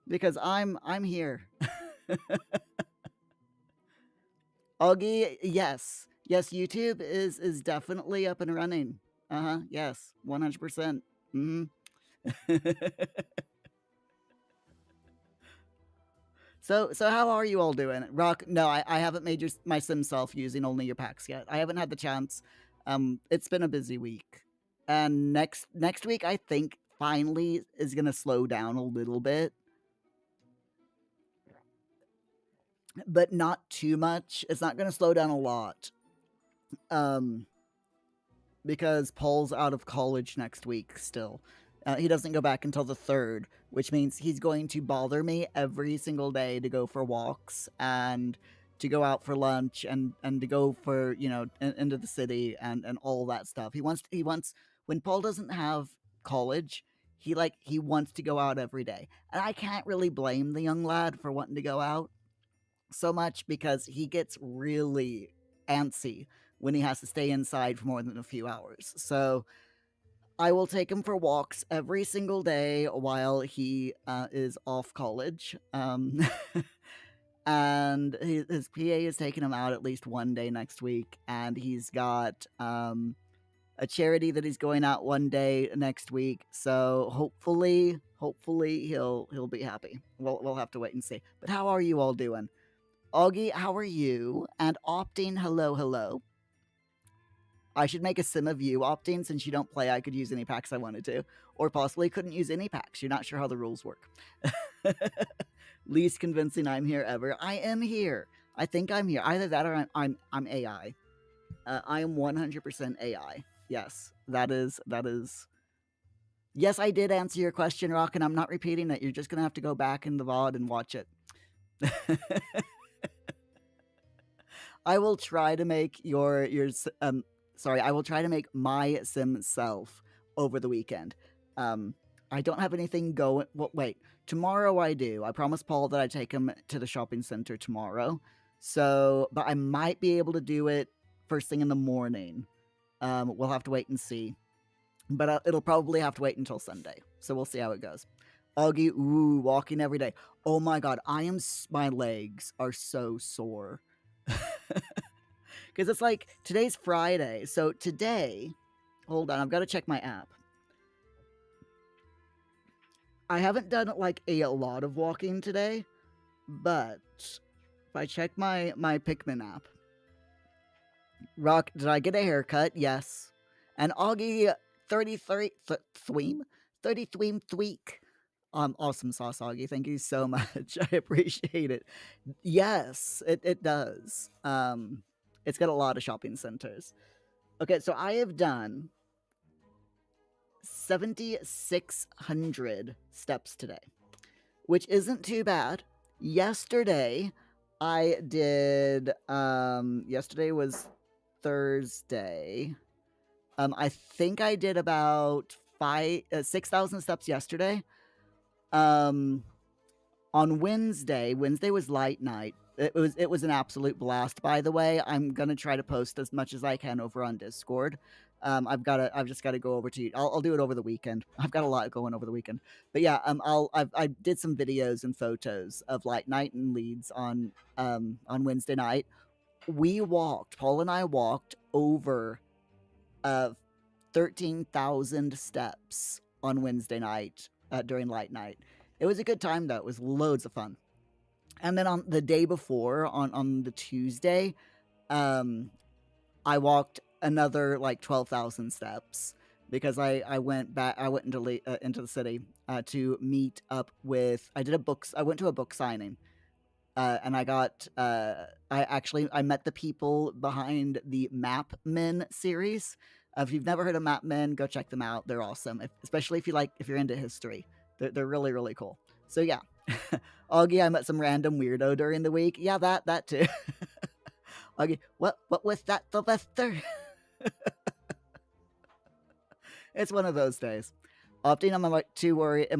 because I'm here. Augie, yes. Yes, YouTube is definitely up and running. Uh-huh. Yes. 100%. Mhm. So how are you all doing? Rock, no, I haven't made my sim self using only your packs yet. I haven't had the chance. It's been a busy week. And next week I think finally is gonna slow down a little bit, but not too much. It's not gonna slow down a lot. Um because Paul's out of college next week still. He doesn't go back until the 3rd, which means he's going to bother me every single day to go for walks and to go out for lunch and to go for, into the city and all that stuff. He wants when Paul doesn't have college, he wants to go out every day. And I can't really blame the young lad for wanting to go out so much because he gets really antsy when he has to stay inside for more than a few hours. So I will take him for walks every single day while he is off college. And his PA is taking him out at least one day next week, and he's got a charity that he's going out one day next week. So hopefully he'll be happy. We'll have to wait and see. But how are you all doing? Augie, how are you? And Opting, hello. I should make a sim of you, Opting, since you don't play. I could use any packs I wanted to, or possibly couldn't use any packs. You're not sure how the rules work. Least convincing I'm here ever. I am here. I think I'm here. Either that or I'm AI. I am 100% AI. Yes, that is. Yes, I did answer your question, Rock, and I'm not repeating it. You're just gonna have to go back in the VOD and watch it. I will try to make I will try to make my sim self over the weekend. I don't have anything going. Well, wait, tomorrow I do. I promised Paul that I'd take him to the shopping center tomorrow. So, but I might be able to do it first thing in the morning. We'll have to wait and see. But it'll probably have to wait until Sunday. So we'll see how it goes. Augie, ooh, walking every day. Oh my god, my legs are so sore. Because it's like, today's Friday. So today, hold on, I've got to check my app. I haven't done like a lot of walking today, but if I check my Pikmin app, Rock, did I get a haircut? Yes. And Augie, 33 thweem? 30 thweem thweek. Awesome sauce, Augie. Thank you so much. I appreciate it. Yes, it does. It's got a lot of shopping centers. Okay, so I have done 7,600 steps today, which isn't too bad. Yesterday, I did. Yesterday was Thursday. I think I did about 6,000 steps yesterday. On Wednesday was light night. It was an absolute blast, by the way. I'm gonna try to post as much as I can over on Discord. I've just gotta go over to you. I'll do it over the weekend. I've got a lot going over the weekend. But yeah, I did some videos and photos of light night and Leeds on Wednesday night. Paul and I walked over 13,000 steps on Wednesday night during light night. It was a good time though. It was loads of fun. And then on the day before, on the Tuesday, I walked another like 12,000 steps because I went into the city to meet up with. I went to a book signing, and I met the people behind the Map Men series. If you've never heard of Map Men, go check them out. They're awesome, especially if you're into history. They're really, really cool. So yeah. Augie, I met some random weirdo during the week. Yeah, that too. Augie, what was that, Sylvester? It's one of those days. Opting, am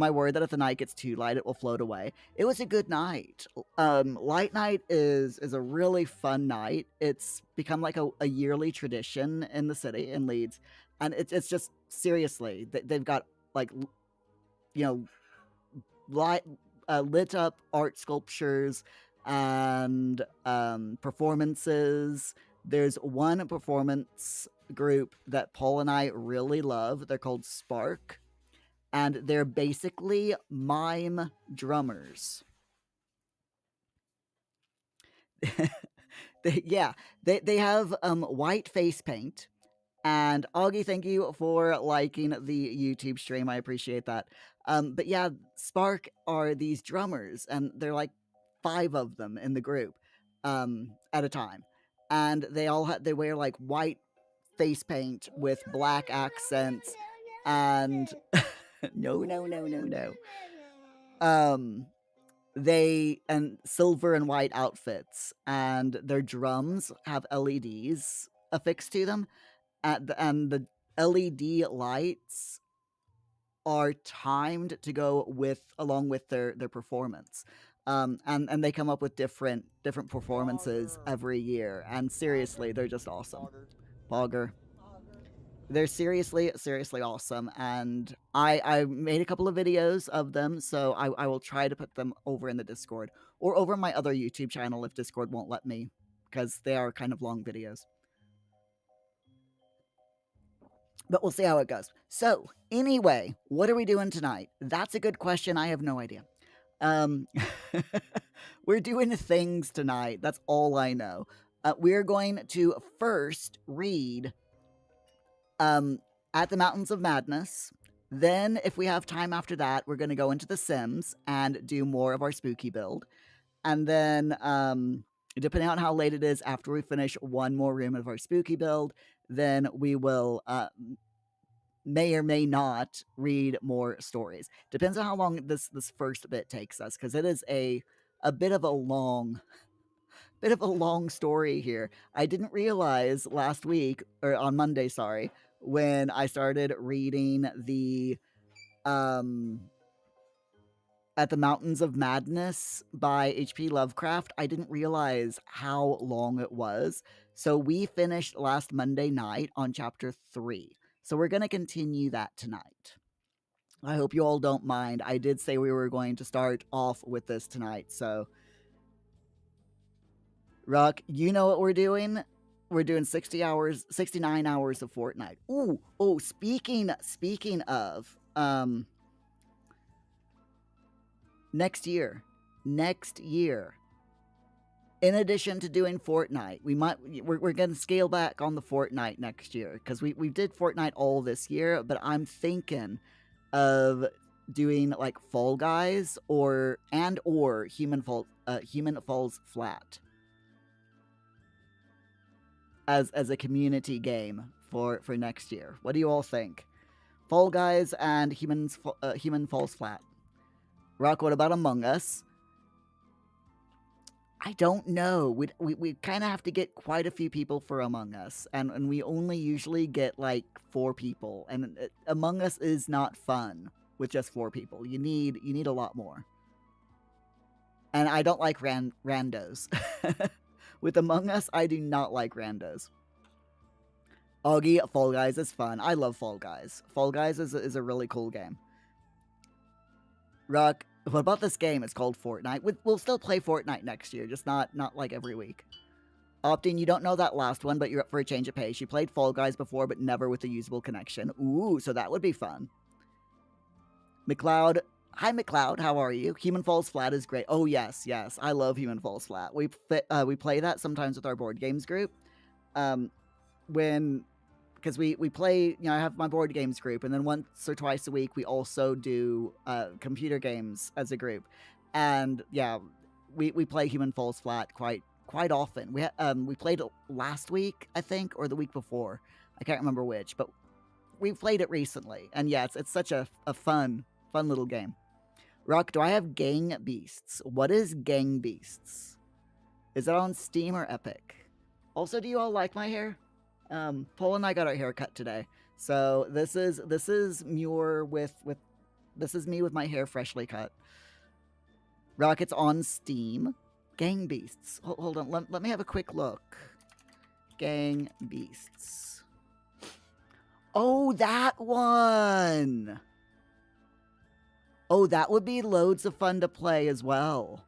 I worried that if the night gets too light, it will float away? It was a good night. Light night is a really fun night. It's become like a yearly tradition in the city, in Leeds. And it's just, seriously, they've got, like, lit up art sculptures and performances. There's one performance group that Paul and I really love. They're called Spark, and they're basically mime drummers. They have white face paint. And Augie, thank you for liking the YouTube stream. I appreciate that. But yeah, Spark are these drummers, and they're like 5 of them in the group at a time, and they wear like white face paint with black accents, and no. They and silver and white outfits, and their drums have LEDs affixed to them, and the LED lights are timed to go along with their performance. And they come up with different performances every year, and seriously, they're just awesome. Bogger. They're seriously awesome, and I made a couple of videos of them, so I will try to put them over in the Discord or over my other YouTube channel if Discord won't let me, because they are kind of long videos. But we'll see how it goes. So, anyway, what are we doing tonight? That's a good question. I have no idea. We're doing things tonight. That's all I know. We're going to first read At the Mountains of Madness. Then, if we have time after that, we're going to go into The Sims and do more of our spooky build. And then, depending on how late it is, after we finish one more room of our spooky build, then we will may or may not read more stories. Depends on how long this first bit takes us, because it is a bit of a long story here. I didn't realize last week, or on Monday, sorry, when I started reading the At the Mountains of Madness by H.P. Lovecraft, I didn't realize how long it was. So we finished last Monday night on chapter 3. So we're going to continue that tonight. I hope you all don't mind. I did say we were going to start off with this tonight, so... Ruck, you know what we're doing? We're doing 69 hours of Fortnite. Oh, speaking of, next year, in addition to doing Fortnite, we're going to scale back on the Fortnite next year, because we did Fortnite all this year, but I'm thinking of doing like Fall Guys or Human Falls Flat as a community game for next year. What do you all think? Fall Guys and Human Falls Flat. Rock, what about Among Us? I don't know. We kind of have to get quite a few people for Among Us, and we only usually get like 4 people, and Among Us is not fun with just 4 people. You need a lot more. And I don't like randos. With Among Us, I do not like randos. Augie, Fall Guys is fun. I love Fall Guys. Fall Guys is a really cool game. Rock, what about this game? It's called Fortnite. We'll still play Fortnite next year, just not like every week. Optin, you don't know that last one, but you're up for a change of pace. You played Fall Guys before, but never with a usable connection. Ooh, so that would be fun. McLeod, hi McLeod, how are you? Human Falls Flat is great. Oh yes, I love Human Falls Flat. We play that sometimes with our board games group. Because we play, I have my board games group, and then once or twice a week we also do computer games as a group, and yeah, we play Human Falls Flat quite often. We played it last week, I think, or the week before. I can't remember which, but we played it recently, and yeah, it's such a fun little game. Rock, do I have Gang Beasts? What is Gang Beasts? Is it on Steam or Epic? Also, do you all like my hair? Paul and I got our hair cut today. So this is Muir this is me with my hair freshly cut. Rocket's on Steam. Gang Beasts. Hold on, let me have a quick look. Gang Beasts. Oh, that one! Oh, that would be loads of fun to play as well.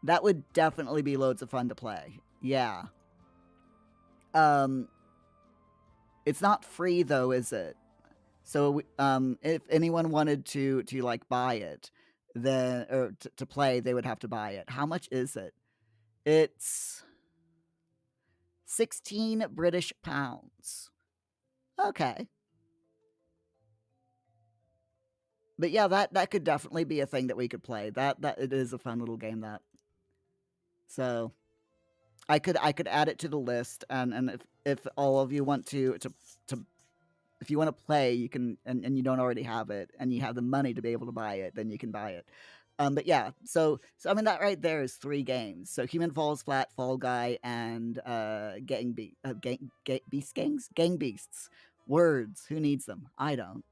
That would definitely be loads of fun to play. Yeah. It's not free though, is it? So if anyone wanted to like buy it, then or to play, they would have to buy it. How much is it? It's 16 British pounds. Okay. But yeah, that could definitely be a thing that we could play. That it is a fun little game that. So I could add it to the list, and if all of you want to if you want to play, you can, and you don't already have it, and you have the money to be able to buy it, then you can buy it. But yeah, so I mean that right there is 3 games. So Human Falls Flat, Fall Guy, and Gang Beasts. Words. Who needs them? I don't.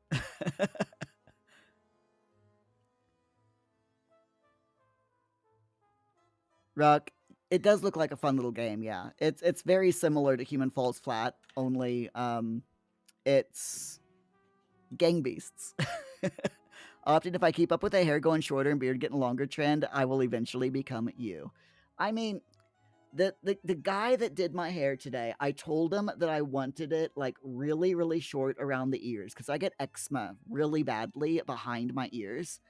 Rock. It does look like a fun little game. Yeah, it's very similar to Human Falls Flat, only it's Gang Beasts. Often, if I keep up with the hair going shorter and beard getting longer trend, I will eventually become you. I mean, the guy that did my hair today, I told him that I wanted it like really, really short around the ears because I get eczema really badly behind my ears.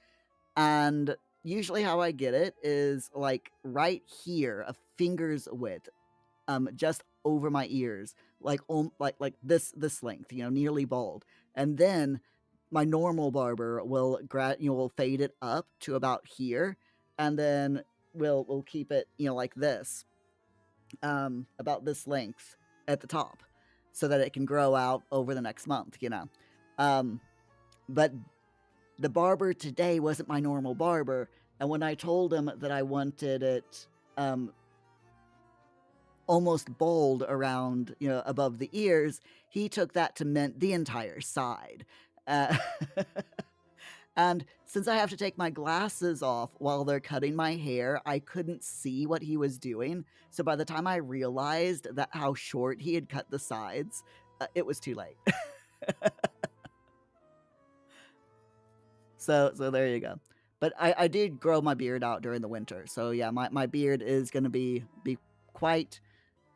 And usually how I get it is like right here, a finger's width, just over my ears, like this length, nearly bald. And then my normal barber will will fade it up to about here, and then we'll keep it like this, about this length at the top, so that it can grow out over the next month. But the barber today wasn't my normal barber, and when I told him that I wanted it almost bald around, above the ears, he took that to meant the entire side. And since I have to take my glasses off while they're cutting my hair, I couldn't see what he was doing. So by the time I realized that how short he had cut the sides, it was too late. So there you go. But I did grow my beard out during the winter. So yeah, my beard is going to be quite...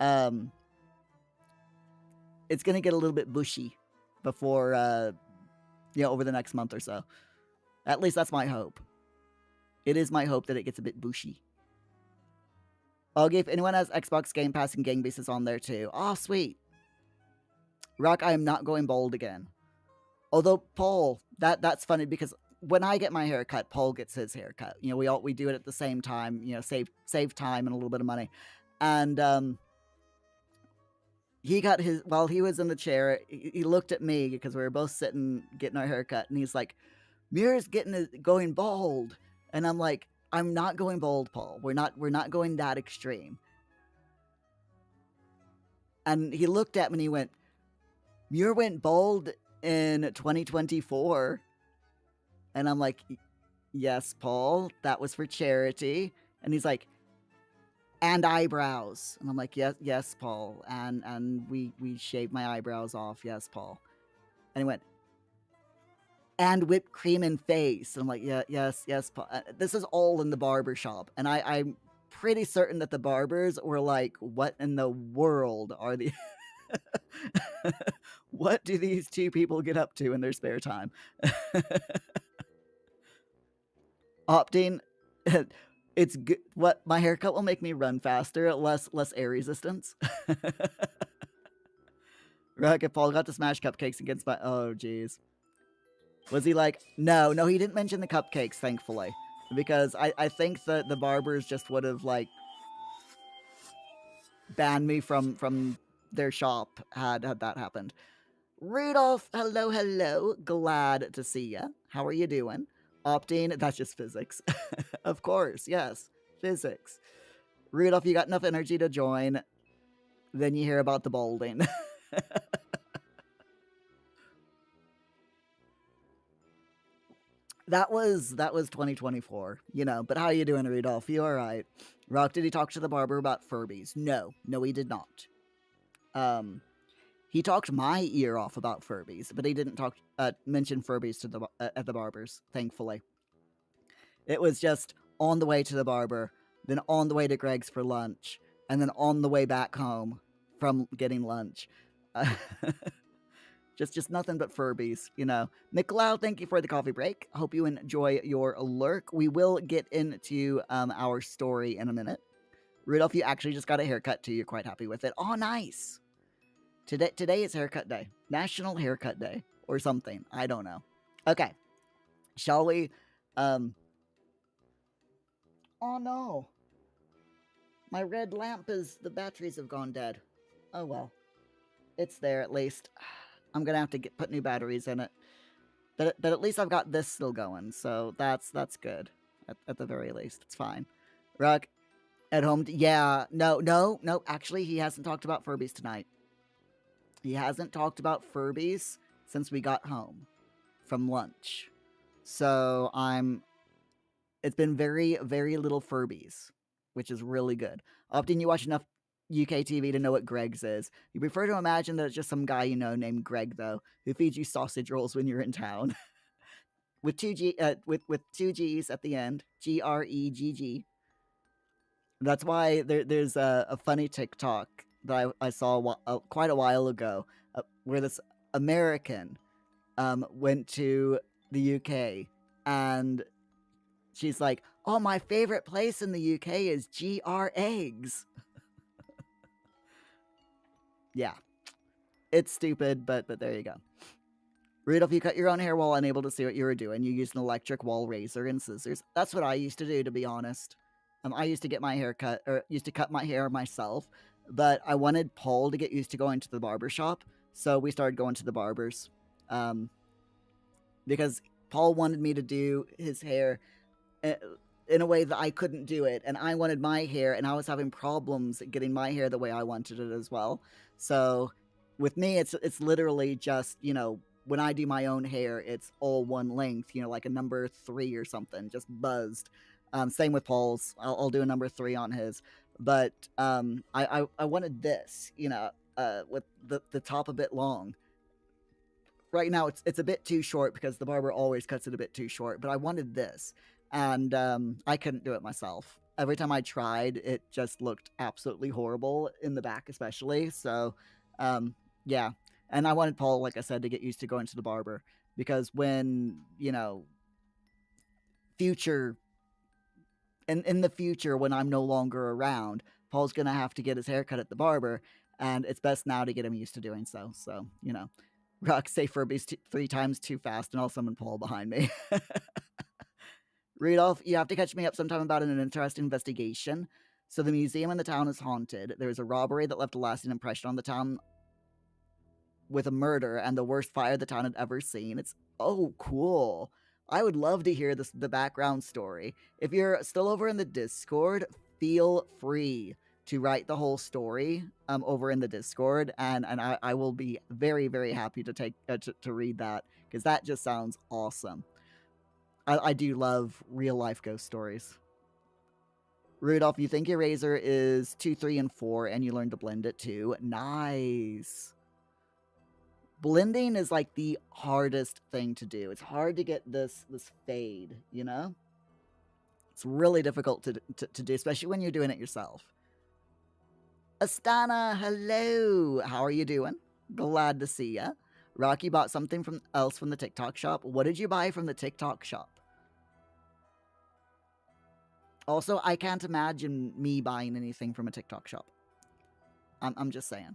it's going to get a little bit bushy before, over the next month or so. At least that's my hope. It is my hope that it gets a bit bushy. Okay, if anyone has Xbox Game Pass and Gang Beasts is on there too. Oh, sweet. Rock, I am not going bald again. Although, Paul, that's funny because when I get my haircut, Paul gets his haircut. We do it at the same time, save time and a little bit of money. And he got his, while he was in the chair, he looked at me because we were both sitting getting our haircut, and he's like, Muir's going bald. And I'm like, I'm not going bald, Paul. We're not going that extreme. And he looked at me and he went, Muir went bald in 2024. And I'm like, yes, Paul, that was for charity. And he's like, and eyebrows. And I'm like, yes, Paul. And we shaved my eyebrows off. Yes, Paul. And he went, and whipped cream in face. And I'm like, yes, Paul. This is all in the barber shop. And I'm pretty certain that the barbers were like, what in the world are the... What do these two people get up to in their spare time? Opting... It's good. What, my haircut will make me run faster, less air resistance. Rocket Paul got to smash cupcakes against my... Oh, jeez. Was he like... No, he didn't mention the cupcakes, thankfully. Because I think that the barbers just would have, like, banned me from their shop had that happened. Rudolph, hello. Glad to see ya. How are you doing? Opting, that's just physics. Of course, yes. Physics. Rudolph, you got enough energy to join. Then you hear about the balding. That was 2024, but how you doing, Rudolph? You all right? Rock, did he talk to the barber about Furbies? No, he did not. He talked my ear off about Furbies, but he didn't mention Furbies to at the barbers, thankfully. It was just on the way to the barber, then on the way to Greg's for lunch, and then on the way back home from getting lunch. Just nothing but Furbies, you know. McLeod, thank you for the coffee break. Hope you enjoy your lurk. We will get into our story in a minute. Rudolph, you actually just got a haircut too. You're quite happy with it. Oh, nice. Today is haircut day. National Haircut Day or something. I don't know. Okay. Shall we? Oh no. My red lamp the batteries have gone dead. Oh well. It's there at least. I'm gonna have to put new batteries in it. But at least I've got this still going, so that's good. At the very least. It's fine. Ruck, at home, yeah, no, actually he hasn't talked about Furbies tonight. He hasn't talked about Furbies since we got home from lunch. So it's been very, very little Furbies, which is really good. Often you watch enough UK TV to know what Greg's is. You prefer to imagine that it's just some guy you know named Greg, though, who feeds you sausage rolls when you're in town. with two two G's at the end. Gregg. That's why there's a funny TikTok that I saw quite a while ago, where this American went to the UK, and she's like, "Oh, my favorite place in the UK is GR Eggs." Yeah, it's stupid, but there you go. Rudolph, you cut your own hair while unable to see what you were doing. You used an electric wall razor and scissors. That's what I used to do, to be honest. I used to get my hair cut, or used to cut my hair myself, but I wanted Paul to get used to going to the barber shop, so we started going to the barbers. Because Paul wanted me to do his hair in a way that I couldn't do it, and I wanted my hair, and I was having problems getting my hair the way I wanted it as well. So with me, it's literally just, you know, when I do my own hair, it's all one length, you know, like a number 3 or something, just buzzed. Same with Paul's. I'll do a number 3 on his. But I wanted this, you know, with the top a bit long. Right now, it's a bit too short because the barber always cuts it a bit too short. But I wanted this, and I couldn't do it myself. Every time I tried, it just looked absolutely horrible in the back, especially. So, yeah. And I wanted Paul, like I said, to get used to going to the barber, because when, you know, in the future, when I'm no longer around, Paul's going to have to get his haircut at the barber, and it's best now to get him used to doing so. So, you know, Rock, say Furby's 3 times too fast, and I'll summon Paul behind me. Rudolph, you have to catch me up sometime about an interesting investigation. So the museum in the town is haunted. There's a robbery that left a lasting impression on the town with a murder and the worst fire the town had ever seen. It's, oh, cool. I would love to hear the background story. If you're still over in the Discord, feel free to write the whole story over in the Discord, and I will be very, very happy to take to read that, because that just sounds awesome. I do love real life ghost stories. Rudolph, you think your razor is 2, 3, and 4, and you learn to blend it too. Nice. Blending is like the hardest thing to do. It's hard to get this fade, you know? It's really difficult to do, especially when you're doing it yourself. Astana, hello. How are you doing? Glad to see ya. Rocky bought something else from the TikTok shop. What did you buy from the TikTok shop? Also, I can't imagine me buying anything from a TikTok shop. I'm just saying.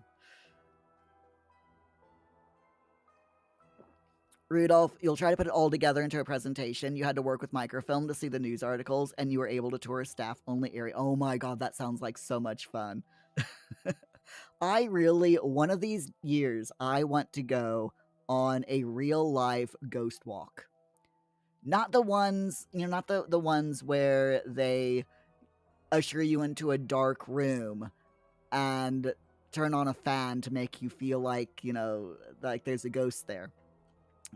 Rudolph, you'll try to put it all together into a presentation. You had to work with microfilm to see the news articles, and you were able to tour a staff-only area. Oh my god, that sounds like so much fun. One of these years, I want to go on a real-life ghost walk. Not the ones, you know, not the ones where they usher you into a dark room and turn on a fan to make you feel like, you know, like there's a ghost there.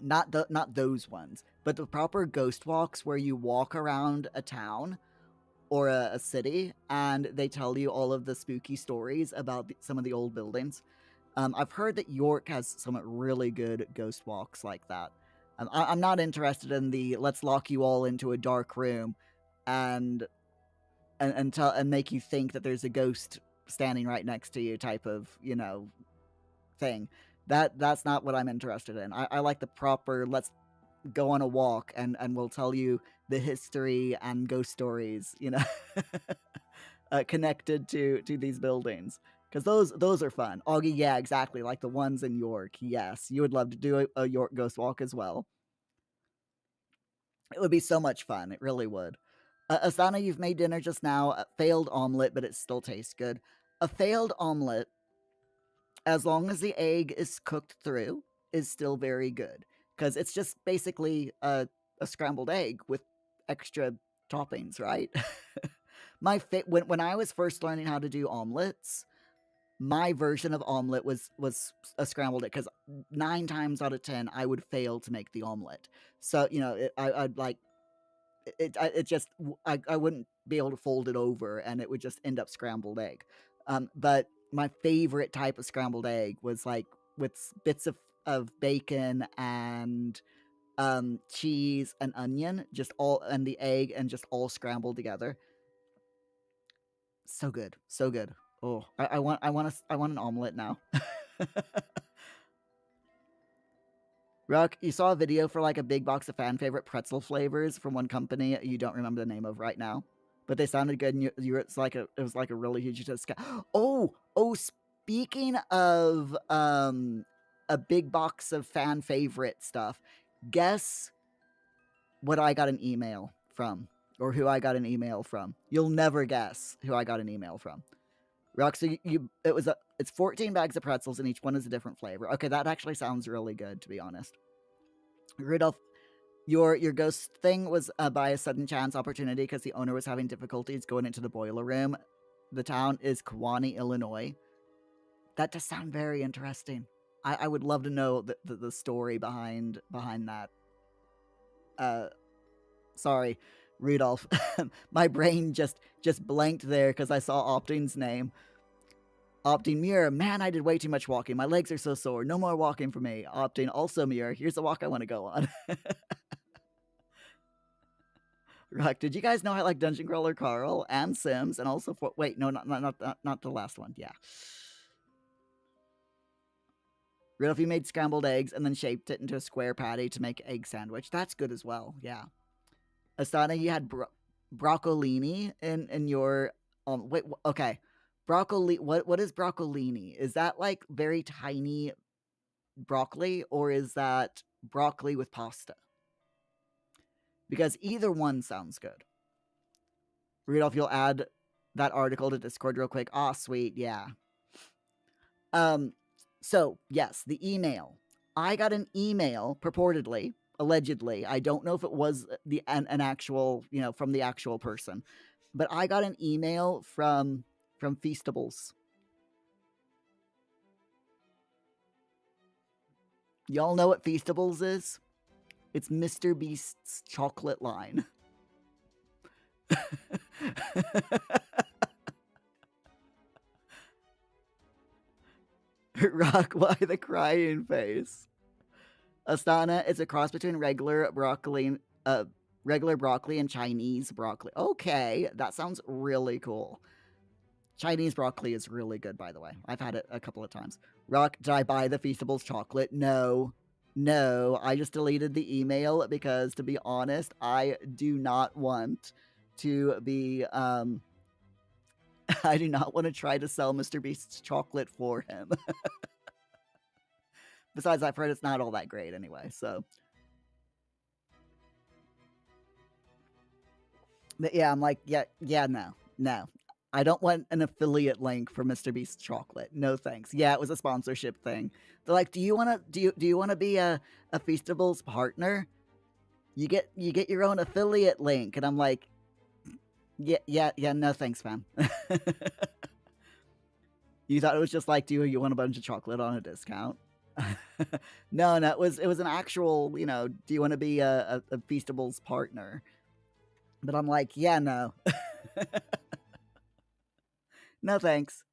Not those ones, but the proper ghost walks where you walk around a town or a city and they tell you all of the spooky stories about some of the old buildings. I've heard that York has some really good ghost walks like that. I'm not interested in the let's lock you all into a dark room and and make you think that there's a ghost standing right next to you type of thing. That's not what I'm interested in. I like the proper let's go on a walk and we'll tell you the history and ghost stories, connected to these buildings. Because those are fun. Augie, yeah, exactly. Like the ones in York. Yes, you would love to do a York ghost walk as well. It would be so much fun. It really would. Asana, you've made dinner just now. A failed omelet, but it still tastes good. A failed omelet, as long as the egg is cooked through, is still very good. Because it's just basically a scrambled egg with extra toppings, right? When I was first learning how to do omelets, my version of omelet was a scrambled egg because 9 times out of 10 I would fail to make the omelet. So I'd like it just I wouldn't be able to fold it over and it would just end up scrambled egg. But my favorite type of scrambled egg was like with bits of bacon and cheese and onion, just all and the egg and just all scrambled together. So good, so good. Oh, I want an omelet now. Rock, you saw a video for like a big box of fan favorite pretzel flavors from one company you don't remember the name of right now, but they sounded good. And it was like a really huge discount. Oh, speaking of a big box of fan favorite stuff, guess what I got an email from, or who I got an email from. You'll never guess who I got an email from. Roxy, it's 14 bags of pretzels and each one is a different flavor. Okay, that actually sounds really good, to be honest. Rudolph, your ghost thing was by a sudden chance opportunity because the owner was having difficulties going into the boiler room. The town is Kewanee, Illinois. That does sound very interesting. I would love to know the story behind that. Sorry, Rudolph. My brain just blanked there because I saw Opting's name. Opting, Muir, man, I did way too much walking. My legs are so sore. No more walking for me. Opting, also Muir, here's the walk I want to go on. Rock, did you guys know I like Dungeon Crawler Carl and Sims and also wait, no, not the last one. Yeah. Rudolph, you made scrambled eggs and then shaped it into a square patty to make egg sandwich. That's good as well. Yeah. Asana, you had broccolini in your wait, okay. Broccoli, what is broccolini? Is that like very tiny broccoli or is that broccoli with pasta? Because either one sounds good. Rudolph, you'll add that article to Discord real quick. Ah, sweet, yeah. So yes, the email. I got an email purportedly, allegedly. I don't know if it was an actual, from the actual person, but I got an email from Feastables. Y'all know what Feastables is? It's Mr. Beast's chocolate line. Rock, why the crying face? Astana is a cross between regular broccoli and Chinese broccoli. Okay, that sounds really cool. Chinese broccoli is really good, by the way. I've had it a couple of times. Rock, did I buy the Feastables chocolate? No, I just deleted the email because, to be honest, I do not want to be, I do not want to try to sell Mr. Beast's chocolate for him. Besides, I've heard it's not all that great anyway, so. But yeah, I'm like, yeah, no. I don't want an affiliate link for Mr. Beast's chocolate. No thanks. Yeah, it was a sponsorship thing. They're like, do you want to be a Feastables partner? You get your own affiliate link, and I'm like, yeah, no thanks, fam. You thought it was just like, do you want a bunch of chocolate on a discount? No, it was an actual, do you want to be a Feastables partner? But I'm like, yeah, no. No thanks.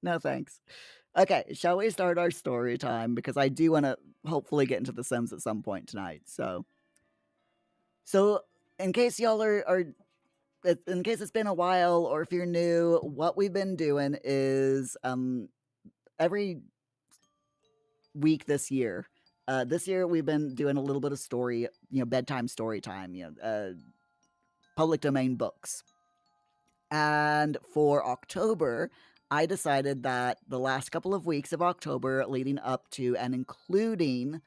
Okay, shall we start our story time? Because I do want to hopefully get into The Sims at some point tonight. So in case y'all are in case it's been a while, or if you're new, what we've been doing is every week this year. This year we've been doing a little bit of story, bedtime story time, public domain books. And for October, I decided that the last couple of weeks of October, leading up to and including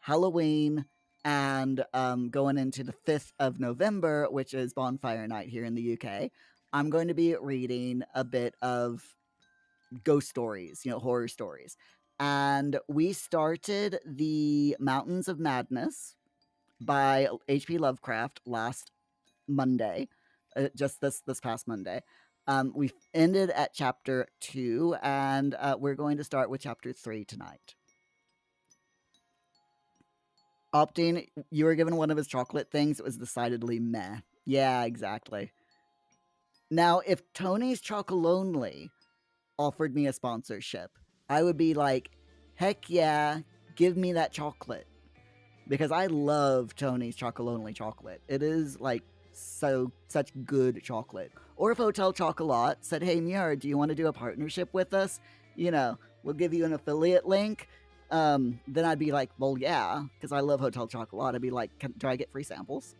Halloween and going into the 5th of November, which is Bonfire Night here in the UK, I'm going to be reading a bit of ghost stories, horror stories. And we started The Mountains of Madness by H.P. Lovecraft last Monday, just this past Monday. We ended at chapter 2, and we're going to start with chapter 3 tonight. Opting, you were given one of his chocolate things. It was decidedly meh. Yeah, exactly. Now, if Tony's Chocolonely offered me a sponsorship, I would be like, heck yeah, give me that chocolate. Because I love Tony's Chocolonely chocolate. It is like such good chocolate. Or if Hotel Chocolat said, hey Muir, do you want to do a partnership with us? We'll give you an affiliate link. Then I'd be like, well, yeah, because I love Hotel Chocolat. I'd be like, do I get free samples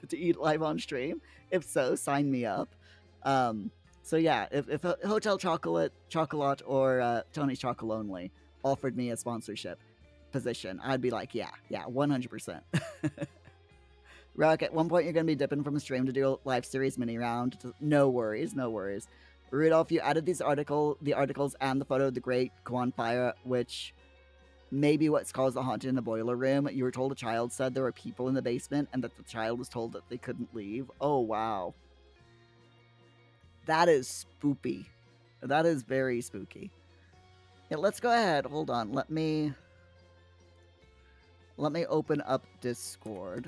to eat live on stream? If so, sign me up. So yeah, if Hotel Chocolat or Tony's Chocolonely offered me a sponsorship position, I'd be like, yeah, 100%. Rock, at one point you're going to be dipping from a stream to do a live series mini round. No worries. Rudolph, you added the articles and the photo of the Great Kwan Fire, which may be what's caused the haunting in the boiler room. You were told a child said there were people in the basement and that the child was told that they couldn't leave. Oh, wow. That is spoopy. That is very spooky. Yeah, let's go ahead. Hold on. Let me open up Discord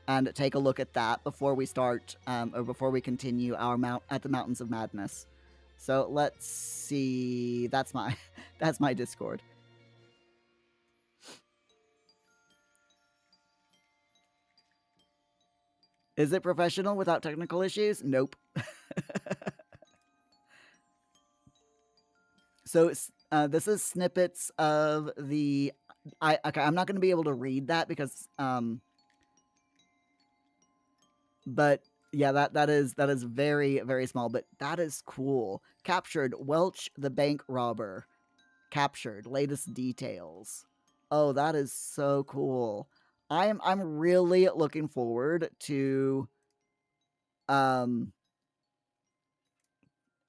and take a look at that before we start, or before we continue our at the Mountains of Madness. So let's see. That's my Discord. Is it professional without technical issues? Nope. So this is snippets of the. Okay, I'm not going to be able to read that because but yeah, that is very, very small, but that is cool. Captured, Welch the bank robber. Captured, latest details. Oh, that is so cool. I'm really looking forward to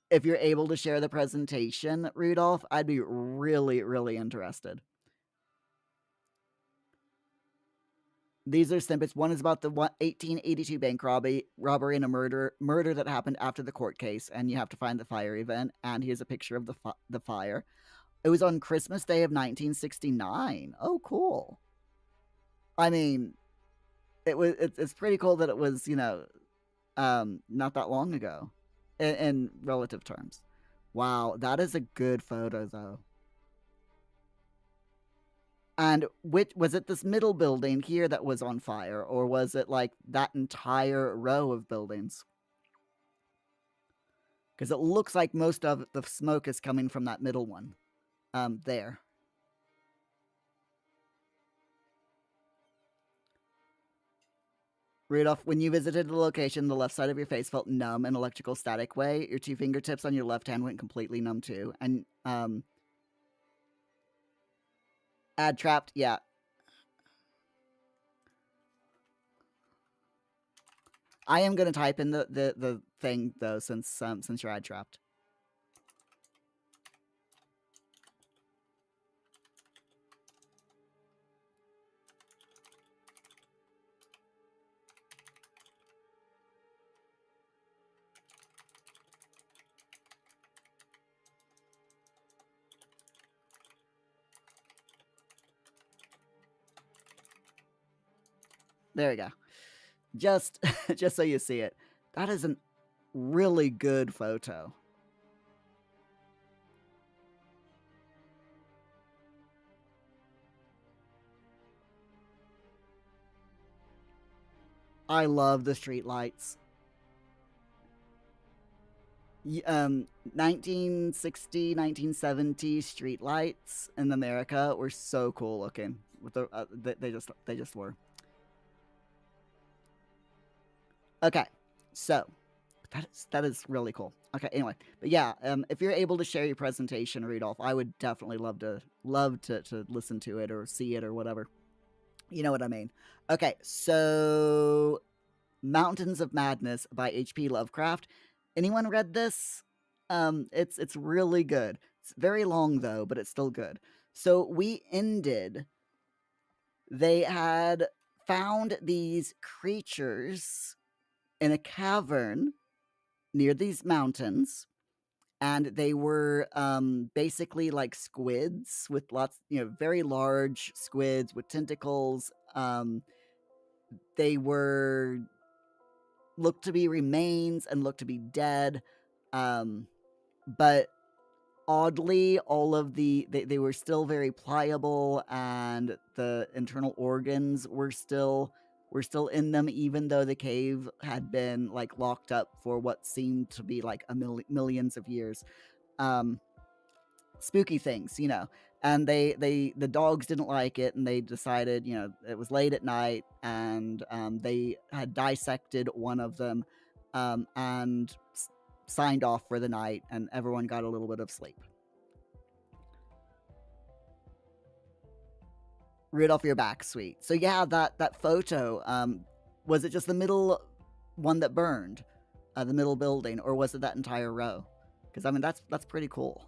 if you're able to share the presentation, Rudolph, I'd be really, really interested. These are snippets. One is about the 1882 bank robbery and a murder that happened after the court case, and you have to find the fire event. And here's a picture of the fire. It was on Christmas Day of 1969. Oh, cool. I mean, it's pretty cool that it was, not that long ago in relative terms. Wow, that is a good photo, though. And was it this middle building here that was on fire, or was it like that entire row of buildings? Because it looks like most of the smoke is coming from that middle one. There. Rudolph, when you visited the location, the left side of your face felt numb in electrical static way. Your two fingertips on your left hand went completely numb too. And ad trapped, yeah. I am gonna type in the thing though, since you're ad trapped. There we go. Just so you see it. That is a really good photo. I love the street lights. 1960, 1970 street lights in America were so cool looking. With they just were. Okay, so that is really cool. Okay, anyway, but yeah, if you're able to share your presentation, Rudolph, I would definitely love to listen to it or see it or whatever. You know what I mean? Okay, so Mountains of Madness by H.P. Lovecraft. Anyone read this? It's really good. It's very long though, but it's still good. So we ended. They had found these creatures in a cavern near these mountains, and they were basically like squids with lots, very large squids with tentacles. They were looked to be remains and looked to be dead, but oddly, all of they were still very pliable, and the internal organs were still in them, even though the cave had been like locked up for what seemed to be like millions of years. Um, Spooky things, and the dogs didn't like it, and they decided, it was late at night, and they had dissected one of them, and signed off for the night, and everyone got a little bit of sleep. Rudolph, you're back, sweet. So yeah, that photo, was it just the middle one that burned, the middle building, or was it that entire row? Because I mean, that's pretty cool.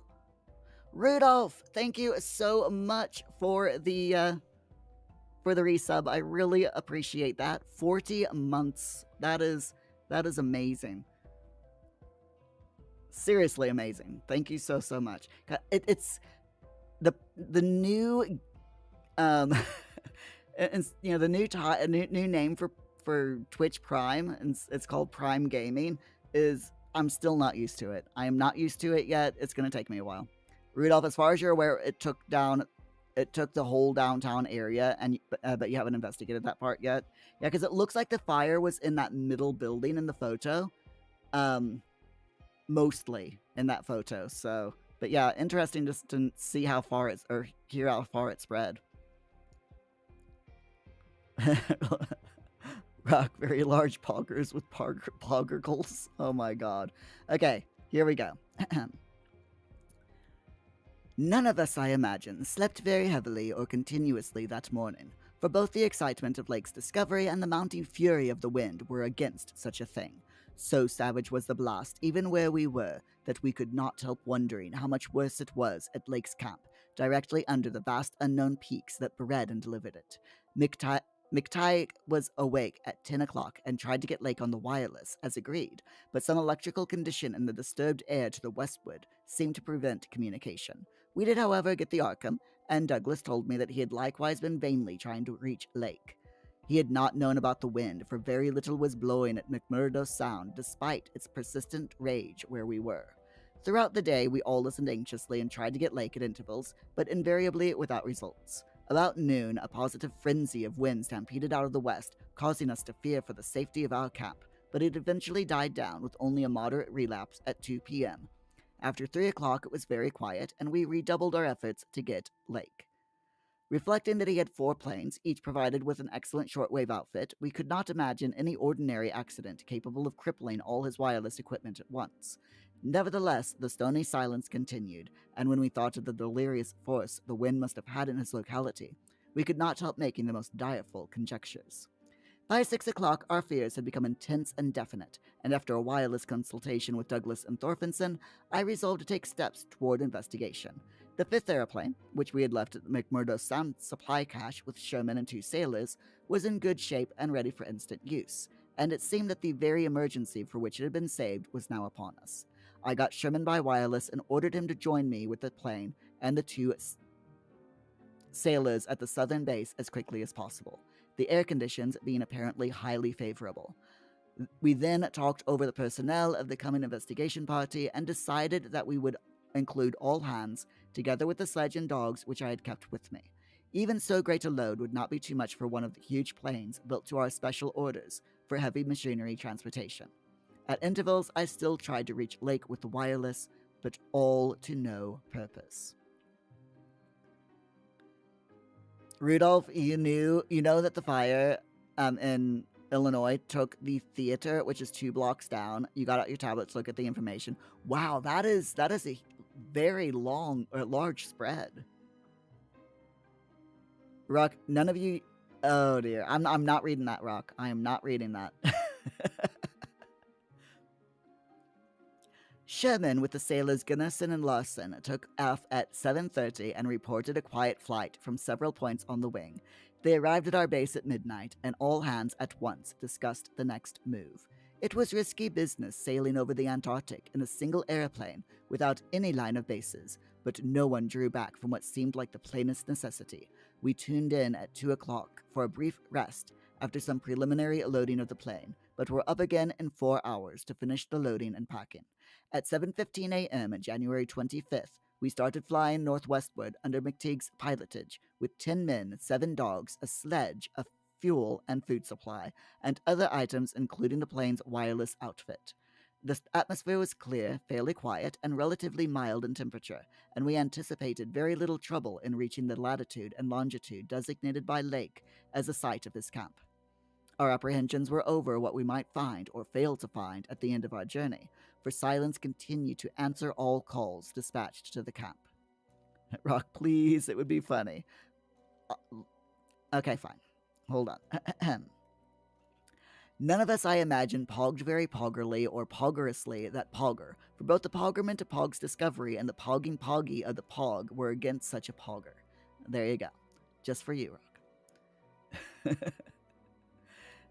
Rudolph, thank you so much for the resub. I really appreciate that. 40 months. That is amazing. Seriously amazing. Thank you so much. It's the new and the new name for Twitch Prime, and it's called Prime Gaming. I'm still not used to it. I am not used to it yet. It's going to take me a while. Rudolph, as far as you're aware, it took the whole downtown area, and but you haven't investigated that part yet. Yeah, because it looks like the fire was in that middle building in the photo, mostly in that photo. So, but yeah, interesting just to see how far hear how far it spread. Rock very large poggers with poggercles. Oh my god. Okay, here we go. None of us, I imagine, slept very heavily or continuously that morning, for both the excitement of Lake's discovery and the mounting fury of the wind were against such a thing. So savage was the blast, even where we were, that we could not help wondering how much worse it was at Lake's camp, directly under the vast unknown peaks that bred and delivered it. McTighe was awake at 10 o'clock and tried to get Lake on the wireless, as agreed, but some electrical condition in the disturbed air to the westward seemed to prevent communication. We did, however, get the Arkham, and Douglas told me that he had likewise been vainly trying to reach Lake. He had not known about the wind, for very little was blowing at McMurdo Sound, despite its persistent rage where we were. Throughout the day, we all listened anxiously and tried to get Lake at intervals, but invariably without results. About noon, a positive frenzy of wind stampeded out of the west, causing us to fear for the safety of our camp, but it eventually died down with only a moderate relapse at 2 p.m. After 3 o'clock, it was very quiet, and we redoubled our efforts to get Lake. Reflecting that he had 4 planes, each provided with an excellent shortwave outfit, we could not imagine any ordinary accident capable of crippling all his wireless equipment at once. Nevertheless, the stony silence continued, and when we thought of the delirious force the wind must have had in his locality, we could not help making the most direful conjectures. By 6 o'clock, our fears had become intense and definite, and after a wireless consultation with Douglas and Thorfinson, I resolved to take steps toward investigation. The 5th airplane, which we had left at McMurdo Sound supply cache with Sherman and 2 sailors, was in good shape and ready for instant use, and it seemed that the very emergency for which it had been saved was now upon us. I got Sherman by wireless and ordered him to join me with the plane and the 2 sailors at the southern base as quickly as possible, the air conditions being apparently highly favorable. We then talked over the personnel of the coming investigation party and decided that we would include all hands, together with the sledge and dogs which I had kept with me. Even so great a load would not be too much for one of the huge planes built to our special orders for heavy machinery transportation. At intervals, I still tried to reach Lake with the wireless, but all to no purpose. Rudolph, you know that the fire in Illinois took the theater, which is 2 blocks down. You got out your tablets, look at the information. Wow, that is a very long or large spread. Rock, none of you. Oh dear, I'm not reading that, Rock. I am not reading that. Sherman with the sailors Gunnarson and Larson took off at 7:30 and reported a quiet flight from several points on the wing. They arrived at our base at midnight, and all hands at once discussed the next move. It was risky business sailing over the Antarctic in a single airplane without any line of bases, but no one drew back from what seemed like the plainest necessity. We tuned in at 2 o'clock for a brief rest after some preliminary loading of the plane, but were up again in 4 hours to finish the loading and packing. At 7:15 a.m. on January 25th, we started flying northwestward under McTeague's pilotage with 10 men, 7 dogs, a sledge, a fuel and food supply, and other items including the plane's wireless outfit. The atmosphere was clear, fairly quiet, and relatively mild in temperature, and we anticipated very little trouble in reaching the latitude and longitude designated by Lake as the site of this camp. Our apprehensions were over what we might find or fail to find at the end of our journey, for silence continued to answer all calls dispatched to the camp. Rock, please, it would be funny. Okay, fine. Hold on. None of us, I imagine, pogged very poggerly or poggerously that pogger, for both the poggerment of Pog's discovery and the pogging poggy of the pog were against such a pogger. There you go. Just for you, Rock.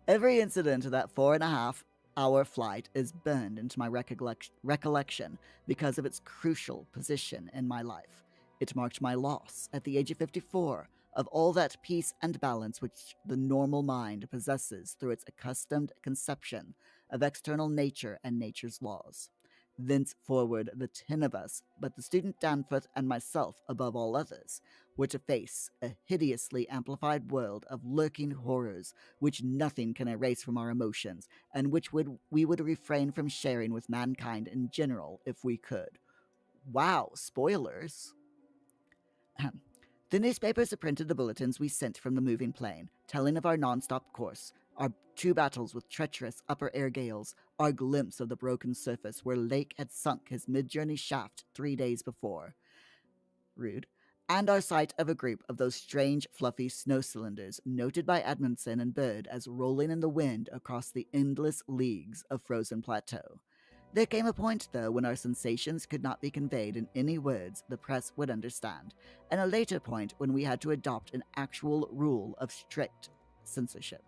Every incident of that 4.5-hour flight is burned into my recollection because of its crucial position in my life. It marked my loss, at the age of 54, of all that peace and balance which the normal mind possesses through its accustomed conception of external nature and nature's laws. Thenceforward, the 10 of us, but the student Danforth and myself above all others, were to face a hideously amplified world of lurking horrors which nothing can erase from our emotions, and which we would refrain from sharing with mankind in general if we could. Wow, spoilers. The newspapers have printed the bulletins we sent from the moving plane, telling of our non-stop course, our 2 battles with treacherous upper air gales, our glimpse of the broken surface where Lake had sunk his mid-journey shaft 3 days before. Rude. And our sight of a group of those strange, fluffy snow cylinders noted by Edmondson and Bird as rolling in the wind across the endless leagues of frozen plateau. There came a point, though, when our sensations could not be conveyed in any words the press would understand, and a later point when we had to adopt an actual rule of strict censorship.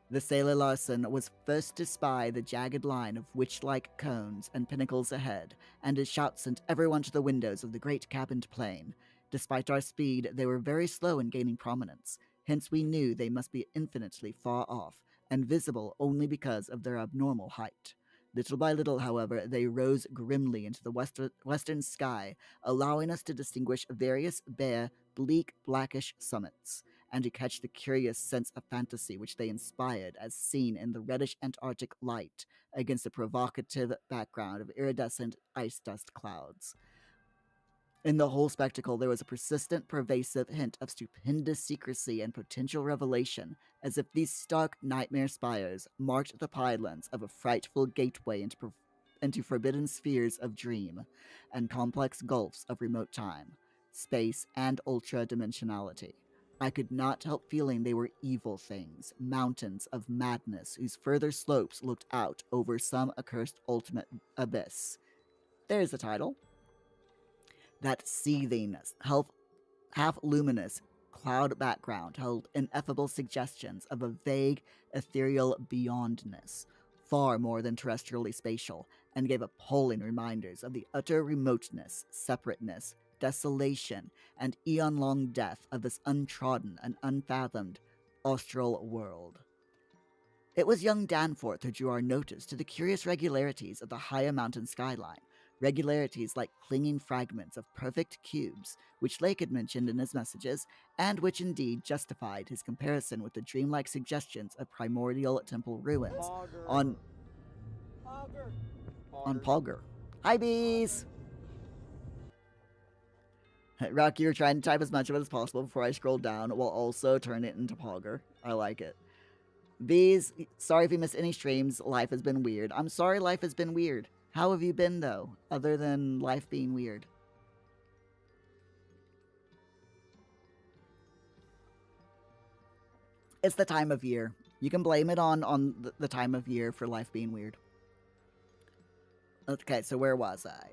The sailor Larson was first to spy the jagged line of witch-like cones and pinnacles ahead, and his shout sent everyone to the windows of the great cabined plane. Despite our speed, they were very slow in gaining prominence, hence we knew they must be infinitely far off, and visible only because of their abnormal height. Little by little, however, they rose grimly into the western sky, allowing us to distinguish various bare, bleak, blackish summits, and to catch the curious sense of fantasy which they inspired as seen in the reddish Antarctic light against a provocative background of iridescent ice dust clouds. In the whole spectacle, there was a persistent, pervasive hint of stupendous secrecy and potential revelation, as if these stark nightmare spires marked the pylons of a frightful gateway into forbidden spheres of dream and complex gulfs of remote time, space, and ultra-dimensionality. I could not help feeling they were evil things, mountains of madness whose further slopes looked out over some accursed ultimate abyss. There's the title. That seething, half-luminous cloud background held ineffable suggestions of a vague, ethereal beyondness, far more than terrestrially spatial, and gave appalling reminders of the utter remoteness, separateness, desolation, and eon-long death of this untrodden and unfathomed austral world. It was young Danforth who drew our notice to the curious regularities of the higher mountain skyline, regularities like clinging fragments of perfect cubes, which Lake had mentioned in his messages, and which indeed justified his comparison with the dreamlike suggestions of primordial temple ruins on Pogger. Hi, bees! Rock, you're trying to type as much of it as possible before I scroll down while also turn it into Pogger. I like it. Bees, sorry if you missed any streams. Life has been weird. I'm sorry life has been weird. How have you been, though, other than life being weird? It's the time of year. You can blame it on the time of year for life being weird. Okay, so where was I?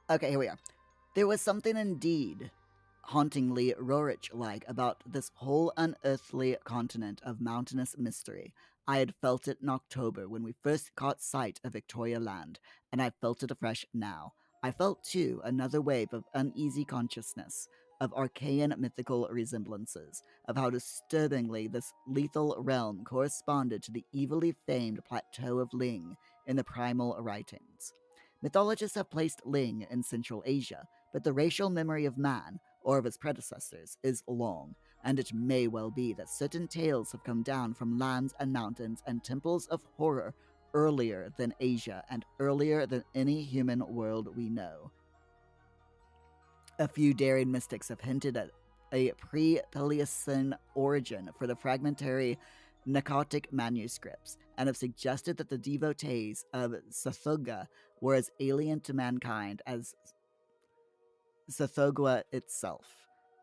Okay, here we are. There was something indeed hauntingly Rorich-like about this whole unearthly continent of mountainous mystery. I had felt it in October when we first caught sight of Victoria Land, and I felt it afresh now. I felt, too, another wave of uneasy consciousness, of archaic mythical resemblances, of how disturbingly this lethal realm corresponded to the evilly famed plateau of Ling in the primal writings. Mythologists have placed Ling in Central Asia, but the racial memory of man, or of his predecessors, is long, and it may well be that certain tales have come down from lands and mountains and temples of horror earlier than Asia and earlier than any human world we know. A few daring mystics have hinted at a pre-Paleocene origin for the fragmentary Nakatic manuscripts, and have suggested that the devotees of Sathugha were as alien to mankind as Sathogwa itself.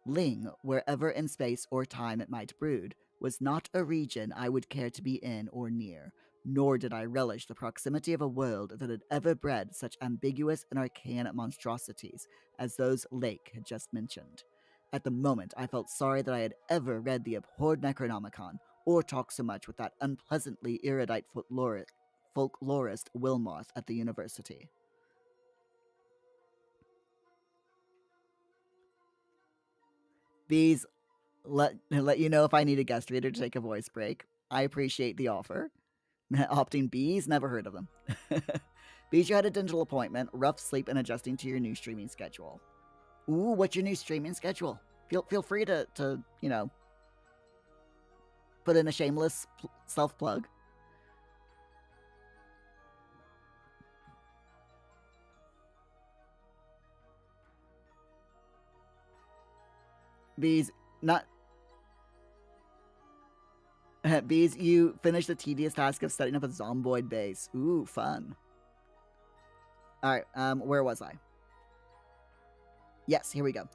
Ling, wherever in space or time it might brood, was not a region I would care to be in or near, nor did I relish the proximity of a world that had ever bred such ambiguous and arcane monstrosities as those Lake had just mentioned. At the moment, I felt sorry that I had ever read the abhorred Necronomicon, or talked so much with that unpleasantly erudite folklorist Wilmoth at the university. Bees, let you know if I need a guest reader to take a voice break. I appreciate the offer. Opting bees, never heard of them. Bees, you had a dental appointment, rough sleep, and adjusting to your new streaming schedule. Ooh, what's your new streaming schedule? Feel free to put in a shameless self plug. Bees, not Bees, you finished the tedious task of setting up a zomboid base. Ooh, fun. Alright, where was I? Yes, here we go.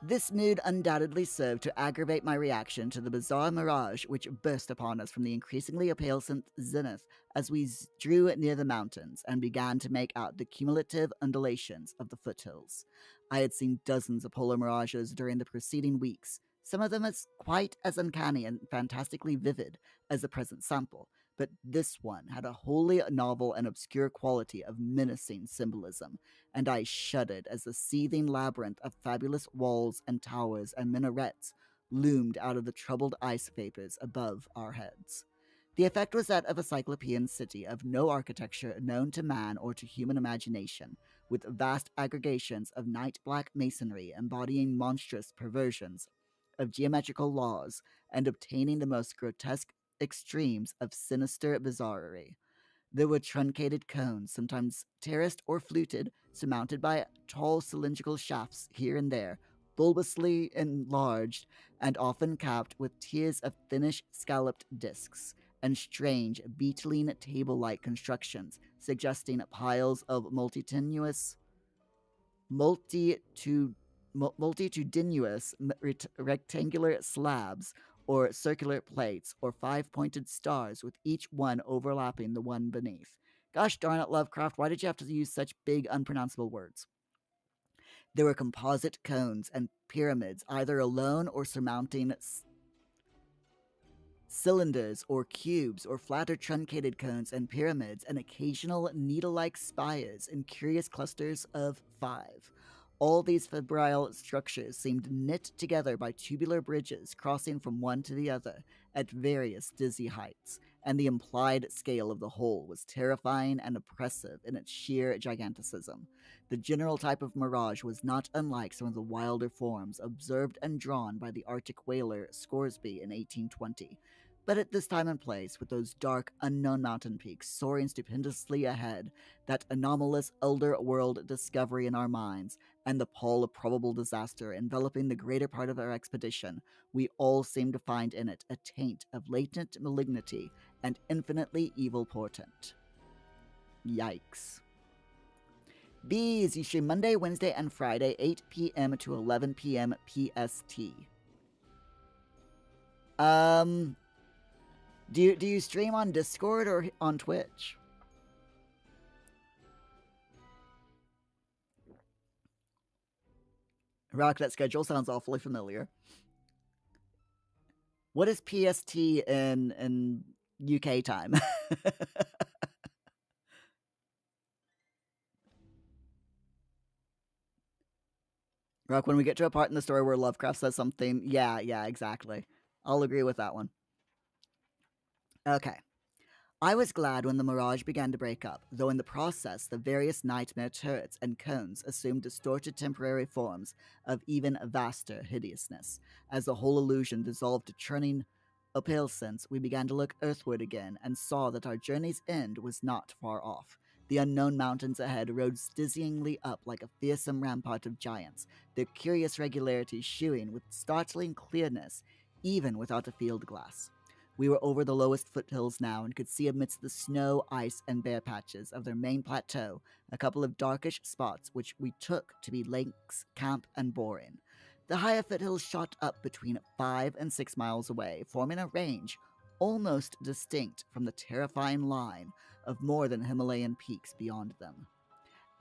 This mood undoubtedly served to aggravate my reaction to the bizarre mirage which burst upon us from the increasingly opaque zenith as we drew near the mountains and began to make out the cumulative undulations of the foothills. I had seen dozens of polar mirages during the preceding weeks, some of them quite as uncanny and fantastically vivid as the present sample, but this one had a wholly novel and obscure quality of menacing symbolism, and I shuddered as the seething labyrinth of fabulous walls and towers and minarets loomed out of the troubled ice vapors above our heads. The effect was that of a cyclopean city of no architecture known to man or to human imagination, with vast aggregations of night-black masonry embodying monstrous perversions of geometrical laws and obtaining the most grotesque extremes of sinister bizarrerie. There were truncated cones, sometimes terraced or fluted, surmounted by tall cylindrical shafts here and there, bulbously enlarged and often capped with tiers of thinnish scalloped discs, and strange, beetling table-like constructions, suggesting piles of multitudinous rectangular slabs or circular plates or five-pointed stars with each one overlapping the one beneath. Gosh darn it, Lovecraft, why did you have to use such big, unpronounceable words? There were composite cones and pyramids, either alone or surmounting cylinders or cubes or flatter truncated cones and pyramids and occasional needle-like spires in curious clusters of 5. All these febrile structures seemed knit together by tubular bridges crossing from one to the other at various dizzy heights, and the implied scale of the whole was terrifying and oppressive in its sheer giganticism. The general type of mirage was not unlike some of the wilder forms observed and drawn by the Arctic whaler Scoresby in 1820. But at this time and place, with those dark, unknown mountain peaks soaring stupendously ahead, that anomalous elder world discovery in our minds, and the pall of probable disaster enveloping the greater part of our expedition, we all seemed to find in it a taint of latent malignity and infinitely evil portent. Yikes. Bees, you stream Monday, Wednesday, and Friday, 8 p.m. to 11 p.m. PST. Do you stream on Discord or on Twitch? Rock, that schedule sounds awfully familiar. What is PST in UK time? Rock, when we get to a part in the story where Lovecraft says something, yeah, exactly. I'll agree with that one. Okay. I was glad when the mirage began to break up, though in the process the various nightmare turrets and cones assumed distorted temporary forms of even vaster hideousness. As the whole illusion dissolved to churning opalescence, we began to look earthward again and saw that our journey's end was not far off. The unknown mountains ahead rose dizzyingly up like a fearsome rampart of giants, their curious regularity shewing with startling clearness, even without a field glass. We were over the lowest foothills now and could see amidst the snow, ice, and bare patches of their main plateau a couple of darkish spots which we took to be lakes, camp, and boring. The higher foothills shot up between 5 and 6 miles away, forming a range almost distinct from the terrifying line of more than Himalayan peaks beyond them.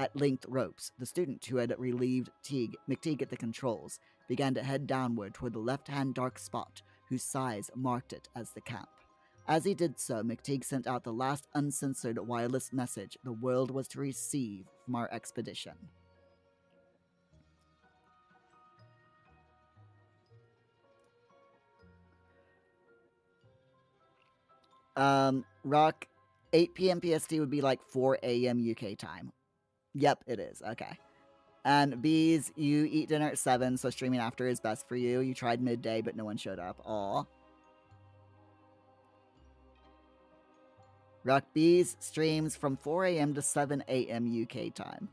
At length, Ropes, the student who had relieved McTeague at the controls, began to head downward toward the left-hand dark spot whose size marked it as the camp. As he did so, McTeague sent out the last uncensored wireless message the world was to receive from our expedition. Rock, 8 p.m. PST would be like 4 a.m. UK time. Yep, it is. Okay. And Bees, you eat dinner at 7, so streaming after is best for you. You tried midday, but no one showed up. Aw. Rock Bees streams from 4 a.m. to 7 a.m. UK time.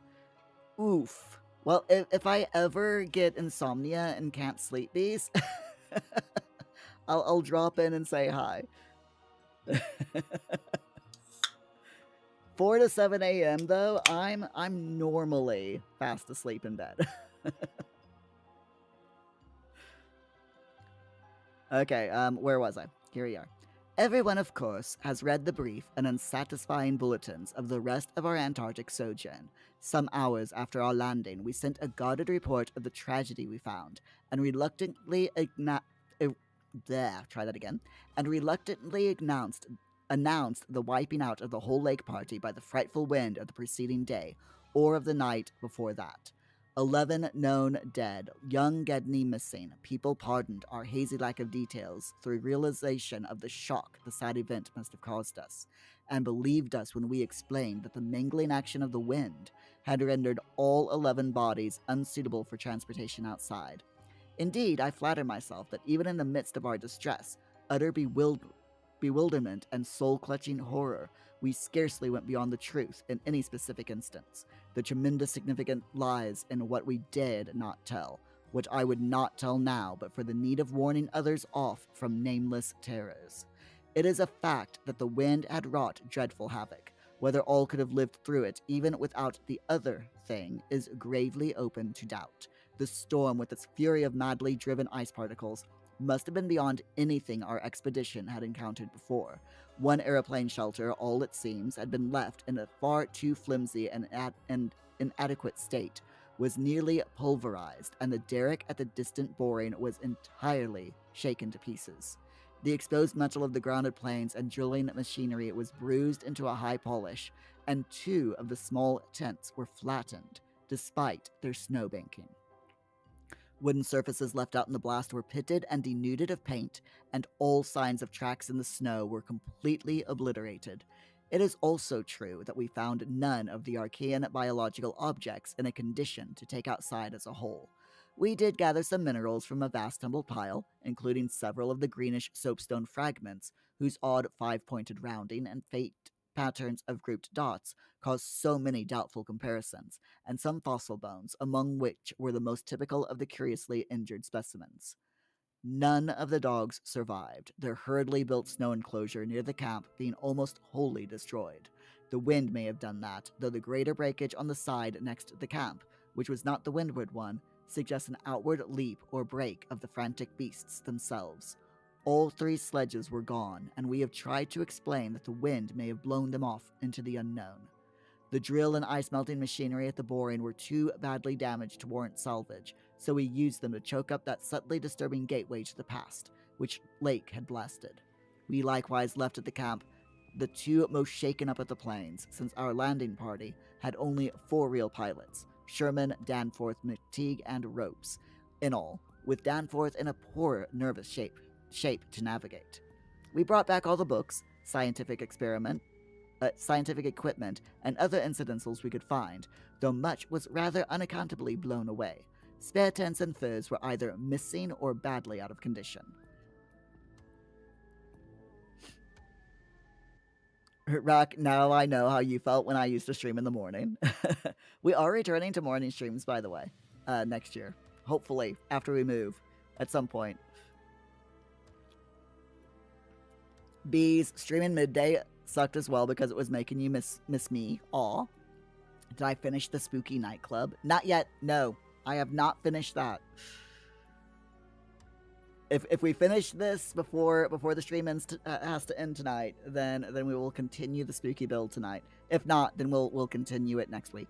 Oof. Well, if I ever get insomnia and can't sleep, Bees, I'll drop in and say hi. 4 to 7 a.m. though, I'm normally fast asleep in bed. Okay, where was I? Here we are. Everyone, of course, has read the brief and unsatisfying bulletins of the rest of our Antarctic sojourn. Some hours after our landing, we sent a guarded report of the tragedy we found, and reluctantly announced the wiping out of the whole lake party by the frightful wind of the preceding day, or of the night before that. 11 known dead, young Gedney missing, people pardoned our hazy lack of details through realization of the shock the sad event must have caused us, and believed us when we explained that the mingling action of the wind had rendered all 11 bodies unsuitable for transportation outside. Indeed, I flatter myself that even in the midst of our distress, utter bewilderment and soul-clutching horror, we scarcely went beyond the truth in any specific instance. The tremendous significance lies in what we did not tell, what I would not tell now but for the need of warning others off from nameless terrors. It is a fact that the wind had wrought dreadful havoc. Whether all could have lived through it, even without the other thing, is gravely open to doubt. The storm, with its fury of madly driven ice particles, must have been beyond anything our expedition had encountered before. One aeroplane shelter, all it seems, had been left in a far too flimsy and inadequate state, was nearly pulverized, and the derrick at the distant boring was entirely shaken to pieces. The exposed metal of the grounded planes and drilling machinery was bruised into a high polish, and 2 of the small tents were flattened despite their snowbanking. Wooden surfaces left out in the blast were pitted and denuded of paint, and all signs of tracks in the snow were completely obliterated. It is also true that we found none of the archaean biological objects in a condition to take outside as a whole. We did gather some minerals from a vast tumbled pile, including several of the greenish soapstone fragments, whose odd five-pointed rounding and faint patterns of grouped dots caused so many doubtful comparisons, and some fossil bones, among which were the most typical of the curiously injured specimens. None of the dogs survived, their hurriedly built snow enclosure near the camp being almost wholly destroyed. The wind may have done that, though the greater breakage on the side next to the camp, which was not the windward one, suggests an outward leap or break of the frantic beasts themselves. All three sledges were gone, and we have tried to explain that the wind may have blown them off into the unknown. The drill and ice-melting machinery at the boring were too badly damaged to warrant salvage, so we used them to choke up that subtly disturbing gateway to the past, which Lake had blasted. We likewise left at the camp the two most shaken up at the plains, since our landing party had only 4 real pilots, Sherman, Danforth, McTeague, and Ropes, in all, with Danforth in a poor, nervous shape to navigate. We brought back all the books, scientific equipment, and other incidentals we could find, though much was rather unaccountably blown away. Spare tents and furs were either missing or badly out of condition. Rock, now I know how you felt when I used to stream in the morning. We are returning to morning streams, by the way, next year. Hopefully, after we move, at some point. Bees, streaming midday sucked as well because it was making you miss me. Aw. Did I finish the spooky nightclub? Not yet. No, I have not finished that. If we finish this before the stream has to end tonight, then we will continue the spooky build tonight. If not, then we'll continue it next week.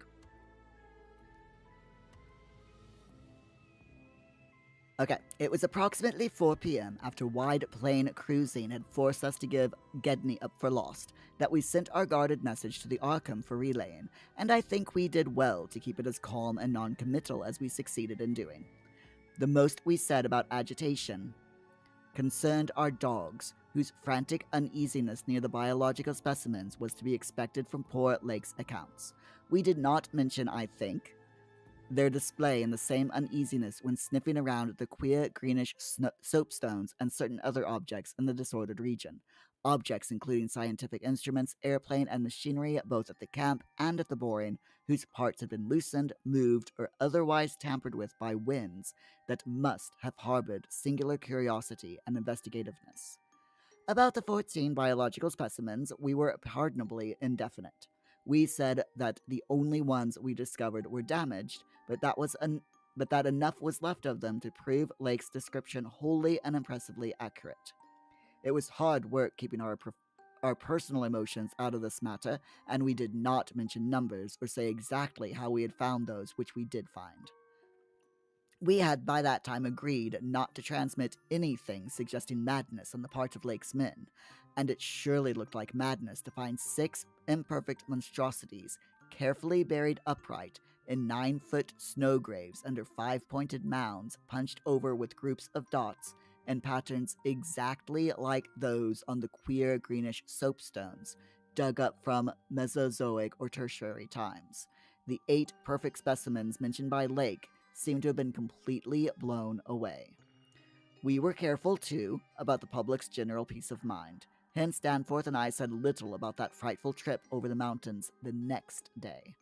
Okay, it was approximately 4 p.m. after wide plain cruising had forced us to give Gedney up for lost that we sent our guarded message to the Arkham for relaying, and I think we did well to keep it as calm and non-committal as we succeeded in doing. The most we said about agitation concerned our dogs, whose frantic uneasiness near the biological specimens was to be expected from poor Lake's accounts. We did not mention, I think, their display in the same uneasiness when sniffing around the queer greenish soapstones and certain other objects in the disordered region. Objects including scientific instruments, airplane, and machinery both at the camp and at the boring, whose parts had been loosened, moved, or otherwise tampered with by winds that must have harbored singular curiosity and investigativeness. About the 14 biological specimens, we were pardonably indefinite. We said that the only ones we discovered were damaged, but that enough was left of them to prove Lake's description wholly and impressively accurate. It was hard work keeping our personal emotions out of this matter, and we did not mention numbers or say exactly how we had found those which we did find. We had by that time agreed not to transmit anything suggesting madness on the part of Lake's men, and it surely looked like madness to find 6 imperfect monstrosities carefully buried upright in 9-foot snow graves under 5-pointed mounds punched over with groups of dots and patterns exactly like those on the queer greenish soapstones dug up from Mesozoic or Tertiary times. The 8 perfect specimens mentioned by Lake seemed to have been completely blown away. We were careful, too, about the public's general peace of mind. Hence, Danforth and I said little about that frightful trip over the mountains the next day.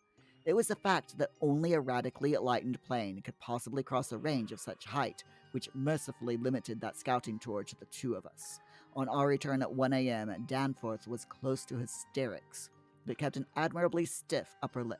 It was a fact that only a radically lightened plane could possibly cross a range of such height, which mercifully limited that scouting tour to the 2 of us. On our return at 1 a.m., Danforth was close to hysterics, but kept an admirably stiff upper lip.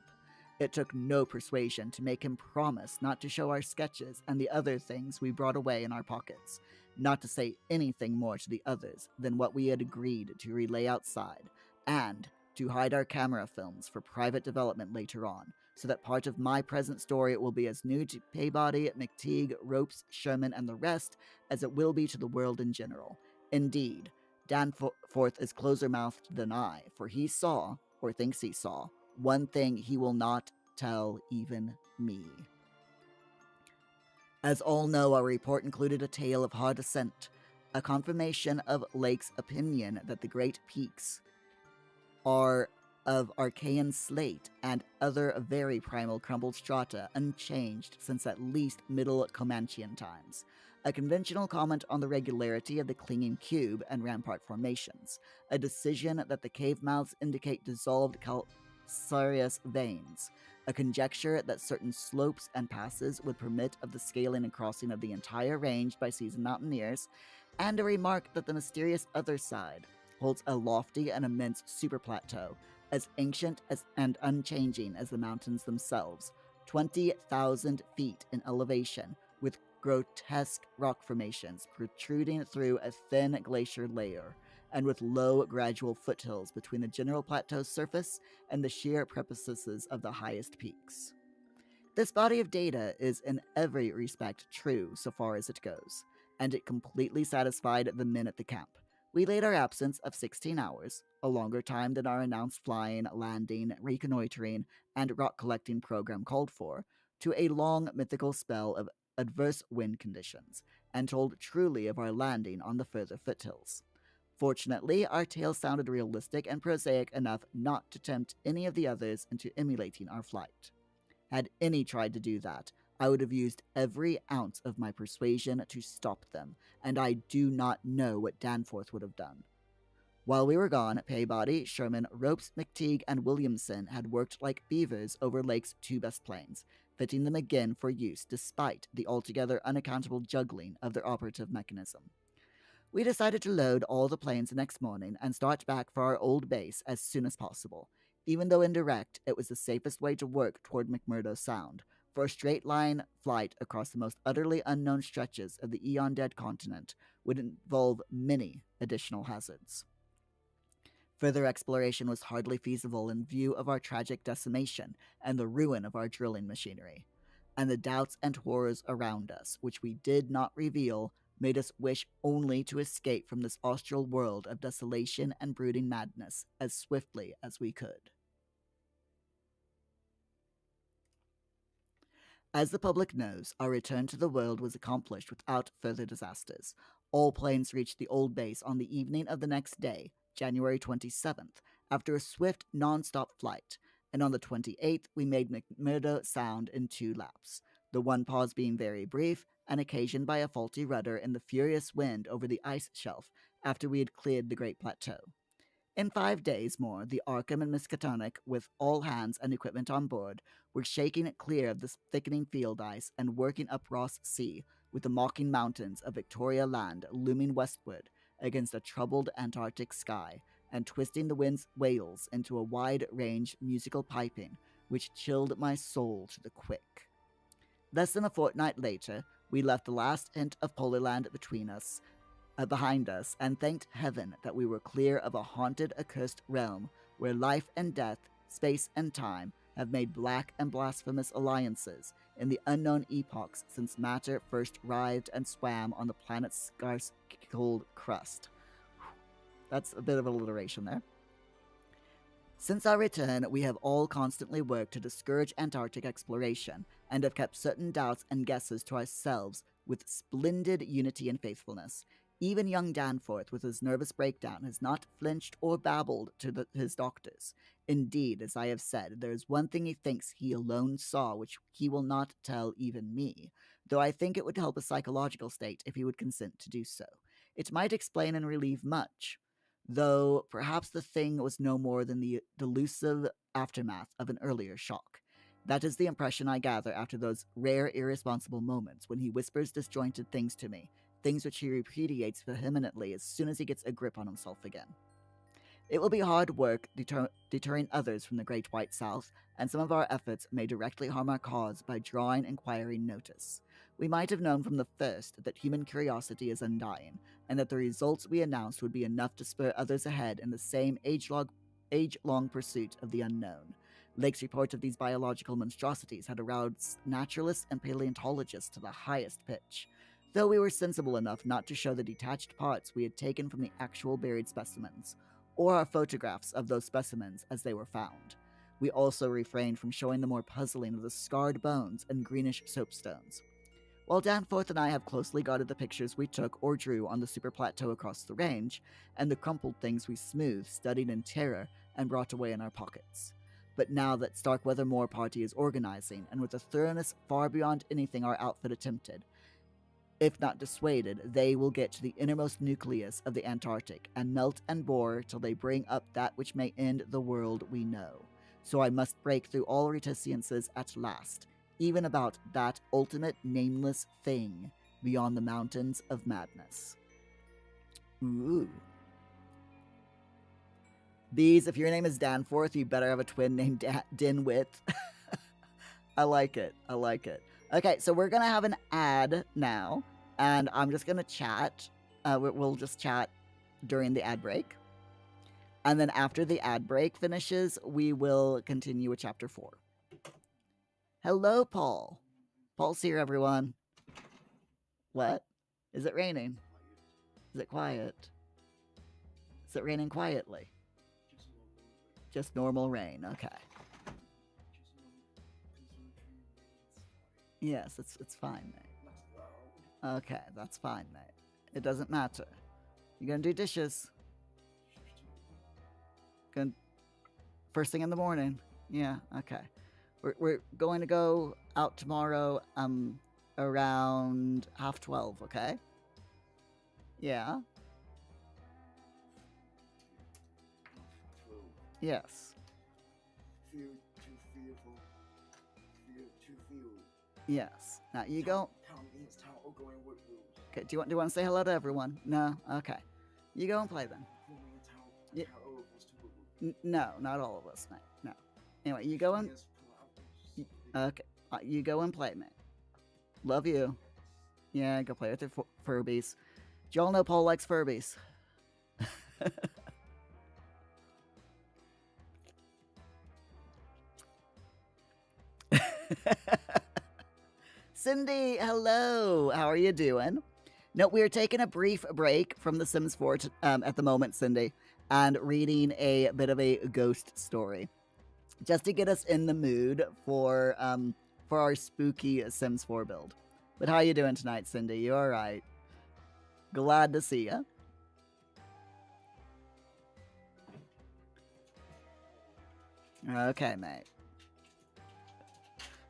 It took no persuasion to make him promise not to show our sketches and the other things we brought away in our pockets, not to say anything more to the others than what we had agreed to relay outside, and to hide our camera films for private development later on, so that part of my present story will be as new to Peabody, McTeague, Ropes, Sherman, and the rest as it will be to the world in general. Indeed, Danforth is closer-mouthed than I, for he saw, or thinks he saw, one thing he will not tell even me. As all know, our report included a tale of hard ascent, a confirmation of Lake's opinion that the Great Peaks are of Archaean slate and other very primal crumbled strata unchanged since at least Middle Comanchean times, a conventional comment on the regularity of the clinging cube and rampart formations, a decision that the cave mouths indicate dissolved calcareous veins, a conjecture that certain slopes and passes would permit of the scaling and crossing of the entire range by seasoned mountaineers, and a remark that the mysterious other side holds a lofty and immense superplateau, as ancient and unchanging as the mountains themselves, 20,000 feet in elevation, with grotesque rock formations protruding through a thin glacier layer, and with low, gradual foothills between the general plateau's surface and the sheer precipices of the highest peaks. This body of data is in every respect true so far as it goes, and it completely satisfied the men at the camp. We laid our absence of 16 hours, a longer time than our announced flying, landing, reconnoitering, and rock collecting program called for, to a long mythical spell of adverse wind conditions, and told truly of our landing on the further foothills. Fortunately, our tale sounded realistic and prosaic enough not to tempt any of the others into emulating our flight. Had any tried to do that, I would have used every ounce of my persuasion to stop them, and I do not know what Danforth would have done. While we were gone, Peabody, Sherman, Ropes, McTeague, and Williamson had worked like beavers over Lake's two best planes, fitting them again for use despite the altogether unaccountable juggling of their operative mechanism. We decided to load all the planes the next morning and start back for our old base as soon as possible. Even though indirect, it was the safest way to work toward McMurdo Sound, for a straight-line flight across the most utterly unknown stretches of the eon-dead continent would involve many additional hazards. Further exploration was hardly feasible in view of our tragic decimation and the ruin of our drilling machinery, and the doubts and horrors around us, which we did not reveal, made us wish only to escape from this austral world of desolation and brooding madness as swiftly as we could. As the public knows, our return to the world was accomplished without further disasters. All planes reached the old base on the evening of the next day, January 27th, after a swift, non-stop flight, and on the 28th we made McMurdo Sound in 2 laps, the one pause being very brief and occasioned by a faulty rudder in the furious wind over the ice shelf after we had cleared the Great Plateau. In 5 days more, the Arkham and Miskatonic, with all hands and equipment on board, were shaking it clear of the thickening field ice and working up Ross Sea, with the mocking mountains of Victoria Land looming westward against a troubled Antarctic sky, and twisting the wind's wails into a wide-range musical piping which chilled my soul to the quick. Less than a fortnight later, we left the last hint of Polarland behind us, and thanked heaven that we were clear of a haunted, accursed realm where life and death, space and time have made black and blasphemous alliances in the unknown epochs since matter first writhed and swam on the planet's scarce cold crust. That's a bit of alliteration there. Since our return, we have all constantly worked to discourage Antarctic exploration, and have kept certain doubts and guesses to ourselves with splendid unity and faithfulness. Even young Danforth, with his nervous breakdown, has not flinched or babbled to his doctors. Indeed, as I have said, there is one thing he thinks he alone saw, which he will not tell even me, though I think it would help his psychological state if he would consent to do so. It might explain and relieve much, though perhaps the thing was no more than the delusive aftermath of an earlier shock. That is the impression I gather after those rare irresponsible moments when he whispers disjointed things to me, things which he repudiates vehemently as soon as he gets a grip on himself again. It will be hard work deterring others from the Great White South, and some of our efforts may directly harm our cause by drawing inquiring notice. We might have known from the first that human curiosity is undying, and that the results we announced would be enough to spur others ahead in the same age-long pursuit of the unknown. Lake's report of these biological monstrosities had aroused naturalists and paleontologists to the highest pitch, though we were sensible enough not to show the detached parts we had taken from the actual buried specimens, or our photographs of those specimens as they were found. We also refrained from showing the more puzzling of the scarred bones and greenish soapstones. While Danforth and I have closely guarded the pictures we took or drew on the super plateau across the range, and the crumpled things we smoothed, studied in terror, and brought away in our pockets. But now that Starkweather Moor Party is organizing, and with a thoroughness far beyond anything our outfit attempted, if not dissuaded, they will get to the innermost nucleus of the Antarctic and melt and bore till they bring up that which may end the world we know. So I must break through all reticences at last, even about that ultimate nameless thing beyond the mountains of madness. Ooh. Bees, if your name is Danforth, you better have a twin named Dinwit. I like it. I like it. Okay, so we're going to have an ad now, and I'm just going to chat. We'll just chat during the ad break. And then after the ad break finishes, we will continue with Chapter 4. Hello, Paul. Paul's here, everyone. What? Is it raining? Is it quiet? Is it raining quietly? Just normal rain, okay. Yes, it's fine, mate. Okay, that's fine, mate. It doesn't matter. You gonna do dishes? Gonna first thing in the morning? Yeah, okay. We're going to go out tomorrow around 12:30, okay? Yeah. Yes. Feel too fearful. Feel too feel. Yes. Now you go. Okay. Do you want to say hello to everyone? No. Okay. You go and play then. Yeah. No, not all of us, mate. No. Anyway, you go and. Okay. You go and play, mate. Love you. Yeah, go play with your Furbies. Do y'all know Paul likes Furbies? Cindy, hello. How are you doing? No, we're taking a brief break from The Sims 4 at the moment, Cindy, and reading a bit of a ghost story, just to get us in the mood for our spooky Sims 4 build. But how you doing tonight, Cindy? You all right? Glad to see you. Okay, mate.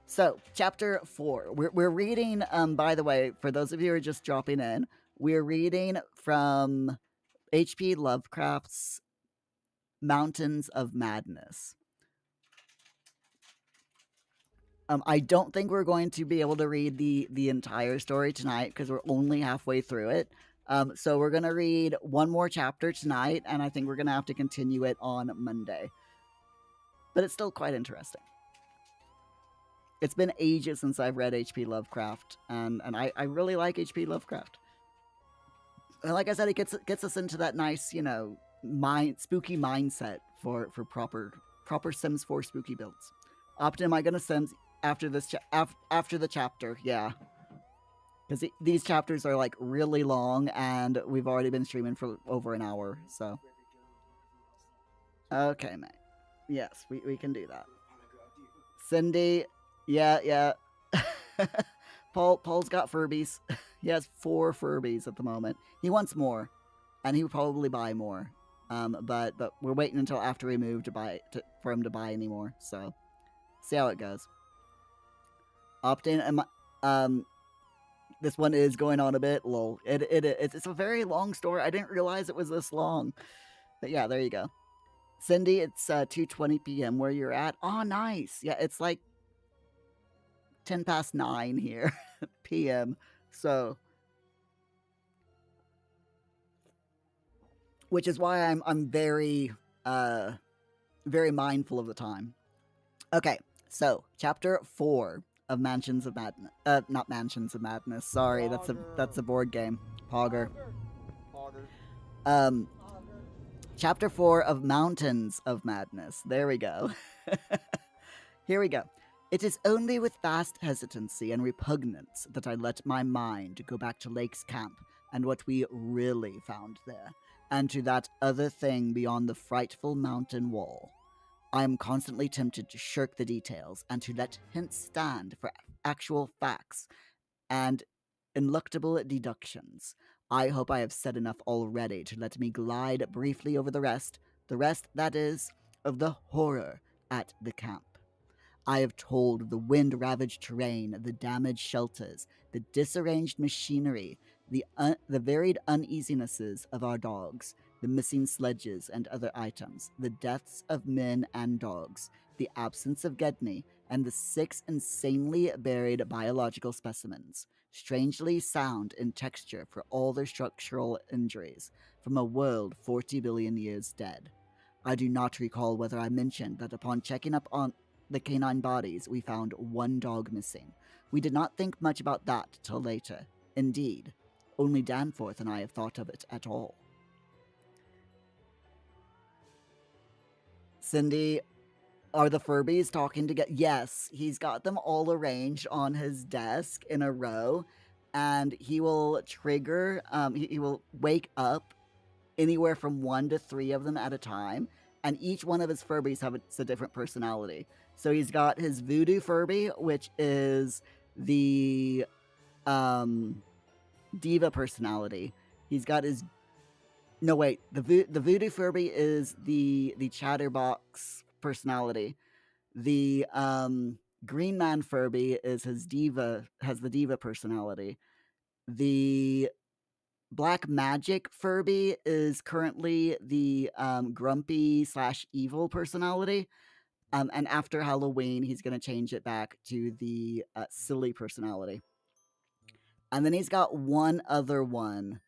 So, Chapter 4. We're reading, by the way, for those of you who are just dropping in, we're reading from H.P. Lovecraft's Mountains of Madness. I don't think we're going to be able to read the entire story tonight because we're only halfway through it. So we're going to read one more chapter tonight, and I think we're going to have to continue it on Monday. But it's still quite interesting. It's been ages since I've read H.P. Lovecraft, and I really like H.P. Lovecraft. And like I said, it gets us into that nice, spooky mindset for proper Sims 4 spooky builds. Optin, am I gonna Sims after this after the chapter? Yeah, because these chapters are like really long, and we've already been streaming for over an hour. So, okay, mate. Yes, we can do that. Cindy. Yeah. Paul's got Furbies. He has 4 Furbies at the moment. He wants more, and he would probably buy more. But we're waiting until after we move for him to buy any more. So, see how it goes. Opt-in. This one is going on a bit. Lol. It's a very long story. I didn't realize it was this long. But yeah, there you go. Cindy, it's 2:20 p.m. where you're at. Oh, nice. Yeah, it's like 9:10 here p.m. So, which is why I'm very very mindful of the time. Okay, so chapter 4 of Mansions of Madness. Not Mansions of Madness. Sorry, that's a board game. Pogger. Chapter 4 of Mountains of Madness. There we go. Here we go. It is only with vast hesitancy and repugnance that I let my mind go back to Lake's camp and what we really found there, and to that other thing beyond the frightful mountain wall. I am constantly tempted to shirk the details and to let hints stand for actual facts and ineluctable deductions. I hope I have said enough already to let me glide briefly over the rest, that is, of the horror at the camp. I have told of the wind ravaged terrain, the damaged shelters, the disarranged machinery, the varied uneasinesses of our dogs, the missing sledges and other items, the deaths of men and dogs, the absence of Gedney, and the 6 insanely buried biological specimens, strangely sound in texture for all their structural injuries, from a world 40 billion years dead. I do not recall whether I mentioned that upon checking up on the canine bodies, we found one dog missing. We did not think much about that till later. Indeed, only Danforth and I have thought of it at all. Cindy, are the Furbies talking together? Yes, he's got them all arranged on his desk in a row, and he will trigger, he will wake up anywhere from 1 to 3 of them at a time, and each one of his Furbies has a different personality. So he's got his Voodoo Furby, which is the diva personality. He's got his the Voodoo Furby is the Chatterbox personality. The Green Man Furby is has the diva personality. The Black Magic Furby is currently the grumpy / evil personality. And after Halloween, he's going to change it back to the silly personality. And then he's got one other one,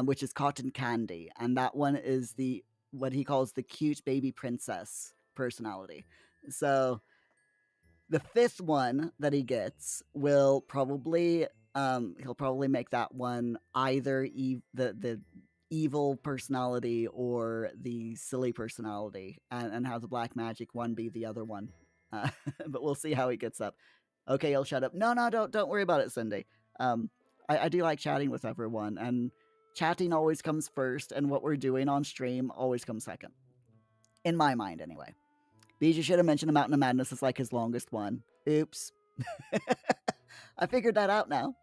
which is Cotton Candy. And that one is what he calls the cute baby princess personality. So the 5th one that he gets will probably he'll probably make that one either the evil personality or the silly personality, and have the Black Magic one be the other one. But we'll see how he gets up. Okay, he'll shut up. No, don't worry about it, Cindy. I do like chatting with everyone, and chatting always comes first, and what we're doing on stream always comes second. In my mind, anyway. Bijou should have mentioned the Mountain of Madness is like his longest one. Oops. I figured that out now.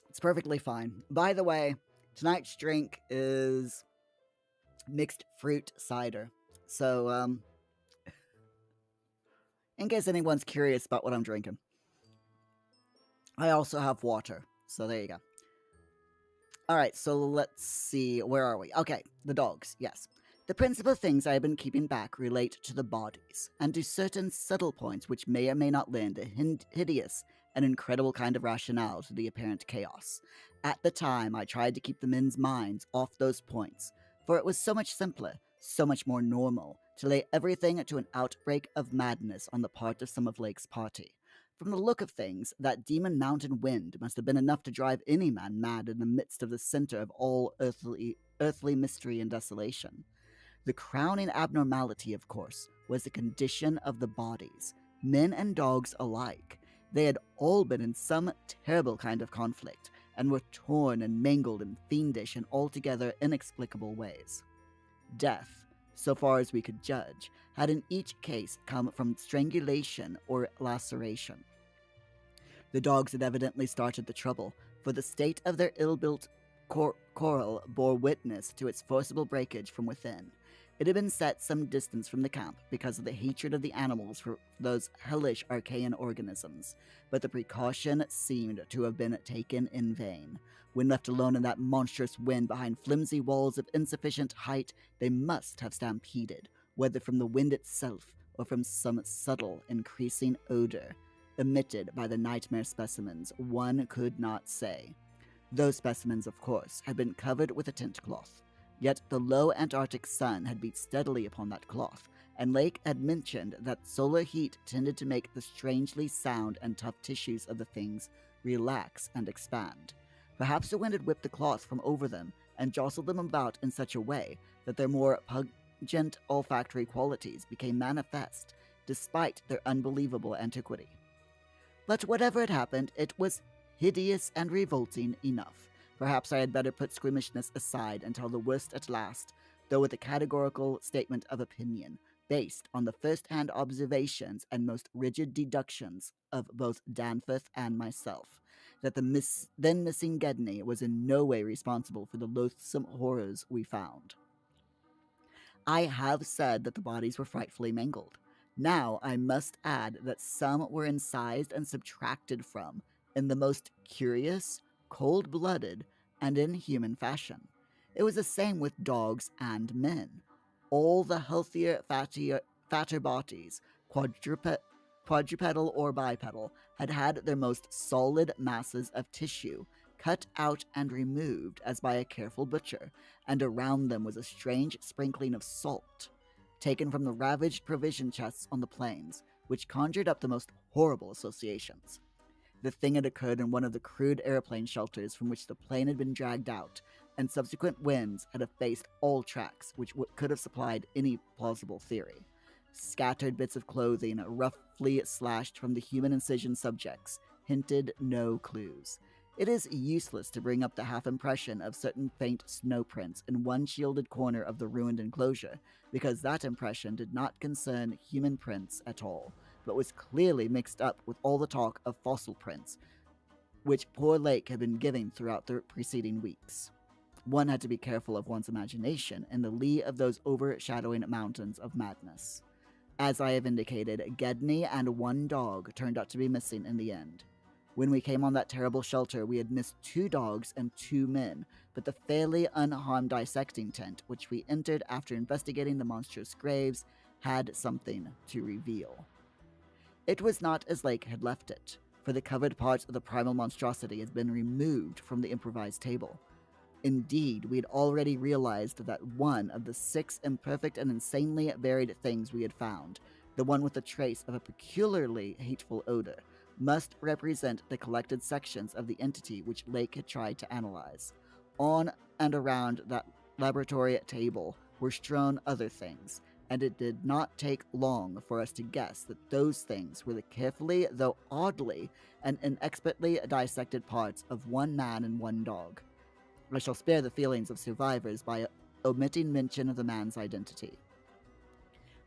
It's perfectly fine. By the way, tonight's drink is mixed fruit cider. So, in case anyone's curious about what I'm drinking, I also have water. So there you go. Alright, so let's see. Where are we? Okay, the dogs, yes. The principal things I have been keeping back relate to the bodies, and to certain subtle points which may or may not lend a hideous and incredible kind of rationale to the apparent chaos. At the time, I tried to keep the men's minds off those points, for it was so much simpler, so much more normal, to lay everything to an outbreak of madness on the part of some of Lake's party. From the look of things, that demon mountain wind must have been enough to drive any man mad in the midst of the center of all earthly mystery and desolation. The crowning abnormality, of course, was the condition of the bodies, men and dogs alike. They had all been in some terrible kind of conflict, and were torn and mangled in fiendish and altogether inexplicable ways. Death, so far as we could judge, had in each case come from strangulation or laceration. The dogs had evidently started the trouble, for the state of their ill-built coral bore witness to its forcible breakage from within. It had been set some distance from the camp because of the hatred of the animals for those hellish archaean organisms, but the precaution seemed to have been taken in vain. When left alone in that monstrous wind behind flimsy walls of insufficient height, they must have stampeded, whether from the wind itself or from some subtle, increasing odor emitted by the nightmare specimens, one could not say. Those specimens, of course, had been covered with a tent cloth. Yet the low Antarctic sun had beat steadily upon that cloth, and Lake had mentioned that solar heat tended to make the strangely sound and tough tissues of the things relax and expand. Perhaps the wind had whipped the cloth from over them and jostled them about in such a way that their more pungent olfactory qualities became manifest, despite their unbelievable antiquity. But whatever had happened, it was hideous and revolting enough. Perhaps I had better put squeamishness aside until the worst at last, though with a categorical statement of opinion, based on the first-hand observations and most rigid deductions of both Danforth and myself, that the then missing Gedney was in no way responsible for the loathsome horrors we found. I have said that the bodies were frightfully mangled. Now I must add that some were incised and subtracted from, in the most curious, cold-blooded, and inhuman fashion. It was the same with dogs and men. All the healthier, fatter bodies, quadrupedal or bipedal, had had their most solid masses of tissue cut out and removed as by a careful butcher, and around them was a strange sprinkling of salt, taken from the ravaged provision chests on the plains, which conjured up the most horrible associations. The thing had occurred in one of the crude airplane shelters from which the plane had been dragged out, and subsequent winds had effaced all tracks which could have supplied any plausible theory. Scattered bits of clothing, roughly slashed from the human incision subjects, hinted no clues. It is useless to bring up the half-impression of certain faint snow prints in one shielded corner of the ruined enclosure, because that impression did not concern human prints at all, but was clearly mixed up with all the talk of fossil prints, which poor Lake had been giving throughout the preceding weeks. One had to be careful of one's imagination in the lee of those overshadowing mountains of madness. As I have indicated, Gedney and one dog turned out to be missing in the end. When we came on that terrible shelter, we had missed 2 dogs and 2 men, but the fairly unharmed dissecting tent, which we entered after investigating the monstrous graves, had something to reveal. It was not as Lake had left it, for the covered parts of the primal monstrosity had been removed from the improvised table. Indeed, we had already realized that one of the 6 imperfect and insanely buried things we had found, the one with a trace of a peculiarly hateful odor, must represent the collected sections of the entity which Lake had tried to analyze. On and around that laboratory table were strewn other things, and it did not take long for us to guess that those things were the carefully, though oddly and inexpertly dissected parts of one man and one dog. I shall spare the feelings of survivors by omitting mention of the man's identity.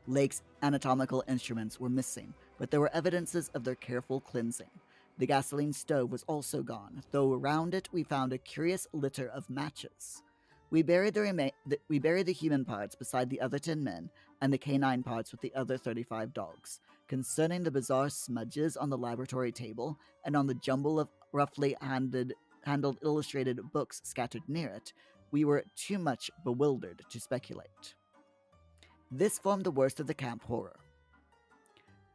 Lake's anatomical instruments were missing, but there were evidences of their careful cleansing. The gasoline stove was also gone, though around it we found a curious litter of matches. We buried the human parts beside the other 10 men, and the canine parts with the other 35 dogs. Concerning the bizarre smudges on the laboratory table, and on the jumble of roughly handled illustrated books scattered near it, we were too much bewildered to speculate. This formed the worst of the camp horror.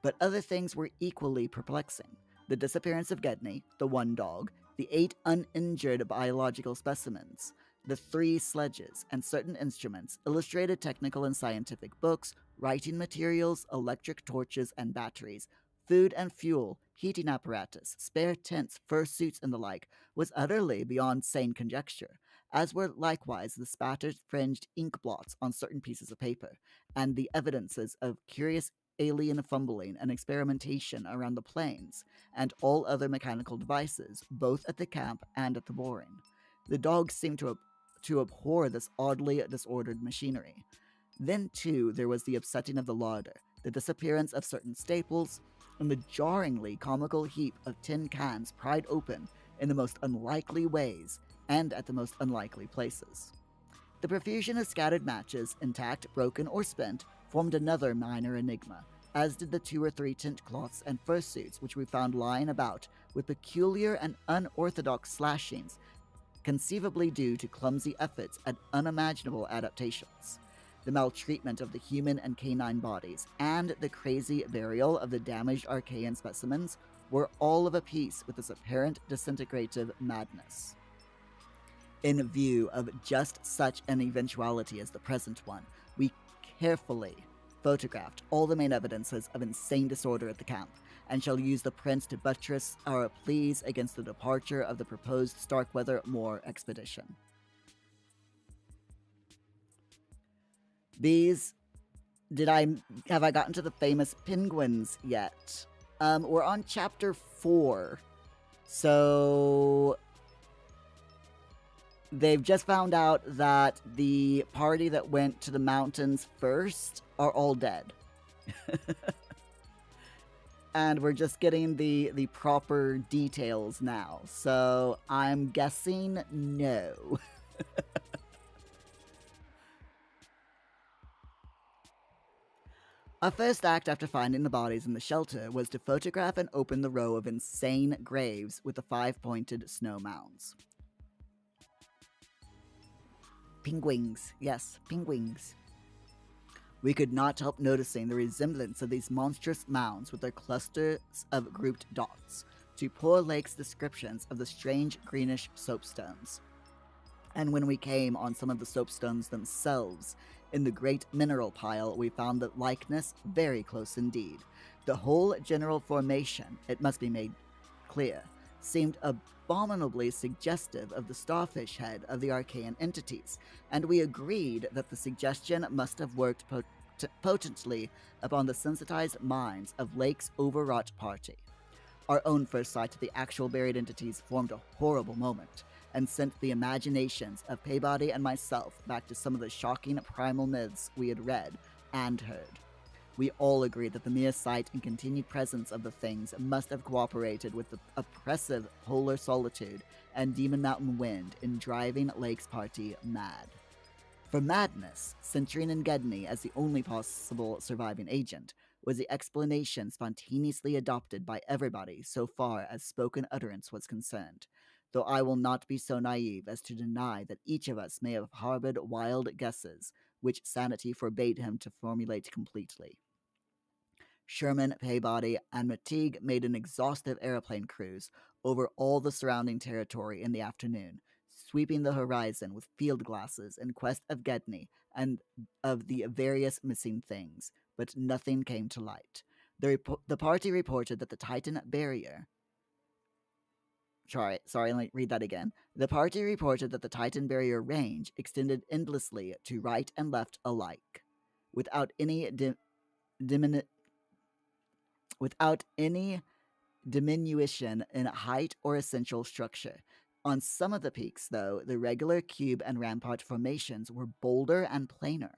But other things were equally perplexing. The disappearance of Gedney, the one dog, the 8 uninjured biological specimens, the 3 sledges, and certain instruments, illustrated technical and scientific books, writing materials, electric torches and batteries, food and fuel, heating apparatus, spare tents, fursuits, and the like, was utterly beyond sane conjecture, as were likewise the spattered fringed ink blots on certain pieces of paper, and the evidences of curious alien fumbling and experimentation around the planes, and all other mechanical devices, both at the camp and at the boring. The dogs seemed to abhor this oddly disordered machinery. Then, too, there was the upsetting of the larder, the disappearance of certain staples, and the jarringly comical heap of tin cans pried open in the most unlikely ways and at the most unlikely places. The profusion of scattered matches, intact, broken, or spent, formed another minor enigma, as did the 2 or 3 tent cloths and fursuits which we found lying about with peculiar and unorthodox slashings, conceivably due to clumsy efforts at unimaginable adaptations. The maltreatment of the human and canine bodies, and the crazy burial of the damaged Archaean specimens were all of a piece with this apparent disintegrative madness. In view of just such an eventuality as the present one, we carefully photographed all the main evidences of insane disorder at the camp, and shall use the prints to buttress our pleas against the departure of the proposed Starkweather Moor expedition. Bees, have I gotten to the famous penguins yet? We're on chapter 4. So They've just found out that the party that went to the mountains first are all dead. And we're just getting the proper details now. So I'm guessing no. Our first act after finding the bodies in the shelter was to photograph and open the row of insane graves with the 5-pointed snow mounds. Penguins, yes, penguins. We could not help noticing the resemblance of these monstrous mounds with their clusters of grouped dots to poor Lake's descriptions of the strange greenish soapstones. And when we came on some of the soapstones themselves, in the great mineral pile, we found the likeness very close indeed. The whole general formation, it must be made clear, seemed abominably suggestive of the starfish head of the archaean entities, and we agreed that the suggestion must have worked potently upon the sensitized minds of Lake's overwrought party. Our own first sight of the actual buried entities formed a horrible moment, and sent the imaginations of Paybody and myself back to some of the shocking primal myths we had read and heard. We all agreed that the mere sight and continued presence of the things must have cooperated with the oppressive polar solitude and Demon Mountain wind in driving Lake's party mad. For madness, centering in Gedney as the only possible surviving agent, was the explanation spontaneously adopted by everybody so far as spoken utterance was concerned, though I will not be so naive as to deny that each of us may have harbored wild guesses, which sanity forbade him to formulate completely. Sherman, Paybody, and Mateague made an exhaustive aeroplane cruise over all the surrounding territory in the afternoon, sweeping the horizon with field glasses in quest of Gedney and of the various missing things, but nothing came to light. The party reported that the Titan barrier. Sorry, let me read that again. The party reported that the Titan barrier range extended endlessly to right and left alike, without any diminution in height or essential structure. On some of the peaks, though, the regular cube and rampart formations were bolder and plainer,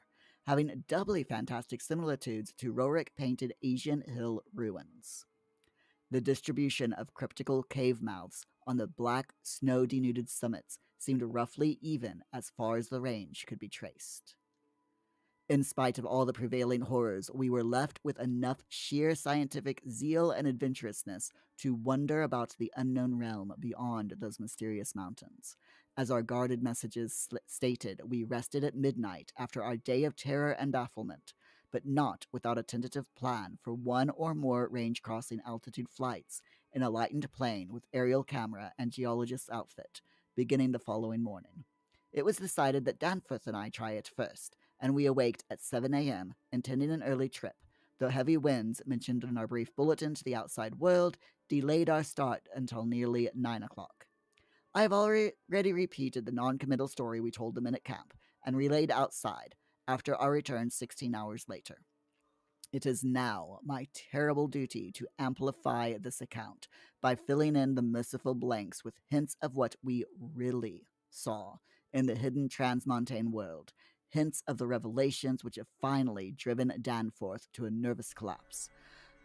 having doubly fantastic similitudes to Rorik painted Asian hill ruins. The distribution of cryptical cave mouths on the black, snow denuded summits seemed roughly even as far as the range could be traced. In spite of all the prevailing horrors, we were left with enough sheer scientific zeal and adventurousness to wonder about the unknown realm beyond those mysterious mountains. As our guarded messages stated, we rested at midnight after our day of terror and bafflement, but not without a tentative plan for one or more range-crossing altitude flights in a lightened plane with aerial camera and geologist's outfit, beginning the following morning. It was decided that Danforth and I try it first, and we awaked at 7 a.m., intending an early trip, though heavy winds mentioned in our brief bulletin to the outside world delayed our start until nearly 9 o'clock. I have already repeated the non-committal story we told the men at camp, and relayed outside, after our return 16 hours later. It is now my terrible duty to amplify this account by filling in the merciful blanks with hints of what we really saw in the hidden transmontane world, hints of the revelations which have finally driven Danforth to a nervous collapse.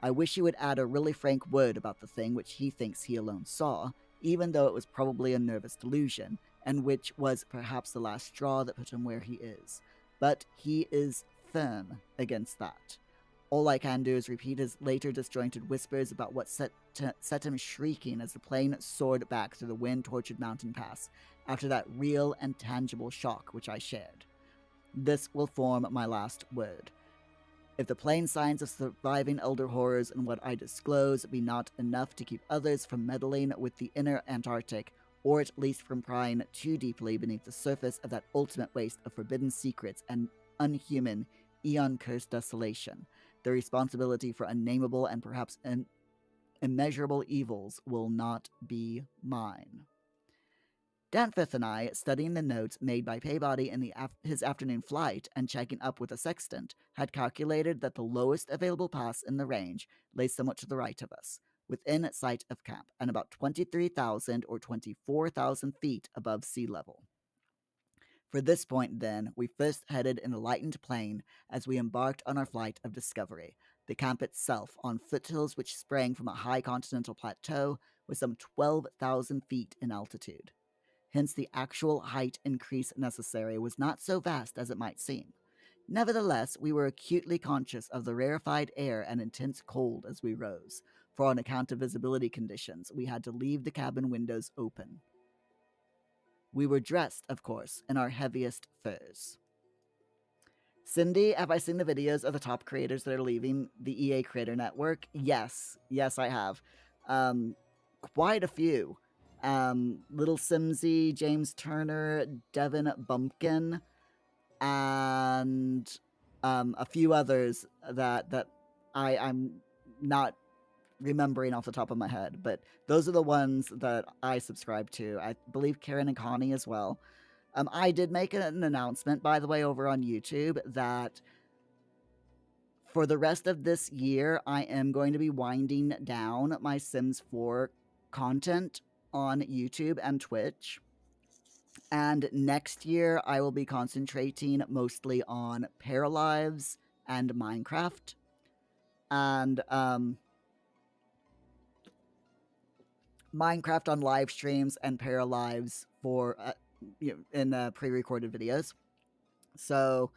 I wish he would add a really frank word about the thing which he thinks he alone saw, even though it was probably a nervous delusion, and which was perhaps the last straw that put him where he is. But he is firm against that. All I can do is repeat his later disjointed whispers about what set him shrieking as the plane soared back through the wind-tortured mountain pass after that real and tangible shock which I shared. This will form my last word. If the plain signs of surviving elder horrors and what I disclose be not enough to keep others from meddling with the inner Antarctic, or at least from prying too deeply beneath the surface of that ultimate waste of forbidden secrets and unhuman, eon-cursed desolation, the responsibility for unnameable and perhaps immeasurable evils will not be mine. Danforth and I, studying the notes made by Paybody in his afternoon flight and checking up with a sextant, had calculated that the lowest available pass in the range lay somewhat to the right of us, within sight of camp, and about 23,000 or 24,000 feet above sea level. For this point, then, we first headed in a lightened plane as we embarked on our flight of discovery. The camp itself, on foothills which sprang from a high continental plateau, was some 12,000 feet in altitude. Hence, the actual height increase necessary was not so vast as it might seem. Nevertheless, we were acutely conscious of the rarefied air and intense cold as we rose, for on account of visibility conditions, we had to leave the cabin windows open. We were dressed, of course, in our heaviest furs. Cindy, have I seen the videos of the top creators that are leaving the EA Creator Network? Yes, I have. Quite a few. Little Simsy, James Turner, Devin Bumpkin, and a few others that I'm not remembering off the top of my head, but those are the ones that I subscribe to. I believe Karen and Connie as well. I did make an announcement, by the way, over on YouTube that for the rest of this year, I am going to be winding down my Sims 4 content on YouTube and Twitch. And next year, I will be concentrating mostly on Paralives and Minecraft. And Minecraft on live streams and Paralives for in pre-recorded videos. So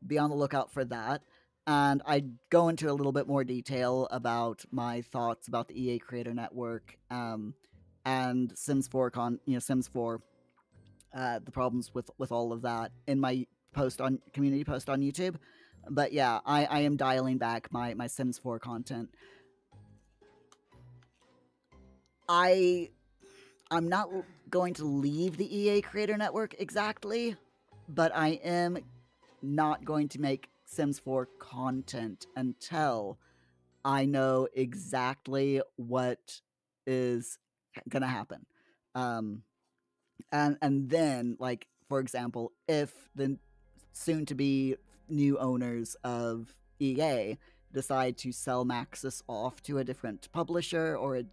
be on the lookout for that. And I go into a little bit more detail about my thoughts about the EA Creator Network and Sims 4 Sims 4, the problems with all of that in my community post on YouTube. But yeah, I am dialing back my Sims 4 content. I'm not going to leave the EA Creator Network exactly, but I am not going to make Sims 4 content until I know exactly what is gonna happen. And then, like, for example, if the soon to be new owners of EA decide to sell Maxis off to a different publisher or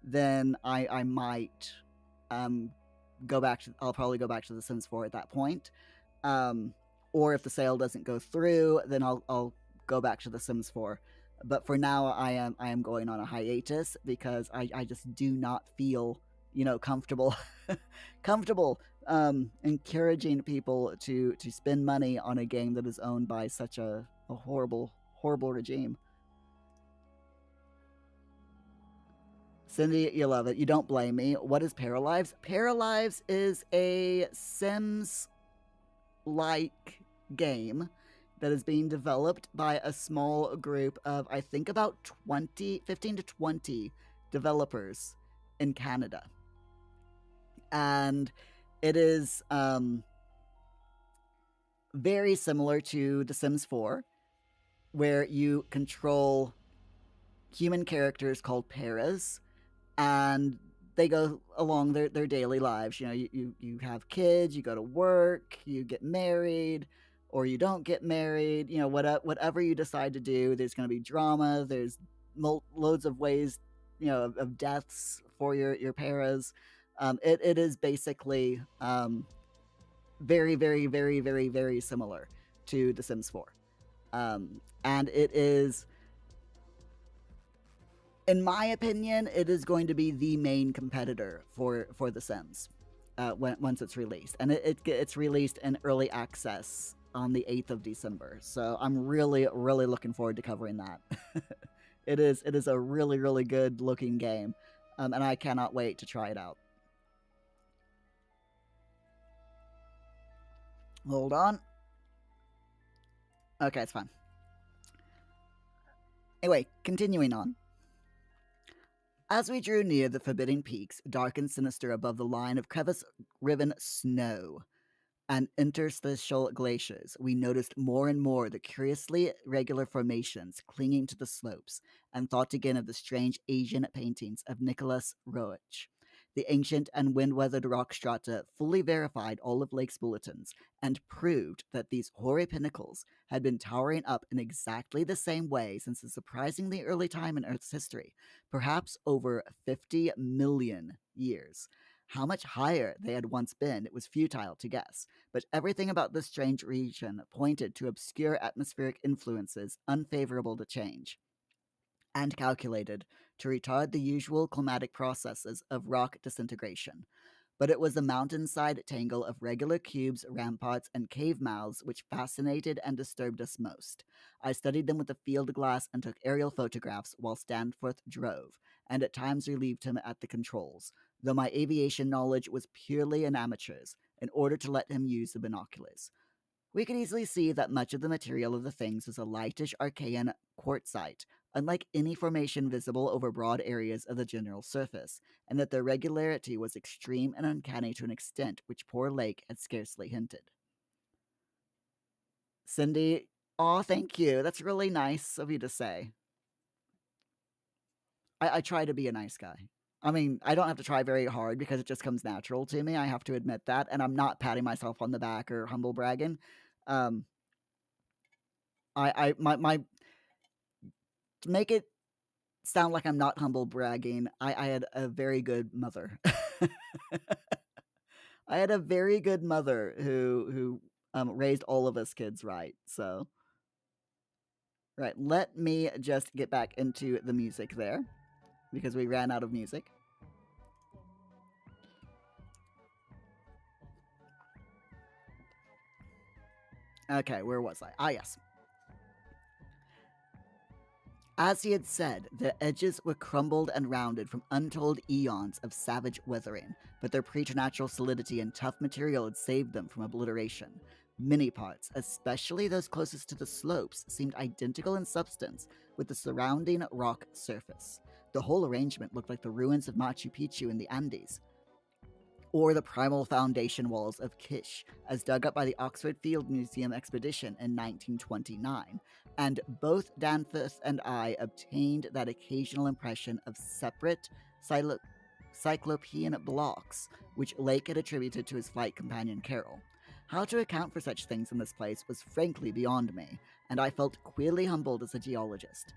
then I might I'll probably go back to The Sims 4 at that point. Or if the sale doesn't go through, then I'll go back to The Sims 4. But for now, I am going on a hiatus because I just do not feel comfortable encouraging people to spend money on a game that is owned by such a horrible regime. Cindy, you love it. You don't blame me. What is Paralives? Paralives is a Sims-like game that is being developed by a small group of, I think, about 15 to 20 developers in Canada. And it is very similar to The Sims 4, where you control human characters called paras, and they go along their daily lives. You have kids, you go to work, you get married, or you don't get married. Whatever you decide to do, there's going to be drama. There's loads of ways, of deaths for your paras. It is basically very, very, very, very, very similar to The Sims 4. And it is, in my opinion, it is going to be the main competitor for The Sims once it's released. And it's released in early access on the 8th of December. So I'm really, really looking forward to covering that. It is a really, really good looking game. And I cannot wait to try it out. Hold on. Okay, it's fine. Anyway, continuing on. As we drew near the forbidding peaks, dark and sinister above the line of crevice-riven snow and interstitial glaciers, we noticed more and more the curiously regular formations clinging to the slopes, and thought again of the strange Asian paintings of Nicholas Roach. The ancient and wind-weathered rock strata fully verified all of Lake's bulletins and proved that these hoary pinnacles had been towering up in exactly the same way since a surprisingly early time in Earth's history, perhaps over 50 million years. How much higher they had once been, it was futile to guess, but everything about this strange region pointed to obscure atmospheric influences unfavorable to change and calculated to retard the usual climatic processes of rock disintegration. But it was the mountainside tangle of regular cubes, ramparts, and cave mouths which fascinated and disturbed us most. I studied them with a field glass and took aerial photographs while Stanforth drove, and at times relieved him at the controls, though my aviation knowledge was purely an amateur's, in order to let him use the binoculars. We could easily see that much of the material of the things was a lightish Archean quartzite, unlike any formation visible over broad areas of the general surface, and that their regularity was extreme and uncanny to an extent which poor Lake had scarcely hinted. Cindy, aw, thank you. That's really nice of you to say. I try to be a nice guy. I mean, I don't have to try very hard because it just comes natural to me. I have to admit that, and I'm not patting myself on the back or humble bragging. Um, my to make it sound like I'm not humble bragging, I had a very good mother. I had a very good mother who raised all of us kids right. So, right, let me just get back into the music there because we ran out of music. Okay, where was I? Ah, yes. As he had said, the edges were crumbled and rounded from untold eons of savage weathering, but their preternatural solidity and tough material had saved them from obliteration. Many parts, especially those closest to the slopes, seemed identical in substance with the surrounding rock surface. The whole arrangement looked like the ruins of Machu Picchu in the Andes, or the primal foundation walls of Kish, as dug up by the Oxford Field Museum expedition in 1929, and both Danforth and I obtained that occasional impression of separate cyclopean blocks which Lake had attributed to his flight companion Carol. How to account for such things in this place was frankly beyond me, and I felt queerly humbled as a geologist.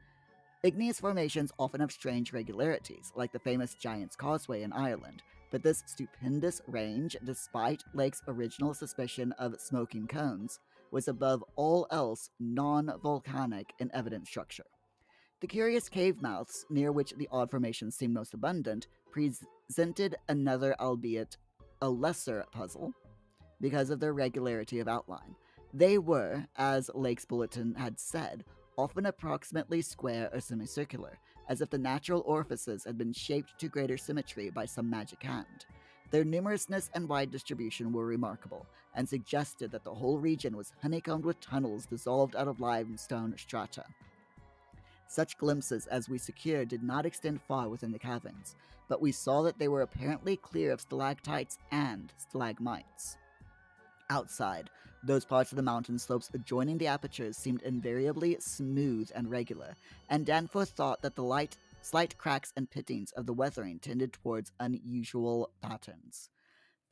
Igneous formations often have strange regularities, like the famous Giant's Causeway in Ireland, but this stupendous range, despite Lake's original suspicion of smoking cones, was above all else non-volcanic in evident structure. The curious cave mouths, near which the odd formations seemed most abundant, presented another, albeit a lesser, puzzle because of their regularity of outline. They were, as Lake's bulletin had said, often approximately square or semicircular, as if the natural orifices had been shaped to greater symmetry by some magic hand. Their numerousness and wide distribution were remarkable, and suggested that the whole region was honeycombed with tunnels dissolved out of limestone strata. Such glimpses as we secured did not extend far within the caverns, but we saw that they were apparently clear of stalactites and stalagmites. Outside, those parts of the mountain slopes adjoining the apertures seemed invariably smooth and regular, and Danforth thought that the slight cracks and pittings of the weathering tended towards unusual patterns.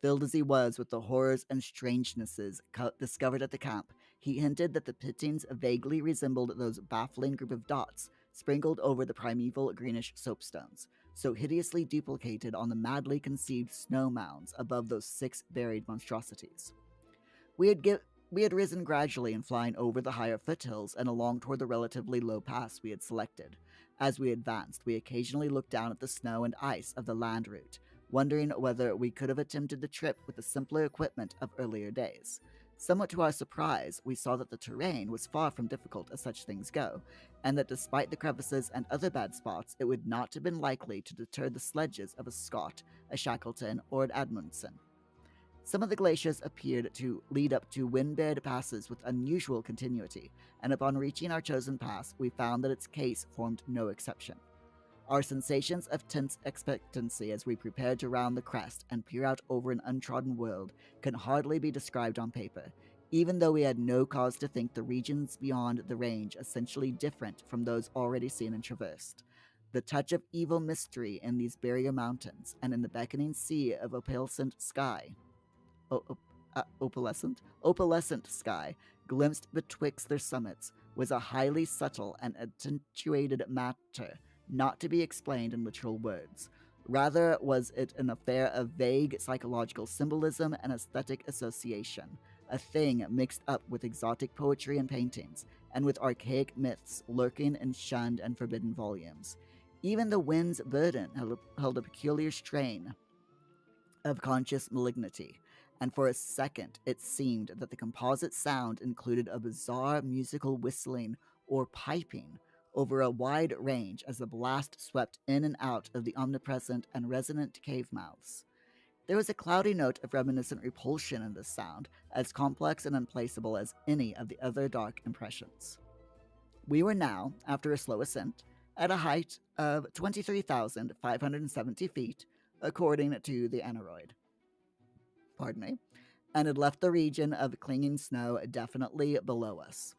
Filled as he was with the horrors and strangenesses discovered at the camp, he hinted that the pittings vaguely resembled those baffling group of dots sprinkled over the primeval greenish soapstones, so hideously duplicated on the madly conceived snow mounds above those 6 buried monstrosities. We had risen gradually in flying over the higher foothills and along toward the relatively low pass we had selected. As we advanced, we occasionally looked down at the snow and ice of the land route, wondering whether we could have attempted the trip with the simpler equipment of earlier days. Somewhat to our surprise, we saw that the terrain was far from difficult as such things go, and that despite the crevices and other bad spots, it would not have been likely to deter the sledges of a Scott, a Shackleton, or an Edmundson. Some of the glaciers appeared to lead up to wind-bared passes with unusual continuity, and upon reaching our chosen pass, we found that its case formed no exception. Our sensations of tense expectancy as we prepared to round the crest and peer out over an untrodden world can hardly be described on paper, even though we had no cause to think the regions beyond the range essentially different from those already seen and traversed. The touch of evil mystery in these barrier mountains and in the beckoning sea of opalescent sky, glimpsed betwixt their summits, was a highly subtle and attenuated matter, not to be explained in literal words. Rather, was it an affair of vague psychological symbolism and aesthetic association, a thing mixed up with exotic poetry and paintings, and with archaic myths lurking in shunned and forbidden volumes. Even the wind's burden held a peculiar strain of conscious malignity, and for a second it seemed that the composite sound included a bizarre musical whistling or piping over a wide range as the blast swept in and out of the omnipresent and resonant cave mouths. There was a cloudy note of reminiscent repulsion in this sound, as complex and unplaceable as any of the other dark impressions. We were now, after a slow ascent, at a height of 23,570 feet, according to the aneroid. Pardon me, and had left the region of clinging snow definitely below us.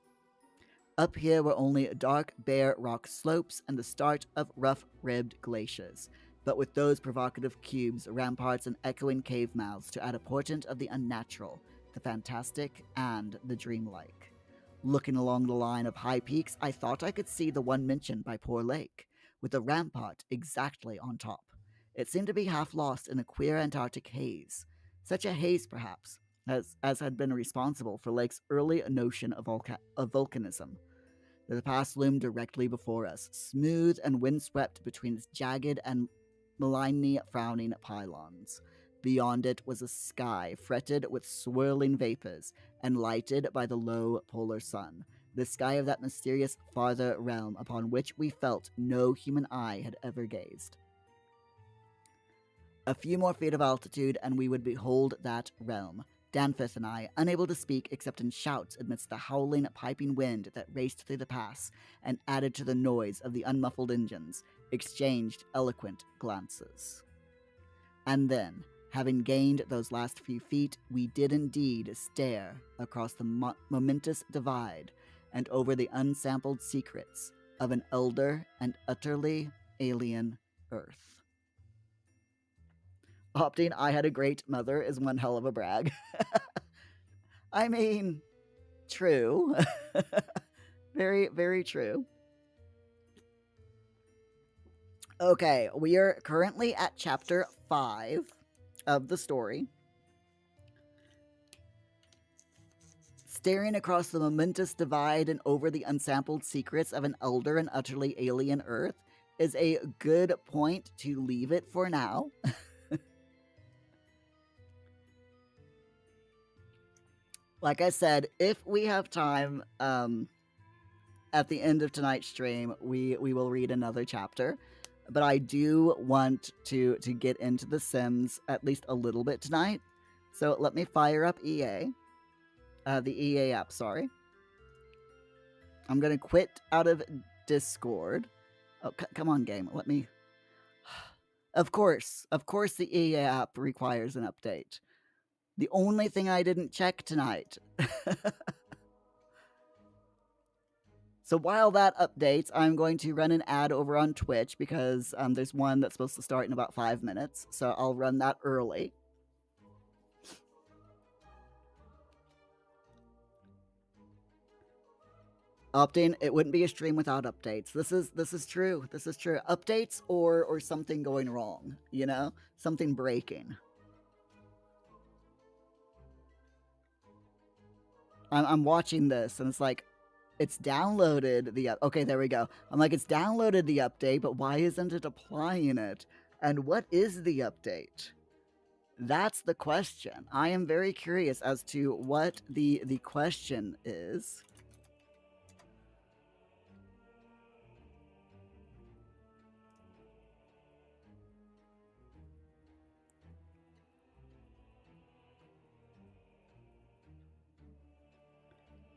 Up here were only dark, bare rock slopes and the start of rough-ribbed glaciers, but with those provocative cubes, ramparts, and echoing cave mouths to add a portent of the unnatural, the fantastic, and the dreamlike. Looking along the line of high peaks, I thought I could see the one mentioned by Poor Lake, with a rampart exactly on top. It seemed to be half lost in a queer Antarctic haze. Such a haze, perhaps, as had been responsible for Lake's early notion of volcanism. The pass loomed directly before us, smooth and windswept between its jagged and malignly frowning pylons. Beyond it was a sky fretted with swirling vapors and lighted by the low polar sun, the sky of that mysterious farther realm upon which we felt no human eye had ever gazed. A few more feet of altitude and we would behold that realm. Danforth and I, unable to speak except in shouts amidst the howling, piping wind that raced through the pass and added to the noise of the unmuffled engines, exchanged eloquent glances. And then, having gained those last few feet, we did indeed stare across the momentous divide and over the unsampled secrets of an elder and utterly alien Earth. Opting I had a great mother is one hell of a brag. I mean, true. Very, very true. Okay, we are currently at chapter 5 of the story. Staring across the momentous divide and over the unsampled secrets of an elder and utterly alien Earth is a good point to leave it for now. Like I said, if we have time at the end of tonight's stream, we will read another chapter. But I do want to get into The Sims at least a little bit tonight. So let me fire up EA. The EA app, sorry. I'm going to quit out of Discord. Oh, come on, game. Let me... Of course, the EA app requires an update. The only thing I didn't check tonight. So while that updates, I'm going to run an ad over on Twitch because there's one that's supposed to start in about 5 minutes. So I'll run that early. Opting, it wouldn't be a stream without updates. This is true. This is true. Updates or something going wrong, you know? Something breaking. I'm watching this and it's like, it's downloaded the... Okay, there we go. I'm like, it's downloaded the update, but why isn't it applying it? And what is the update? That's the question. I am very curious as to what the question is.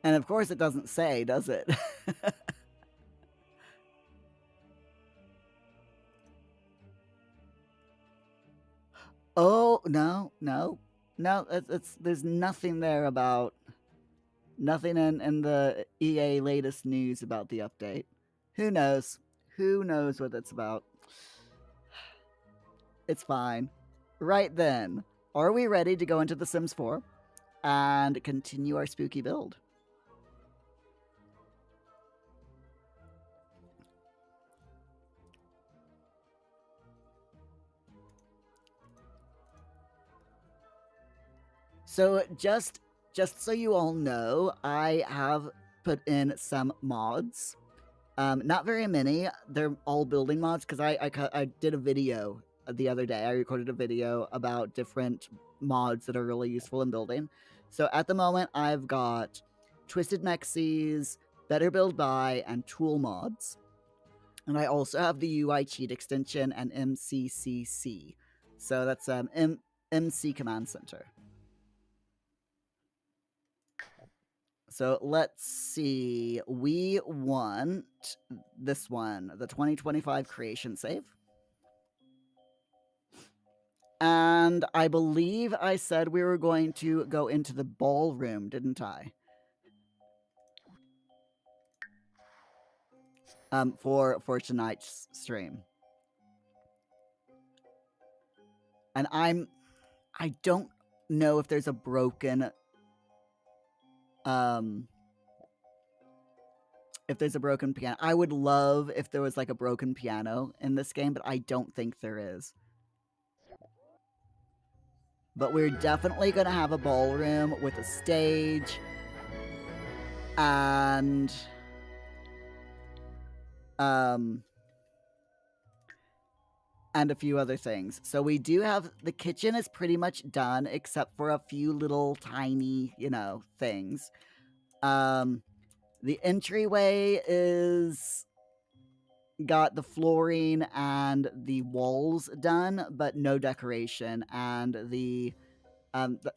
And of course it doesn't say, does it? Oh, no. There's nothing there about... Nothing in the EA latest news about the update. Who knows? Who knows what it's about? It's fine. Right then, are we ready to go into The Sims 4 and continue our spooky build? So just so you all know, I have put in some mods. Not very many. They're all building mods because I did a video the other day. I recorded a video about different mods that are really useful in building. So at the moment, I've got Twisted Mexies, Better Build By, and Tool mods. And I also have the UI cheat extension and MCCC. So that's MC Command Center. So let's see. We want this one, the 2025 creation save. And I believe I said we were going to go into the ballroom, didn't I? For tonight's stream. And I don't know if there's a broken piano. I would love if there was like a broken piano in this game, but I don't think there is. But we're definitely going to have a ballroom with a stage and a few other things. So we do have, the kitchen is pretty much done except for a few little tiny, things. The entryway is got the flooring and the walls done, but no decoration. And the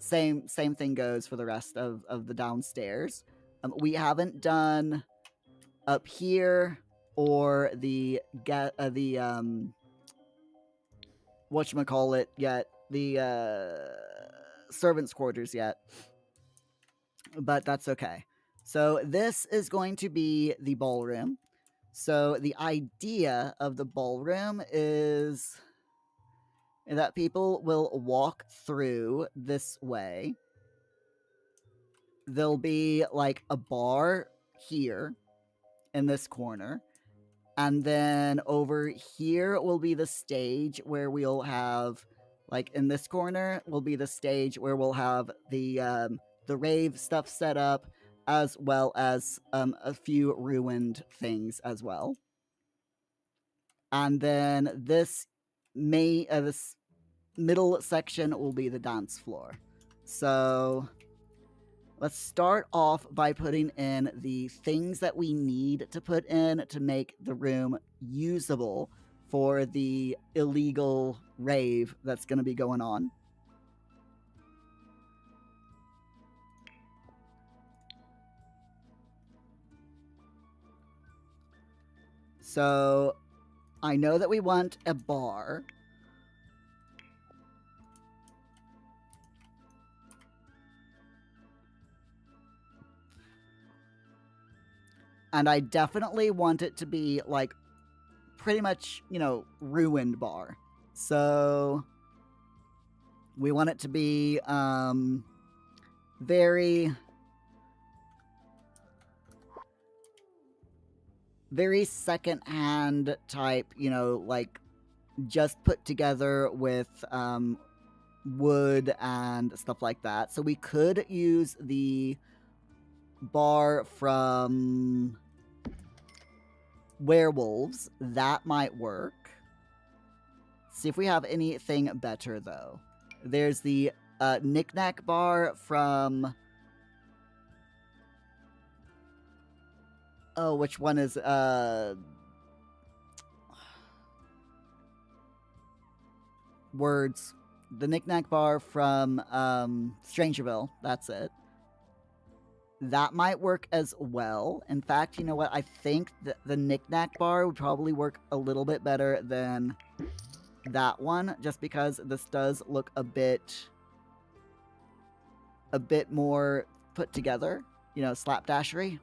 same thing goes for the rest of the downstairs. We haven't done up here or the whatchamacallit yet, the servants' quarters yet. But that's okay. So this is going to be the ballroom. So the idea of the ballroom is that people will walk through this way. There'll be like a bar here in this corner. And then over here will be the stage where we'll have, like in this corner will be the stage where we'll have the Rave stuff set up, as well as a few ruined things as well. And then this middle section will be the dance floor. So let's start off by putting in the things that we need to put in to make the room usable for the illegal rave that's going to be going on. So I know that we want a bar. And I definitely want it to be like pretty much, ruined bar. So we want it to be very secondhand type, like just put together with wood and stuff like that. So we could use the bar from Werewolves. That might work. See if we have anything better, though. There's the knick-knack bar from... Oh, which one is... Words. The knick-knack bar from Strangerville. That's it. That might work as well. In fact, you know what? I think the knick-knack bar would probably work a little bit better than that one, just because this does look a bit more put together, slapdashery.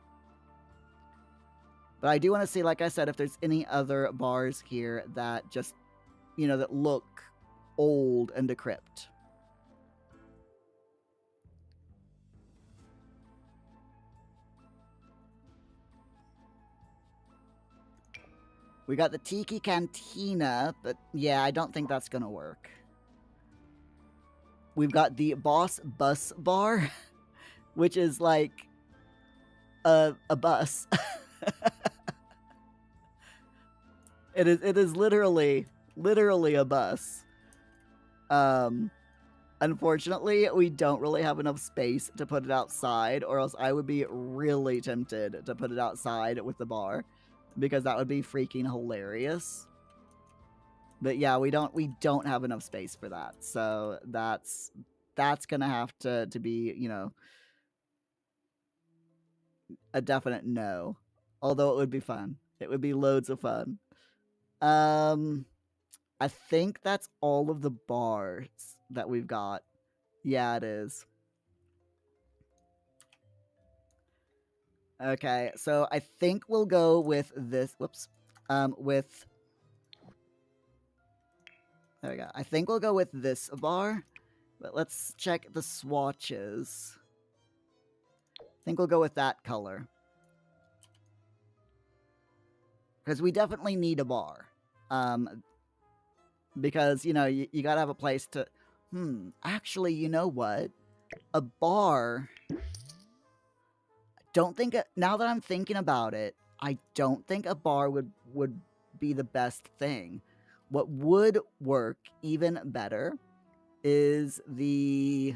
But I do want to see, like I said, if there's any other bars here that just, that look old and decrepit. We got the Tiki Cantina, but yeah, I don't think that's gonna work. we've got the Boss Bus Bar, which is like a bus. It is literally a bus. Unfortunately, we don't really have enough space to put it outside, or else I would be really tempted to put it outside with the bar, because that would be freaking hilarious. But yeah, we don't have enough space for that, so that's gonna have to be, you know, a definite no. Although it would be fun. It would be loads of fun. I think that's all of the bars that we've got. Yeah, it is. Okay, so I think we'll go with this. Whoops. With. There we go. I think we'll go with this bar. But let's check the swatches. I think we'll go with that color. Because we definitely need a bar. Because, you know, you gotta have a place to... actually, you know what? A bar... Don't think... Now that I'm thinking about it, I don't think a bar would be the best thing. What would work even better is the...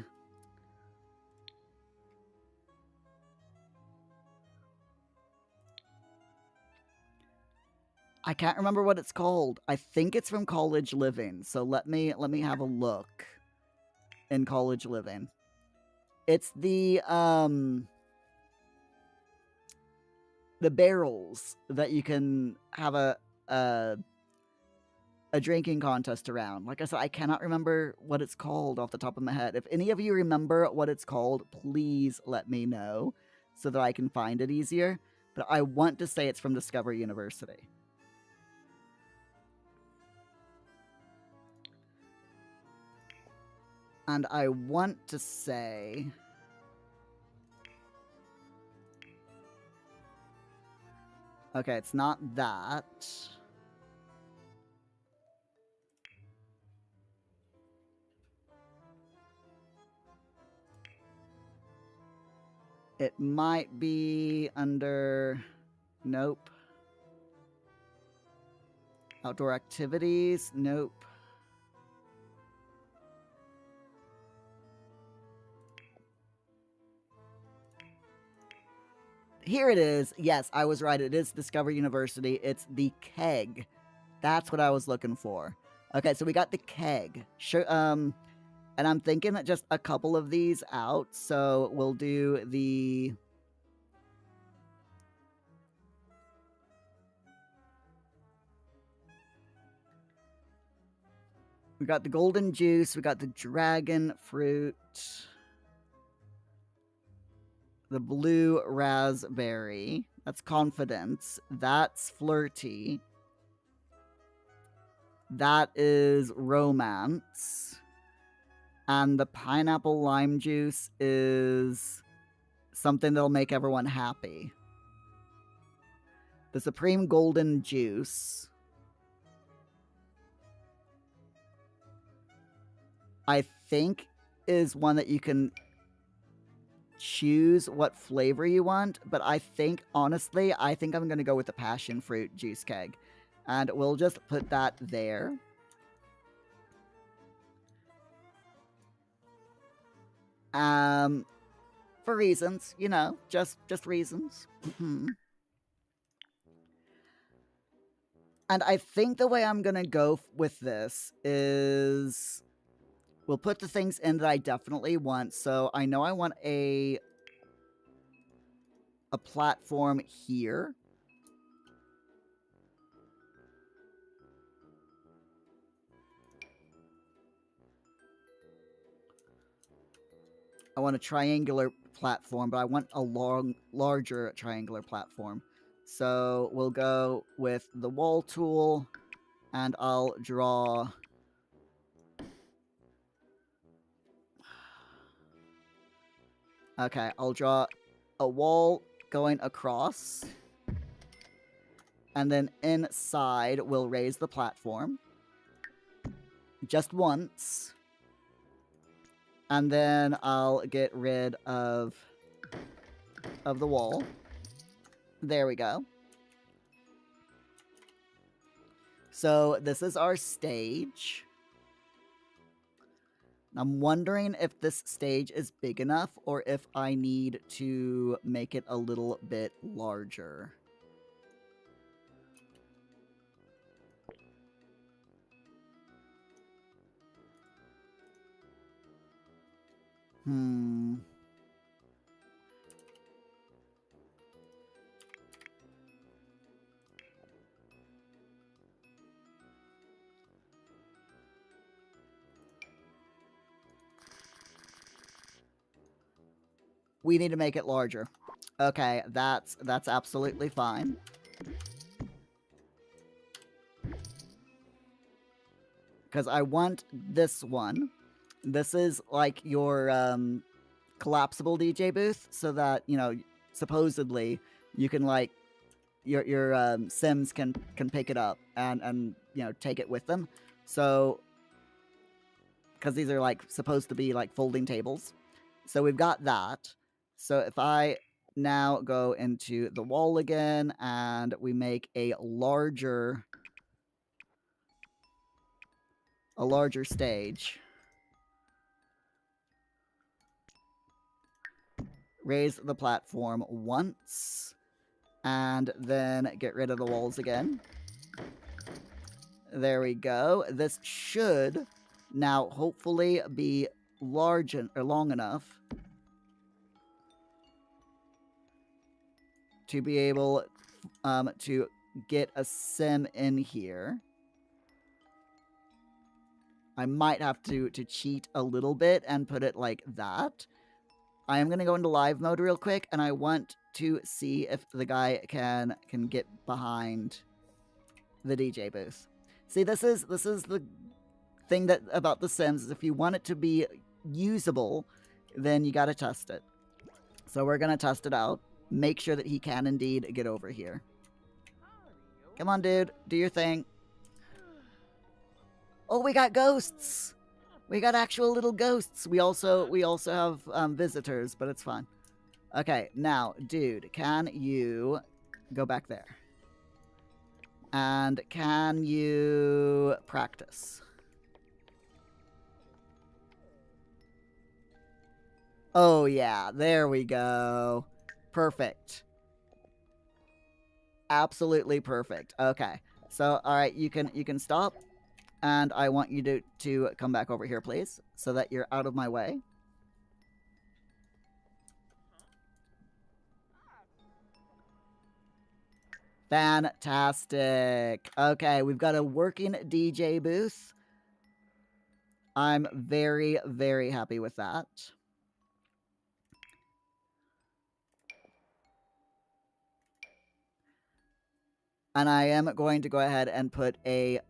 I can't remember what it's called. I think it's from College Living. So let me have a look in College Living. It's the barrels that you can have a drinking contest around. Like I said, I cannot remember what it's called off the top of my head. If any of you remember what it's called, please let me know so that I can find it easier. But I want to say it's from Discover University. And I want to say... Okay, it's not that. It might be under... Nope. Outdoor activities? Nope. Here it is. Yes, I was right. It is Discover University. It's the keg. That's what I was looking for. Okay, so we got the keg. Sure, and I'm thinking that just a couple of these out. So we'll do the... We got the golden juice. We got the dragon fruit. The blue raspberry. That's confidence. That's flirty. That is romance. And the pineapple lime juice is something that'll make everyone happy. The supreme golden juice, I think, is one that you can choose what flavor you want, but I think, honestly, I think I'm going to go with the passion fruit juice keg. And we'll just put that there. For reasons, you know, just reasons. And I think the way I'm going to go with this is... We'll put the things in that I definitely want. So I know I want a platform here. I want a triangular platform, but I want a larger triangular platform. So we'll go with the wall tool, and I'll draw... Okay, I'll draw a wall going across. And then inside, we'll raise the platform. Just once. And then I'll get rid of the wall. There we go. So this is our stage. I'm wondering if this stage is big enough or if I need to make it a little bit larger. We need to make it larger. Okay, that's absolutely fine. Because I want this one. This is like your collapsible DJ booth, so that, you know, supposedly you can like your Sims can pick it up and you know, take it with them. So because these are like supposed to be like folding tables. So we've got that. So if I now go into the wall again and we make a larger stage. Raise the platform once and then get rid of the walls again. There we go. This should now hopefully be large or long enough to be able to get a sim in here. I might have to cheat a little bit and put it like that. I am going to go into live mode real quick, and I want to see if the guy can get behind the DJ booth. See, this is the thing that about The Sims is if you want it to be usable, then you got to test it. So we're going to test it out. Make sure that he can indeed get over here. Come on, dude. Do your thing. Oh, we got ghosts. We got actual little ghosts. We also have visitors, but it's fine. Okay, now, dude, can you go back there? And can you practice? Oh yeah, there we go. Perfect. Absolutely perfect. Okay. So, all right, you can stop. And I want you to come back over here, please, so that you're out of my way. Fantastic. Okay, we've got a working DJ booth. I'm very, very happy with that. And I am going to go ahead and put a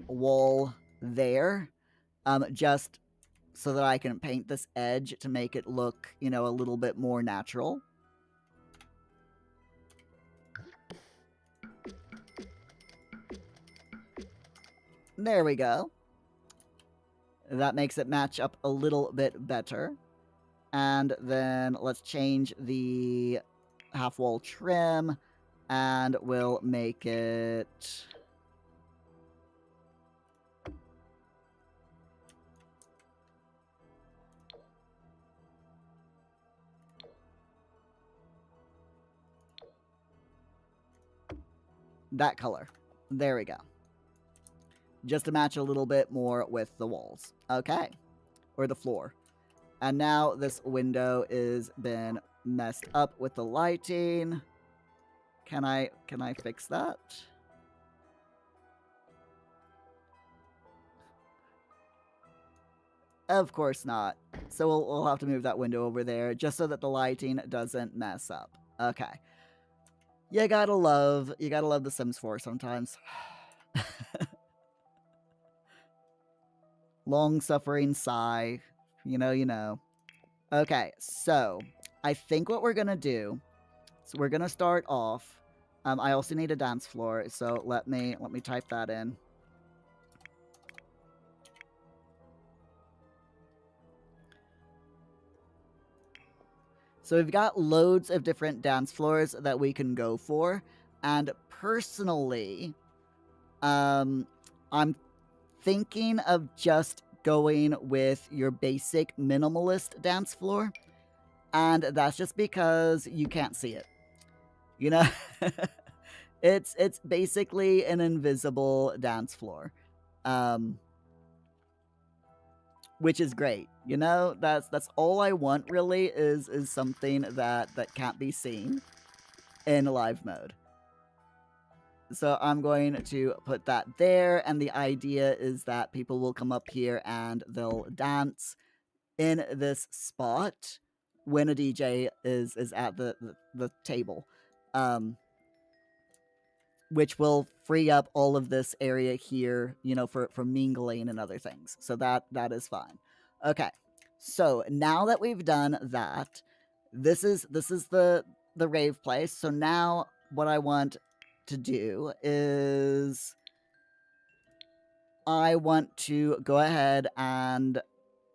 wall there, just so that I can paint this edge to make it look, you know, a little bit more natural. There we go. That makes it match up a little bit better. And then let's change the half wall trim and we'll make it... that color. There we go. Just to match a little bit more with the walls. Okay. Or the floor. And now this window is been messed up with the lighting. Can I fix that? Of course not. So we'll have to move that window over there just so that the lighting doesn't mess up. Okay. You gotta love The Sims 4 sometimes. Long-suffering sigh. You know. Okay, so I think what we're gonna do, so we're gonna start off. I also need a dance floor, so let me type that in. So we've got loads of different dance floors that we can go for. And personally, I'm thinking of just going with your basic minimalist dance floor. And that's just because you can't see it. You know? It's basically an invisible dance floor. Which is great. You know, that's all I want really is something that can't be seen in live mode. So I'm going to put that there, and the idea is that people will come up here and they'll dance in this spot when a DJ is at the table. Which will free up all of this area here, you know, for mingling and other things. So that is fine. Okay. So now that we've done that, this is the rave place. So now what I want to do is I want to go ahead and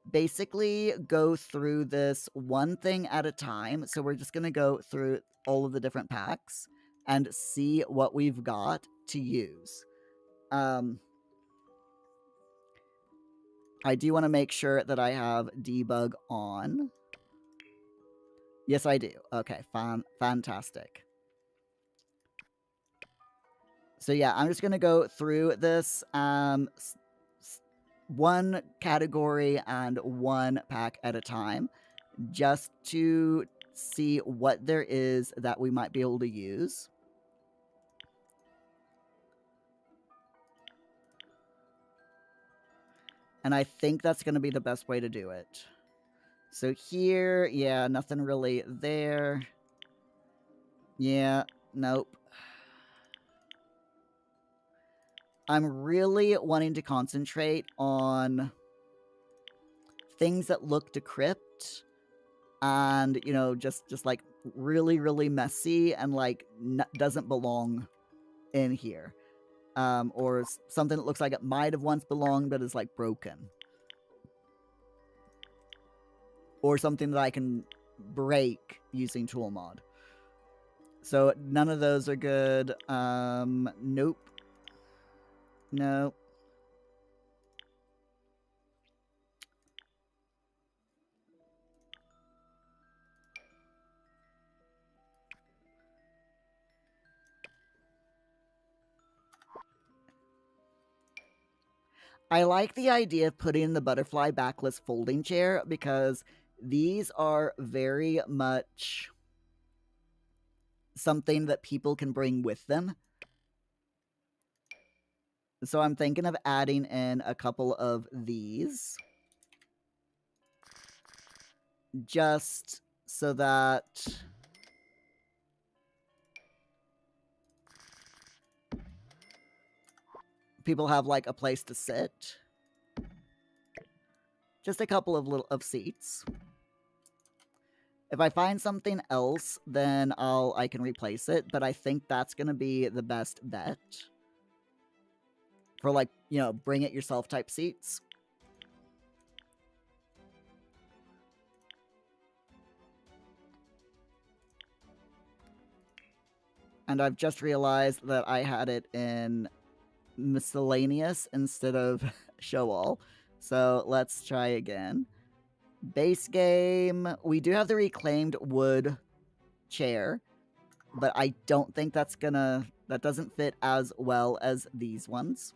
basically go through this one thing at a time. So we're just going to go through all of the different packs and see what we've got to use. I do want to make sure that I have debug on. Yes, I do. Okay, fantastic. So yeah, I'm just going to go through this one category and one pack at a time just to see what there is that we might be able to use. And I think that's going to be the best way to do it. So here, yeah, nothing really there. Yeah, nope. I'm really wanting to concentrate on things that look decrypt and, you know, just like really, really messy and like doesn't belong in here. Or something that looks like it might have once belonged but is like broken. Or something that I can break using tool mod. So none of those are good. Nope. No. I like the idea of putting the butterfly backless folding chair because these are very much something that people can bring with them. So I'm thinking of adding in a couple of these. Just so that people have like a place to sit. Just a couple of seats. If I find something else, then I can replace it, but I think that's going to be the best bet. For like, you know, bring it yourself type seats. And I've just realized that I had it in miscellaneous instead of show all. So let's try again. Base game. We do have the reclaimed wood chair, but I don't think that doesn't fit as well as these ones.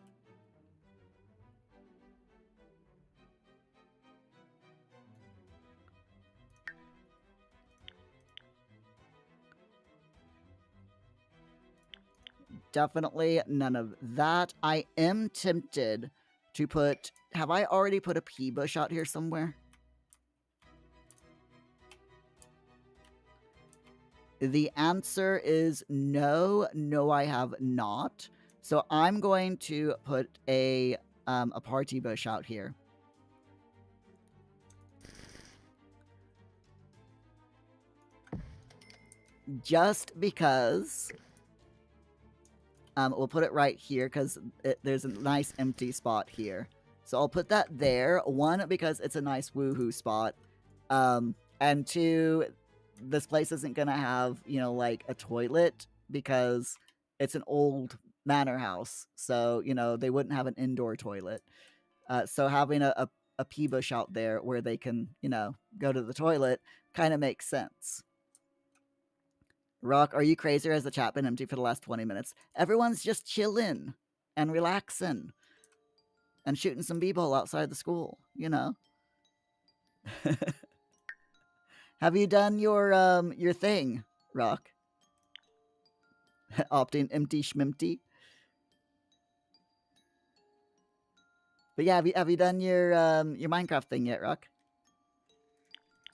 Definitely none of that. I am tempted to put... Have I already put a pea bush out here somewhere? The answer is no. No, I have not. So I'm going to put a party bush out here. Just because... we'll put it right here because there's a nice empty spot here. So I'll put that there. One, because it's a nice woohoo spot. And two, this place isn't gonna have, you know, like a toilet because it's an old manor house. So, you know, they wouldn't have an indoor toilet. So having a pea bush out there where they can, you know, go to the toilet kind of makes sense. Rock, are you crazy or has the chat been empty for the last 20 minutes? Everyone's just chilling and relaxing and shooting some b-ball outside the school, you know? Have you done your thing, Rock? Opting empty schmimpty? But yeah, have you done your Minecraft thing yet, Rock?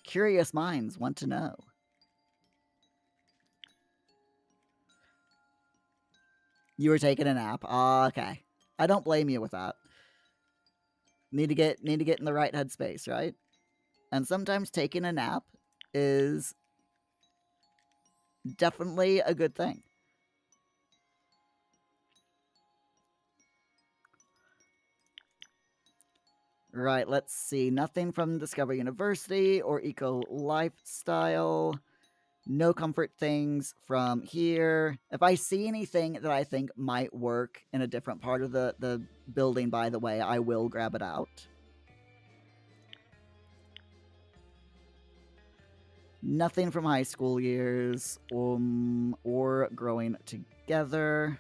Curious minds want to know. You were taking a nap. Ah, okay. I don't blame you with that. Need to get in the right headspace, right? And sometimes taking a nap is definitely a good thing. Right, let's see. Nothing from Discover University or Eco Lifestyle. No comfort things from here. If I see anything that I think might work in a different part of the building, by the way, I will grab it out. Nothing from high school years or growing together.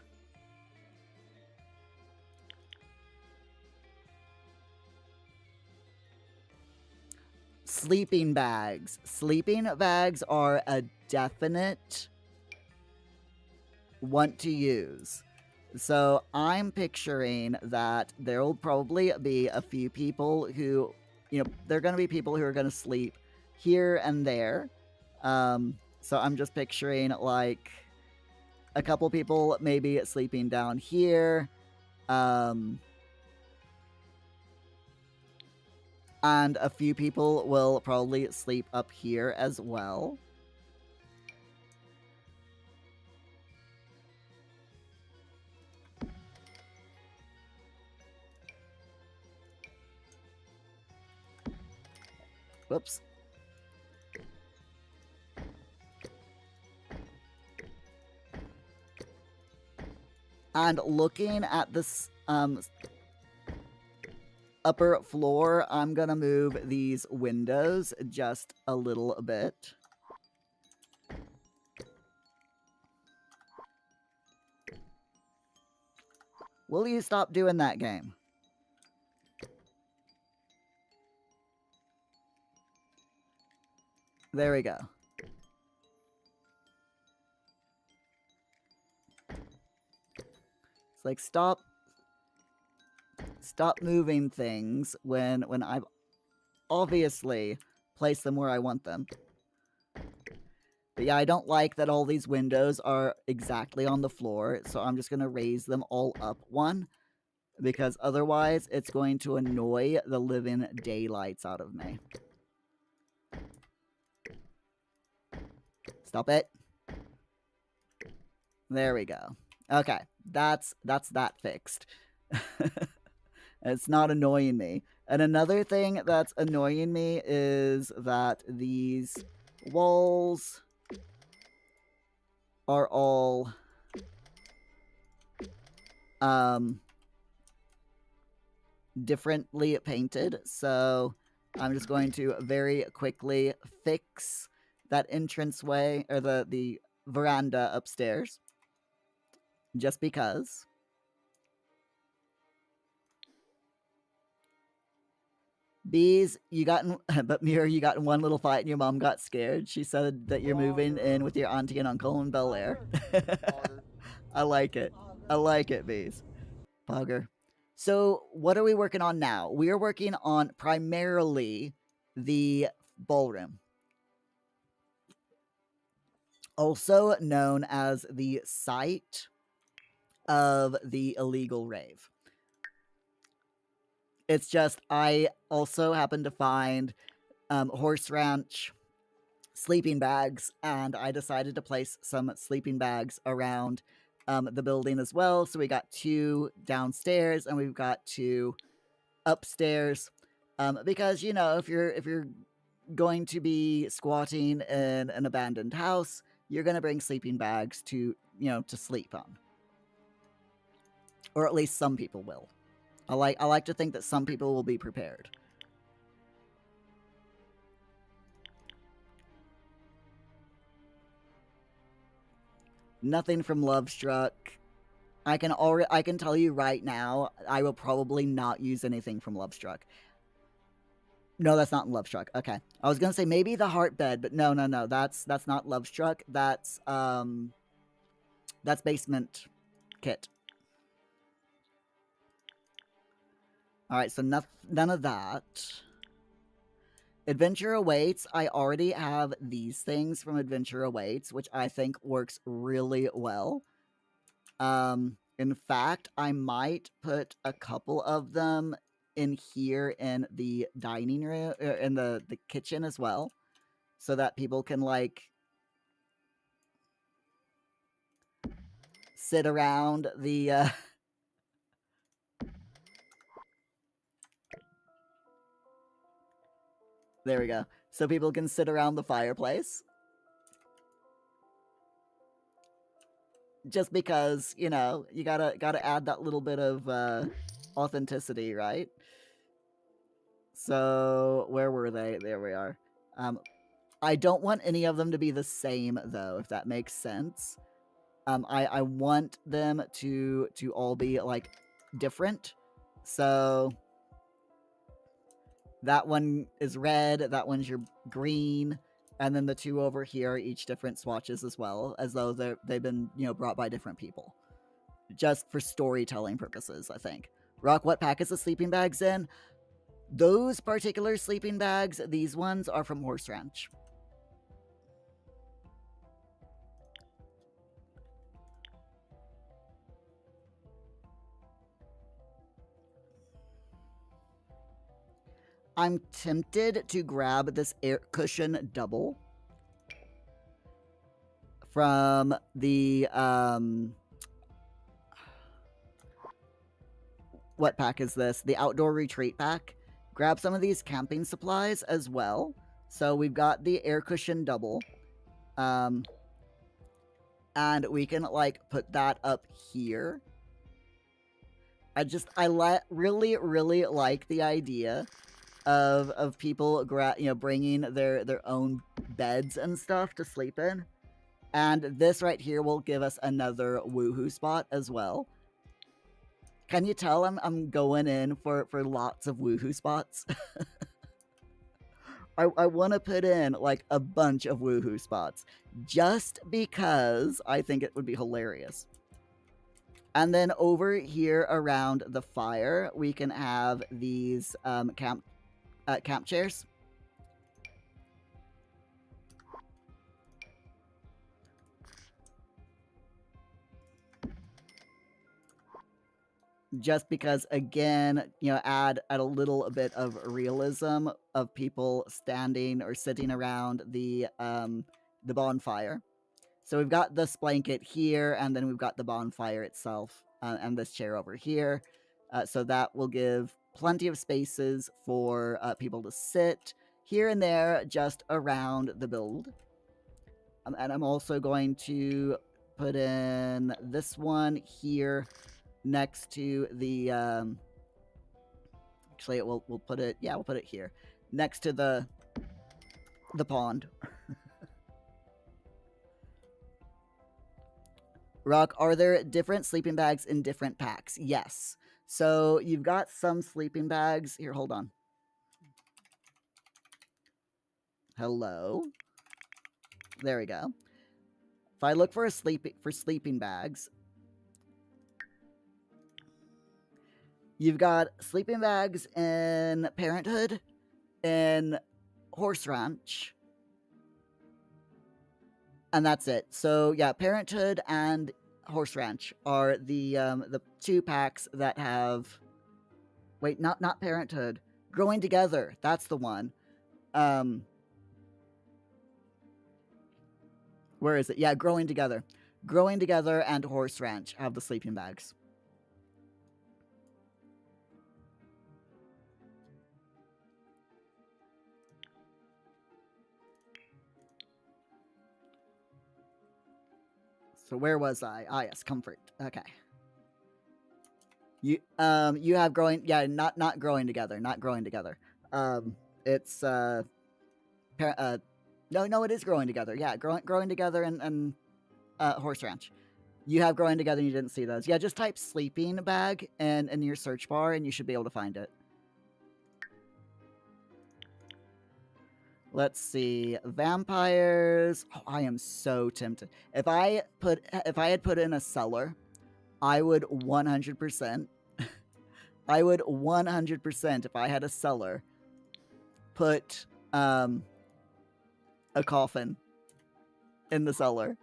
Sleeping bags. Sleeping bags are a definite want to use. So I'm picturing that there will probably be a few people who, you know, there are going to be people who are going to sleep here and there. So I'm just picturing like a couple people maybe sleeping down here. And a few people will probably sleep up here as well. Whoops. And looking at this upper floor, I'm gonna move these windows just a little bit. Will you stop doing that, game? There we go. It's like stop moving things when I've obviously placed them where I want them. But yeah, I don't like that all these windows are exactly on the floor, so I'm just gonna raise them all up one, because otherwise it's going to annoy the living daylights out of me. Stop it. There we go. Okay, that's that fixed. It's not annoying me. And another thing that's annoying me is that these walls are all differently painted. So I'm just going to very quickly fix that entranceway or the veranda upstairs. Just because. Bees, you got in, but Muir, you got in one little fight and your mom got scared. She said that you're moving in with your auntie and uncle in Bel Air. I like it. I like it, Bees. Pogger. So, what are we working on now? We are working on primarily the ballroom, also known as the site of the illegal rave. It's just I also happened to find horse ranch sleeping bags, and I decided to place some sleeping bags around the building as well. So we got 2 downstairs and we've got 2 upstairs, because you know if you're going to be squatting in an abandoned house, you're going to bring sleeping bags to, to sleep on. Or at least some people will. I like to think that some people will be prepared. Nothing from Lovestruck. I can tell you right now, I will probably not use anything from Lovestruck. No, that's not in Lovestruck. Okay. I was gonna say maybe the heart bed, but no. That's not Lovestruck. That's basement kit. Alright, so none of that. Adventure Awaits. I already have these things from Adventure Awaits, which I think works really well. In fact, I might put a couple of them in here in the dining room, in the kitchen as well, so that people can like sit around the there we go. So people can sit around the fireplace. Just because, you gotta add that little bit of authenticity, right? So where were they? There we are. I don't want any of them to be the same though, if that makes sense. I want them to all be like different. So that one is red, that one's your green, and then the two over here are each different swatches as well, as though they've been, brought by different people. Just for storytelling purposes, I think. Rock, what pack is the sleeping bags in? Those particular sleeping bags, these ones are from Horse Ranch. I'm tempted to grab this air cushion double from the, what pack is this? The Outdoor Retreat pack. Grab some of these camping supplies as well. So we've got the air cushion double. And we can, like, put that up here. I really, really like the idea of people bringing their own beds and stuff to sleep in. And this right here will give us another woohoo spot as well. Can you tell I'm going in for lots of woohoo spots? I want to put in like a bunch of woohoo spots just because I think it would be hilarious. And then over here around the fire, we can have these camp chairs. Just because, again, add a little bit of realism of people standing or sitting around the bonfire. So we've got this blanket here, and then we've got the bonfire itself, and this chair over here. So that will give plenty of spaces for people to sit here and there just around the build. And I'm also going to put in this one here next to the actually we'll put it here next to the pond. Rock, are there different sleeping bags in different packs? Yes. So you've got some sleeping bags here. Hold on. Hello. There we go. If I look for sleeping bags, you've got sleeping bags in Parenthood, in Horse Ranch, and that's it. So yeah, Parenthood and Horse Ranch are the two packs that have. Wait, not Parenthood. Growing Together. That's the one. Where is it? Yeah, Growing Together. Growing Together and Horse Ranch have the sleeping bags. So where was I? Ah, yes, comfort. Okay. You have growing, yeah, not growing together, not growing together. It's no, it is growing together. Yeah, growing together and horse ranch. You have growing together and you didn't see those. Yeah, just type sleeping bag in your search bar and you should be able to find it. Let's see. Vampires. Oh, I am so tempted. If I had put in a cellar, I would 100%. I would 100%, if I had a cellar, put a coffin in the cellar.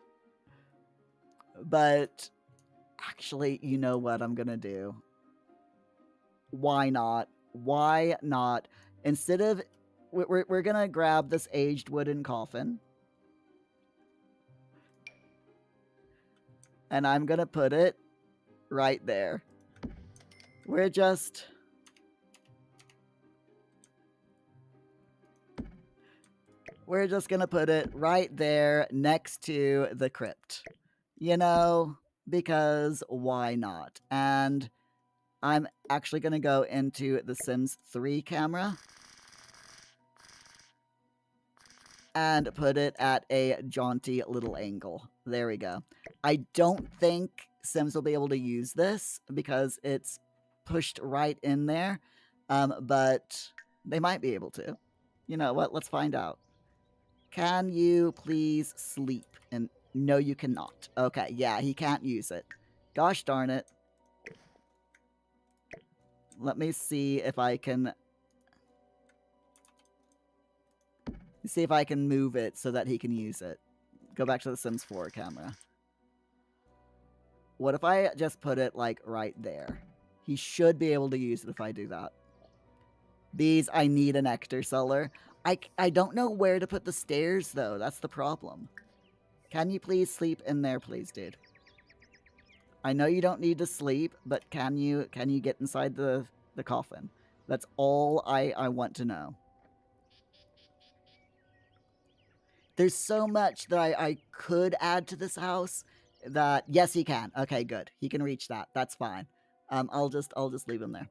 But actually, you know what I'm gonna do? Why not? Why not? Instead of we're gonna grab this aged wooden coffin, and I'm gonna put it right there. We're just gonna put it right there next to the crypt. You know, because why not? And I'm actually gonna go into the Sims 3 camera and put it at a jaunty little angle. There we go. I don't think Sims will be able to use this because it's pushed right in there, but they might be able to. You know what? Let's find out. Can you please sleep? And no, you cannot. Okay, yeah, he can't use it. Gosh darn it. Let me see if I can move it so that he can use it. Go back to the Sims 4 camera. What if I just put it, like, right there? He should be able to use it if I do that. Bees, I need an nectar cellar. I don't know where to put the stairs, though. That's the problem. Can you please sleep in there, please, dude? I know you don't need to sleep, but can you get inside the coffin? That's all I want to know. There's so much that I could add to this house that, yes, he can. Okay, good. He can reach that. That's fine. I'll just leave him there.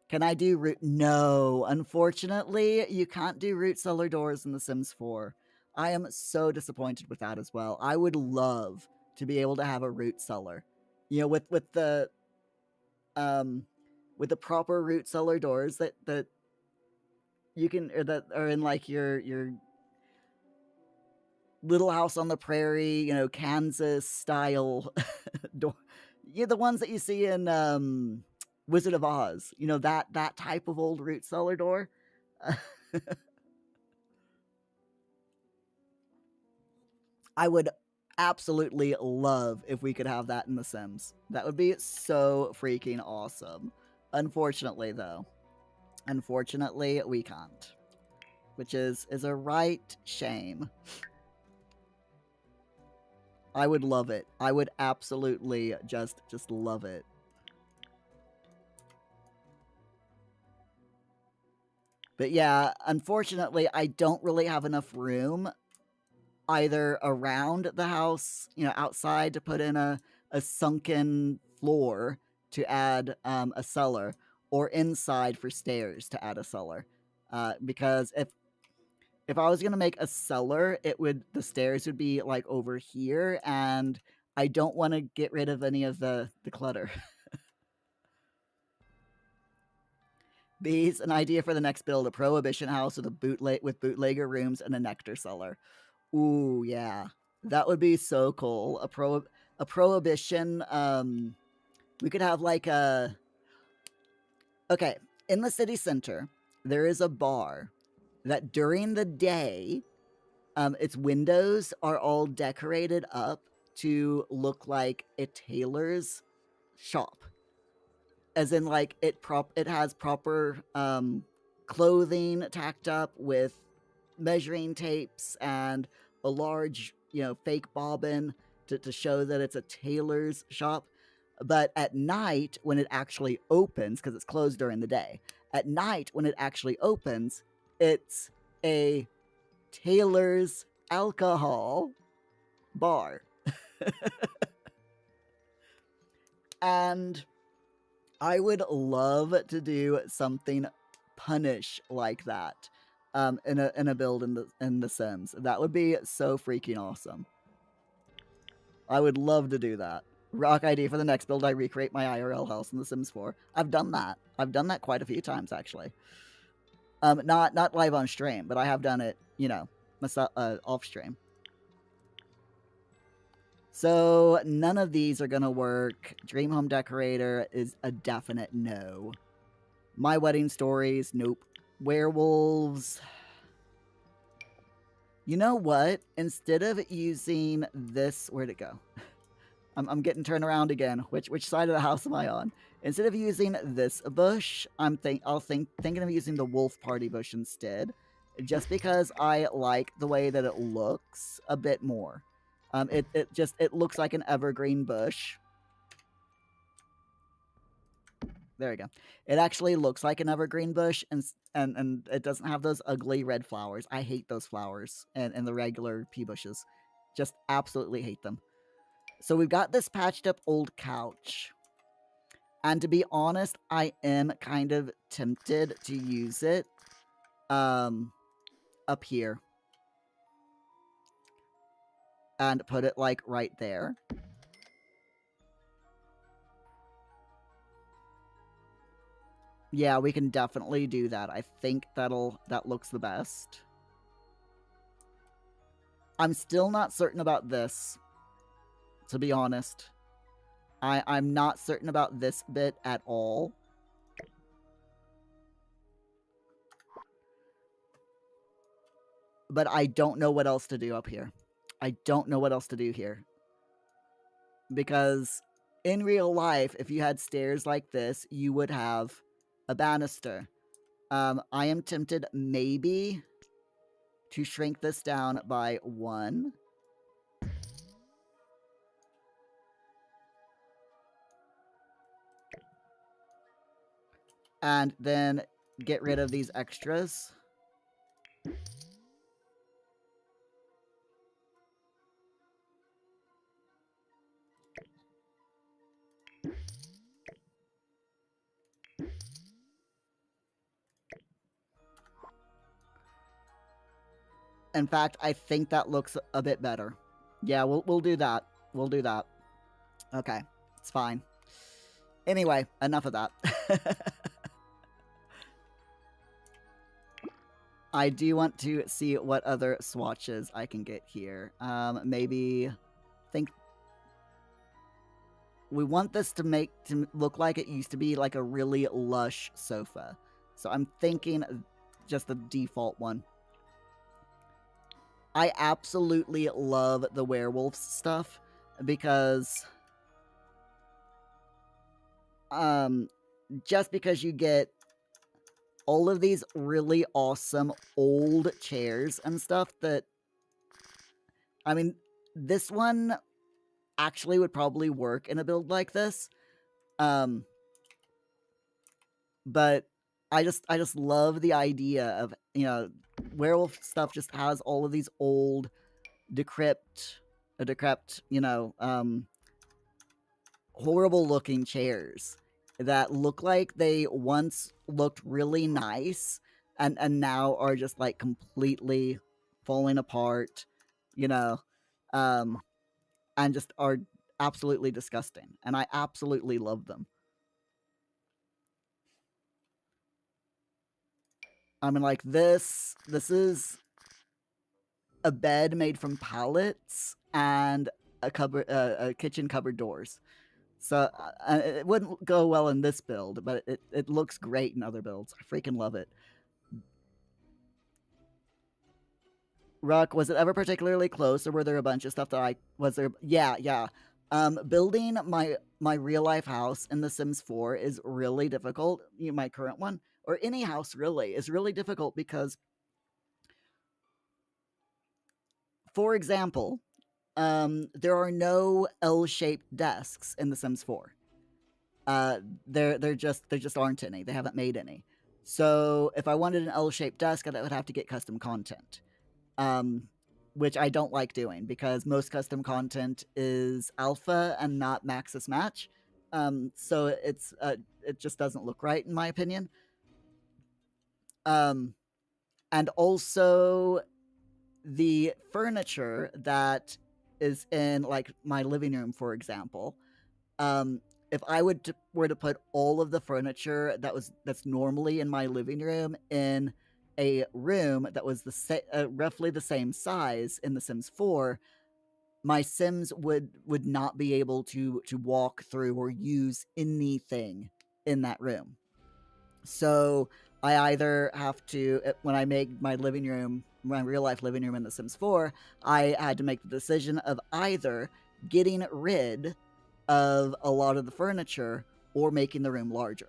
Can I do root? No, unfortunately, you can't do root cellar doors in The Sims 4. I am so disappointed with that as well. I would love to be able to have a root cellar. You know, with the proper root cellar doors that you can, or that are in like your Little House on the Prairie, you know, Kansas style door. Yeah, the ones that you see in Wizard of Oz. You know, that type of old root cellar door. I would absolutely love if we could have that in The Sims. That would be so freaking awesome. Unfortunately, though. Unfortunately, we can't. Which is a right shame. I would love it. I would absolutely just love it. But yeah, unfortunately, I don't really have enough room either around the house, you know, outside to put in a sunken floor to add a cellar, or inside for stairs to add a cellar. Because if I was gonna make a cellar, the stairs would be like over here, and I don't want to get rid of any of the clutter. Bees, an idea for the next build: a prohibition house with bootlegger rooms and a nectar cellar. Ooh, yeah, that would be so cool. A prohibition. We could have like a. Okay, in the city center, there is a bar that during the day, its windows are all decorated up to look like a tailor's shop. As in, like, it has proper clothing tacked up with measuring tapes and a large, you know, fake bobbin to show that it's a tailor's shop. But at night, when it actually opens, because it's closed during the day, at night when it actually opens, it's a tailor's alcohol bar. And I would love to do something punish like that in a build in the Sims. That would be so freaking awesome. I would love to do that. Rock ID for the next build, I recreate my IRL house in The Sims 4. I've done that. I've done that quite a few times, actually. Not live on stream, but I have done it, you know, off stream. So none of these are going to work. Dream Home Decorator is a definite no. My Wedding Stories, nope. Werewolves. You know what? Instead of using this, where'd it go? I'm getting turned around again. Which side of the house am I on? Instead of using this bush, thinking of using the Wolf Party bush instead, just because I like the way that it looks a bit more. It looks like an evergreen bush. There we go. It actually looks like an evergreen bush, and it doesn't have those ugly red flowers. I hate those flowers and the regular pea bushes. Just absolutely hate them. So we've got this patched up old couch. And to be honest, I am kind of tempted to use it up here. And put it like right there. Yeah, we can definitely do that. I think that looks the best. I'm still not certain about this, to be honest. I'm not certain about this bit at all. But I don't know what else to do up here. I don't know what else to do here. Because in real life, if you had stairs like this, you would have a banister. I am tempted maybe to shrink this down by 1. And then get rid of these extras. In fact, I think that looks a bit better. Yeah, we'll do that. We'll do that. Okay, it's fine. Anyway, enough of that. I do want to see what other swatches I can get here. Maybe think we want this to look like it used to be like a really lush sofa. So I'm thinking just the default one. I absolutely love the werewolf stuff because just because you get all of these really awesome old chairs and stuff that, I mean, this one actually would probably work in a build like this. But I just love the idea of, you know, werewolf stuff just has all of these old decrepit, you know, horrible looking chairs that look like they once looked really nice and now are just like completely falling apart, you know, and just are absolutely disgusting. And I absolutely love them. I mean, like this is a bed made from pallets and a kitchen cupboard doors. So it wouldn't go well in this build, but it looks great in other builds. I freaking love it. Ruck, was it ever particularly close, or were there a bunch of stuff that Yeah. Building my real life house in The Sims 4 is really difficult. My current one, or any house really, is really difficult because, for example, there are no L-shaped desks in The Sims 4. There just aren't any. They haven't made any. So if I wanted an L-shaped desk, I would have to get custom content. which I don't like doing because most custom content is alpha and not maxis match. So it just doesn't look right in my opinion. And also the furniture that is in like my living room, for example. If I were to put all of the furniture that's normally in my living room in a room that was roughly the same size in The Sims 4, my Sims would not be able to walk through or use anything in that room. So I either have to, when I make my living room, my real life living room in The Sims 4, I had to make the decision of either getting rid of a lot of the furniture or making the room larger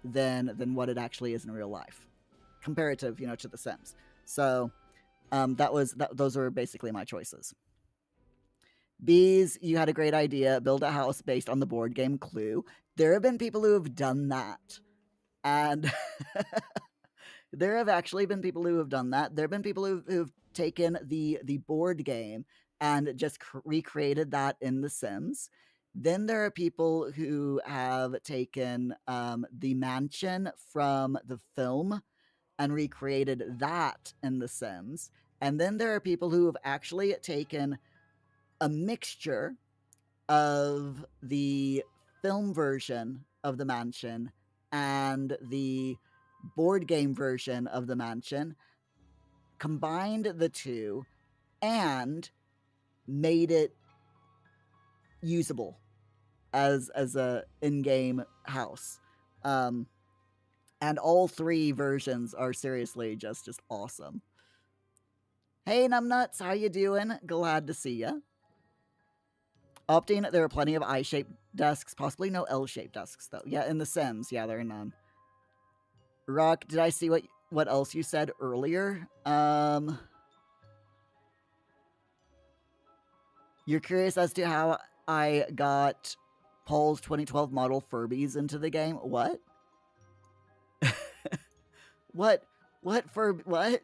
than what it actually is in real life, comparative, to The Sims. So those were basically my choices. Bees, you had a great idea. Build a house based on the board game Clue. There have been people who have done that. And there have actually been people who have done that. There have been people who've taken the board game and just recreated that in The Sims. Then there are people who have taken the mansion from the film and recreated that in The Sims. And then there are people who have actually taken a mixture of the film version of the mansion and the board game version of the mansion, combined the two, and made it usable as a in-game house. And all three versions are seriously just awesome. Hey Numbnuts, how you doing? Glad to see ya. Opting, there are plenty of I-shaped desks, possibly no L-shaped desks though. Yeah, in The Sims, yeah, there are none. Rock, did I see what else you said earlier? You're curious as to how I got Paul's 2012 model Furbies into the game? What? What Furby? What?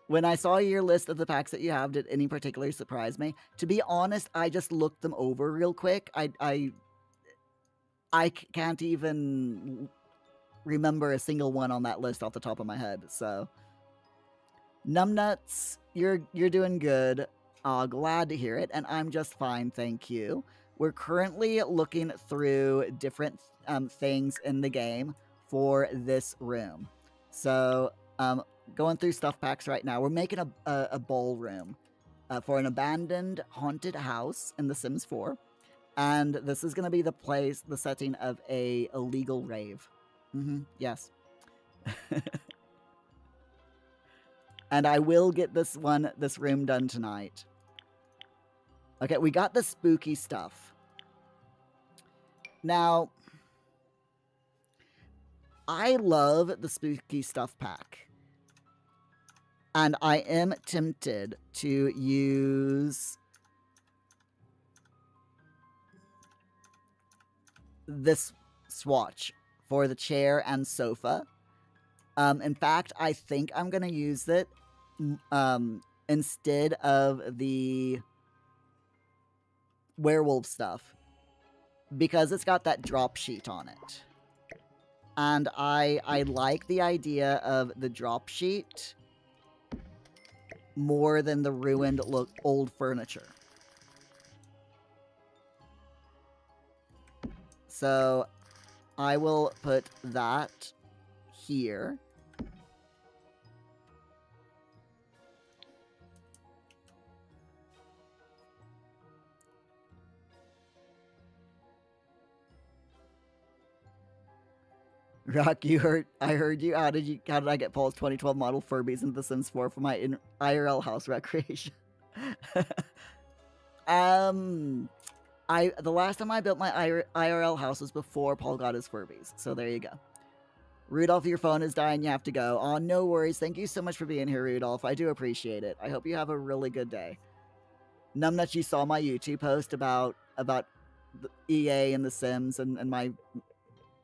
When I saw your list of the packs that you have, did any particularly surprise me? To be honest, I just looked them over real quick. I can't even remember a single one on that list off the top of my head. So, Numbnuts, you're doing good. Glad to hear it, and I'm just fine, thank you. We're currently looking through different things in the game for this room. So, going through stuff packs right now. We're making a ballroom for an abandoned haunted house in The Sims 4. And this is going to be the setting of a illegal rave. Yes. And I will get this room done tonight. Okay, we got the spooky stuff. Now, I love the spooky stuff pack. And I am tempted to use this swatch for the chair and sofa. In fact, I think I'm going to use it instead of the werewolf stuff because it's got that drop sheet on it. And I like the idea of the drop sheet more than the ruined old furniture. So I will put that here. Rock, I heard you. How did I get Paul's 2012 model Furbies into The Sims 4 for my IRL house recreation? The last time I built my IRL house was before Paul got his Furbies. So there you go. Rudolph, your phone is dying. You have to go. Oh, no worries. Thank you so much for being here, Rudolph. I do appreciate it. I hope you have a really good day. Numbnuts, you saw my YouTube post about the EA and The Sims and my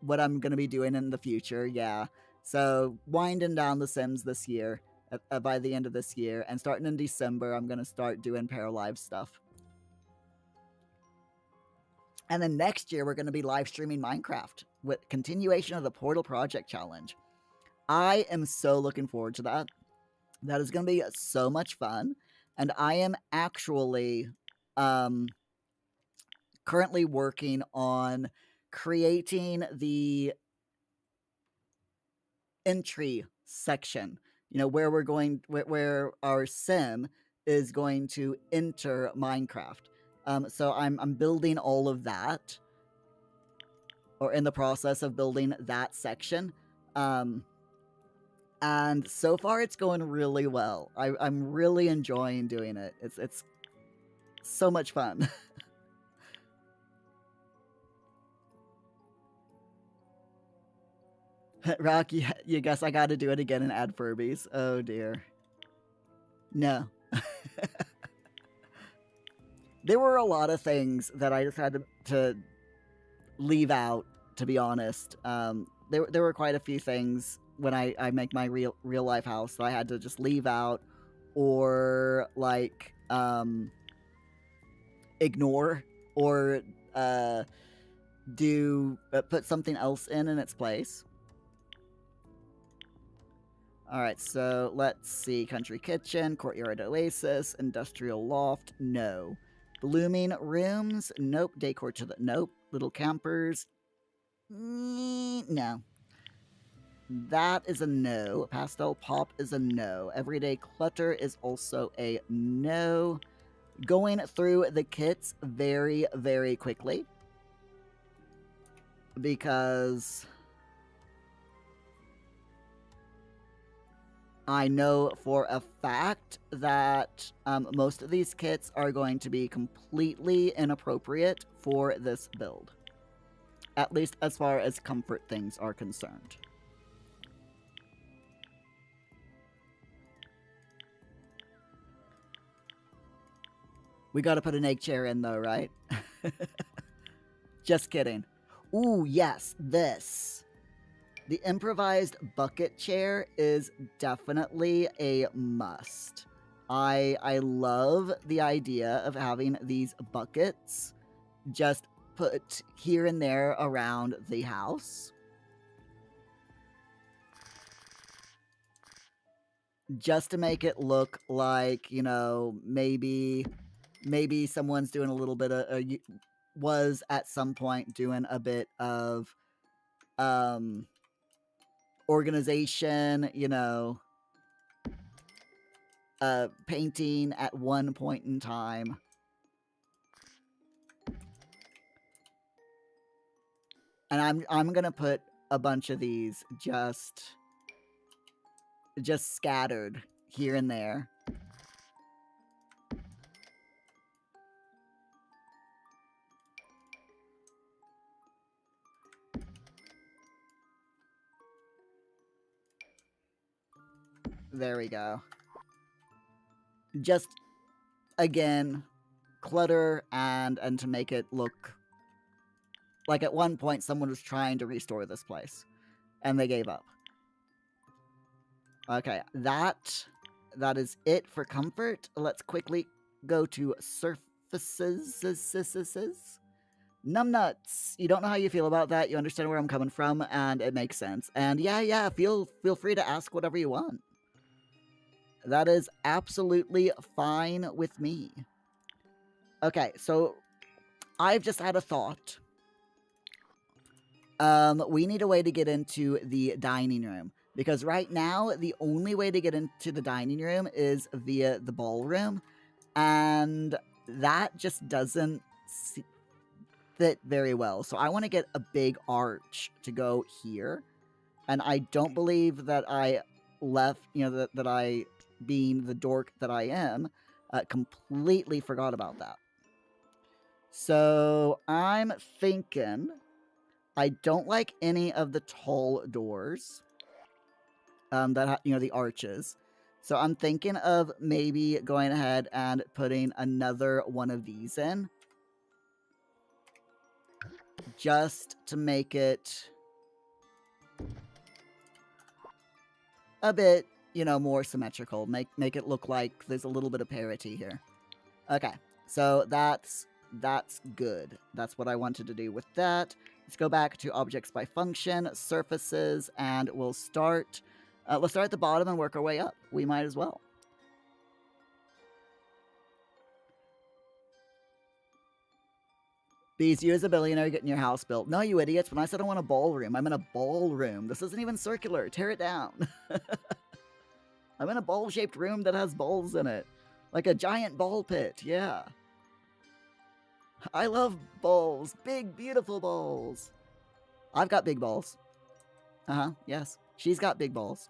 what I'm gonna be doing in the future. Yeah, so winding down The Sims this year. By the end of this year, and starting in December, I'm gonna start doing Paralive stuff. And then next year, we're gonna be live streaming Minecraft with continuation of the Portal Project Challenge. I am so looking forward to that. That is gonna be so much fun, and I am actually currently working on creating the entry section, where we're going, where our sim is going to enter Minecraft. So I'm building all of that, or in the process of building that section. And so far it's going really well. I'm really enjoying doing it. It's so much fun. Rock, you guess I gotta do it again and add Furbies. Oh dear. No. There were a lot of things that I just had to leave out, to be honest. There were quite a few things when I make my real life house that I had to just leave out, or like ignore, or put something else in its place. Alright, so let's see. Country kitchen, courtyard oasis, industrial loft, no. Blooming rooms, nope. Decor to the, nope. Little campers, no. That is a no. Pastel pop is a no. Everyday clutter is also a no. Going through the kits very, very quickly, because I know for a fact that most of these kits are going to be completely inappropriate for this build. At least as far as comfort things are concerned. We gotta put an egg chair in though, right? Just kidding. Ooh, yes, this. The improvised bucket chair is definitely a must. I love the idea of having these buckets just put here and there around the house. Just to make it look like, maybe someone's doing a little bit of, was at some point doing a bit of organization, painting at one point in time. And I'm gonna put a bunch of these just scattered here and there. There we go. Just, again, clutter and to make it look like at one point someone was trying to restore this place and they gave up. Okay, that is it for comfort. Let's quickly go to surfaces. Numbnuts. You don't know how you feel about that. You understand where I'm coming from, and it makes sense. And yeah, feel free to ask whatever you want. That is absolutely fine with me. Okay, so I've just had a thought. We need a way to get into the dining room, because right now the only way to get into the dining room is via the ballroom, and that just doesn't fit very well. So I want to get a big arch to go here, and I don't believe that I left, that I, being the dork that I am, completely forgot about that. So I'm thinking, I don't like any of the tall doors, that the arches. So I'm thinking of maybe going ahead and putting another one of these in, just to make it a bit, you know, more symmetrical. Make it look like there's a little bit of parity here. Okay, so that's good. That's what I wanted to do with that. Let's go back to objects by function, surfaces, and we'll start. Let's start at the bottom and work our way up. We might as well. Bees, you as a billionaire getting your house built. No, you idiots. When I said I want a ballroom, I'm in a ballroom. This isn't even circular. Tear it down. I'm in a ball-shaped room that has balls in it. Like a giant ball pit, yeah. I love balls. Big, beautiful balls. I've got big balls. Yes. She's got big balls.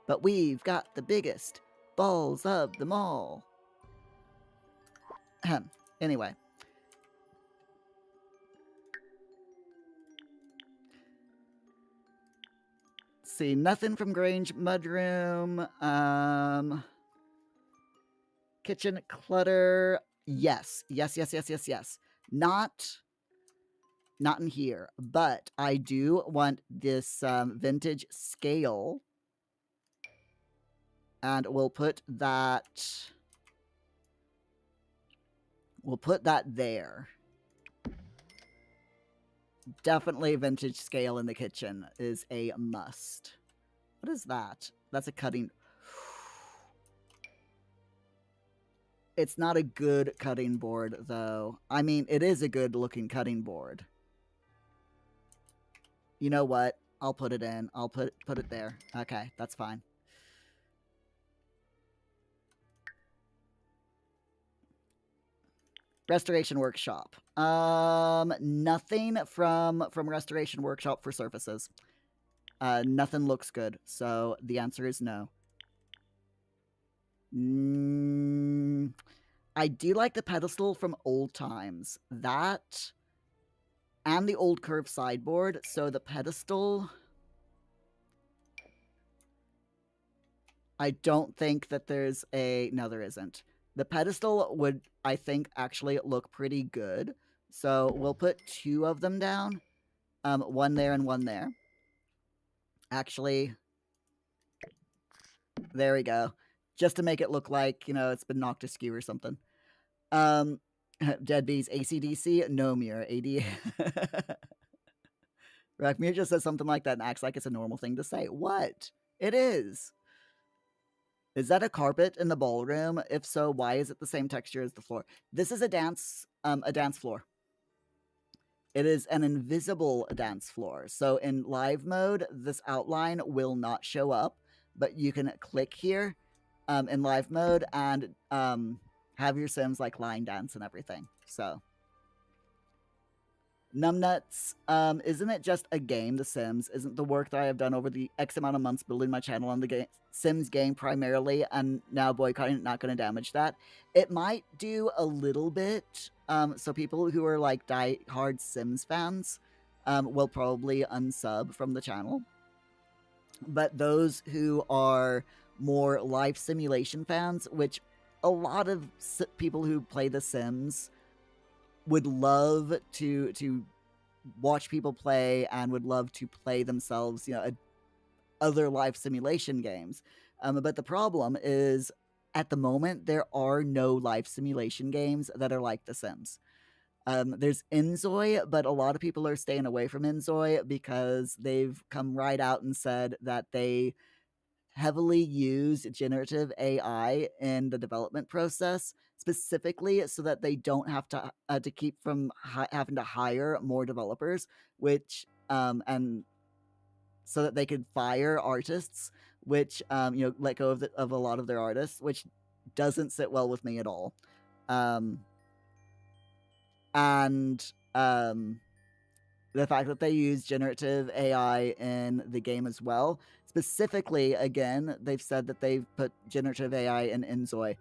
But we've got the biggest balls of them all. Anyway. See, nothing from Grange Mudroom. Kitchen clutter. Yes. Not in here, but I do want this vintage scale. And we'll put that there. Definitely vintage scale in the kitchen is a must. What is that? That's a cutting. It's not a good cutting board, though. I mean, it is a good looking cutting board. You know what? I'll put it in. I'll put it there. Okay, that's fine. Restoration Workshop. Nothing from Restoration Workshop for surfaces. Nothing looks good, so the answer is no. I do like the pedestal from Old Times. That and the old curved sideboard, so the pedestal... I don't think that there's a... No, there isn't. The pedestal would, I think, actually look pretty good. So we'll put 2 of them down. One there and one there. Actually, there we go. Just to make it look like, you know, it's been knocked askew or something. Dead Bees, AC/DC? No, Muir. AD. Muir just says something like that and acts like it's a normal thing to say. What? It is. Is that a carpet in the ballroom? If so, why is it the same texture as the floor? This is a dance floor. It is an invisible dance floor. So in live mode, this outline will not show up, but you can click here in live mode and have your Sims like line dance and everything. So Numbnuts, isn't it just a game, The Sims? Isn't the work that I have done over the X amount of months building my channel on the Sims game primarily, and now boycotting it, not going to damage that? It might do a little bit. So people who are like die-hard Sims fans will probably unsub from the channel. But those who are more life simulation fans, which a lot of people who play The Sims would love to watch people play and would love to play themselves, you know, other life simulation games. But the problem is, at the moment, there are no life simulation games that are like The Sims. There's Inzoi, but a lot of people are staying away from Inzoi because they've come right out and said that they heavily use generative AI in the development process, specifically so that they don't have to keep from having to hire more developers, which and so that they could fire artists, which you know, let go of a lot of their artists, which doesn't sit well with me at all. The fact that they use generative AI in the game as well. Specifically, again, they've said that they've put generative AI in Inzoi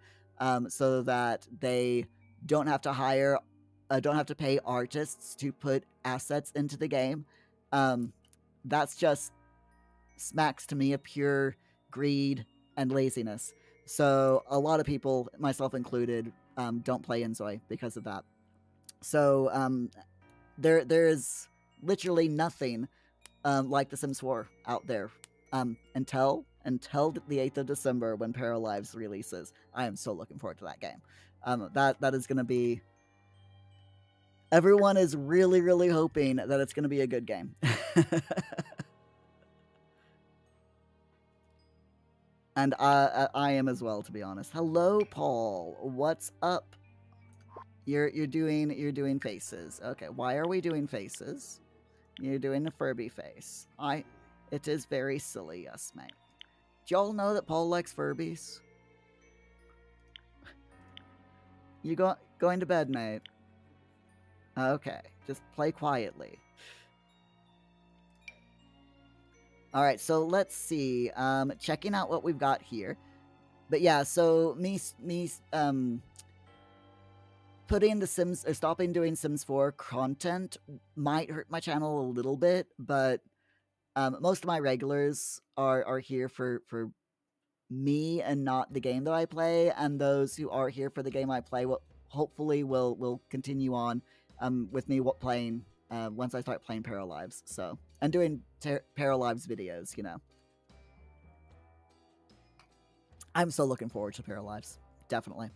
so that they don't have to hire, don't have to pay artists to put assets into the game. That's just smacks to me of pure greed and laziness. So a lot of people, myself included, don't play Inzoi because of that. So there is literally nothing like The Sims 4 out there until until the 8th of December when Paralives releases. I am so looking forward to that game. That is going to be... Everyone is really, really hoping that it's going to be a good game. And I am as well, to be honest. Hello, Paul. What's up? You're doing faces. Okay, why are we doing faces? You're doing a Furby face. It is very silly, yes, mate. Do y'all know that Paul likes Furbies? You going to bed, mate? Okay, just play quietly. All right, so let's see. Checking out what we've got here. But yeah, so me putting the Sims or stopping doing Sims 4 content might hurt my channel a little bit, but most of my regulars are here for me and not the game that I play, and those who are here for the game I play will hopefully will continue on with me playing once I start playing Paralives. So, and doing Paralives videos, you know. I'm so looking forward to Paralives. Definitely.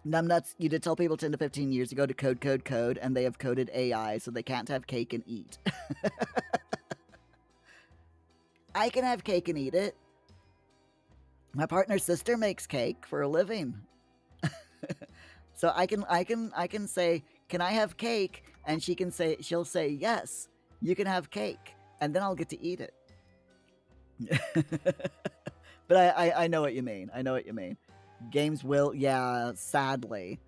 Numbnuts, you did tell people 10 to 15 years ago to code, and they have coded AI, so they can't have cake and eat. I can have cake and eat it. My partner's sister makes cake for a living. So I can say, "Can I have cake?" And she'll say, "Yes, you can have cake." And then I'll get to eat it. But I know what you mean. I know what you mean. Games will, yeah, sadly.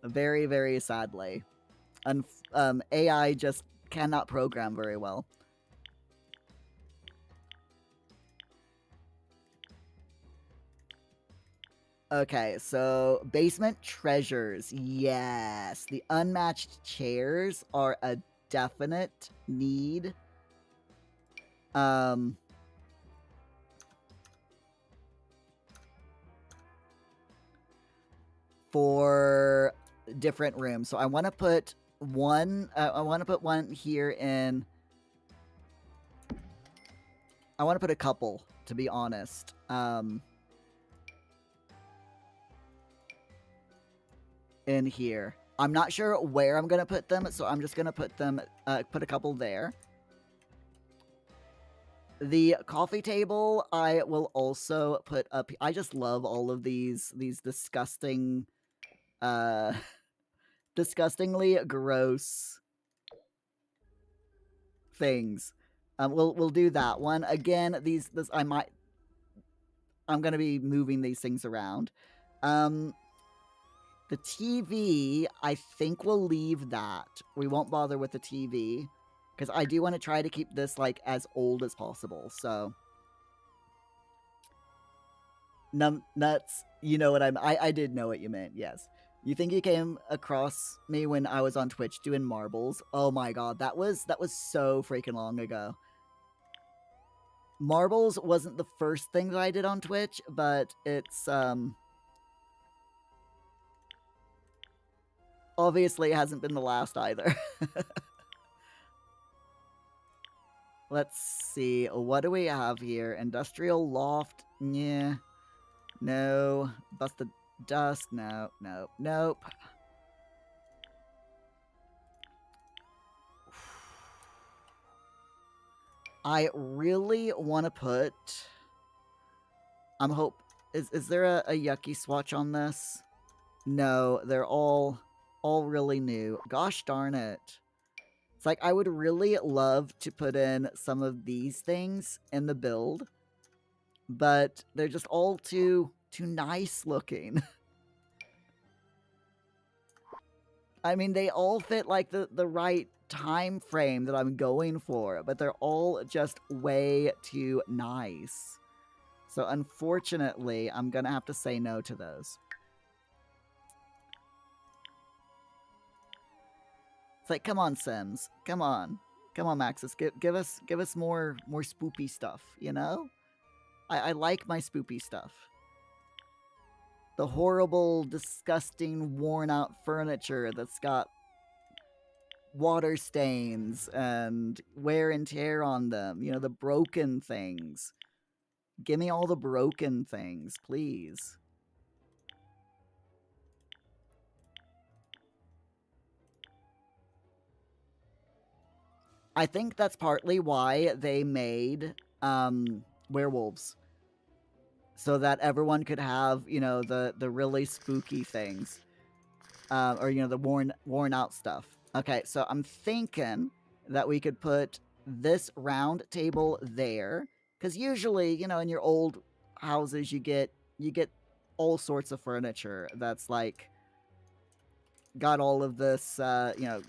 Very, very sadly. And AI just cannot program very well. Okay, so basement treasures. Yes, the unmatched chairs are a definite need. For different rooms. So I want to put one. I want to put one here in. I want to put a couple, to be honest. In here. I'm not sure where I'm going to put them, so I'm just going to put them, put a couple there. The coffee table, I will also put up. I just love all of these disgusting, disgustingly gross things. We'll do that one again. I'm gonna be moving these things around. The TV, I think we'll leave that. We won't bother with the TV because I do want to try to keep this like as old as possible. So, nuts, you know what I did know what you meant. Yes. You think you came across me when I was on Twitch doing marbles? Oh my god, that was so freaking long ago. Marbles wasn't the first thing that I did on Twitch, but it's obviously hasn't been the last either. Let's see, what do we have here? Industrial loft, yeah. No. Busted dust, no, no, nope. I really want to put... Is there a yucky swatch on this? No, they're all really new. Gosh darn it. It's like, I would really love to put in some of these things in the build, but they're just all too nice looking. I mean, they all fit like the right time frame that I'm going for, but they're all just way too nice. So unfortunately, I'm gonna have to say no to those. It's like, come on, Sims. Come on. Come on, Maxis. Give us more spoopy stuff, you know? I like my spoopy stuff. The horrible, disgusting, worn out furniture that's got water stains and wear and tear on them. You know, the broken things. Give me all the broken things, please. I think that's partly why they made werewolves. So that everyone could have, you know, the really spooky things. Or, you know, the worn out stuff. Okay, so I'm thinking that we could put this round table there. Because usually, you know, in your old houses, you get all sorts of furniture that's like got all of this, you know,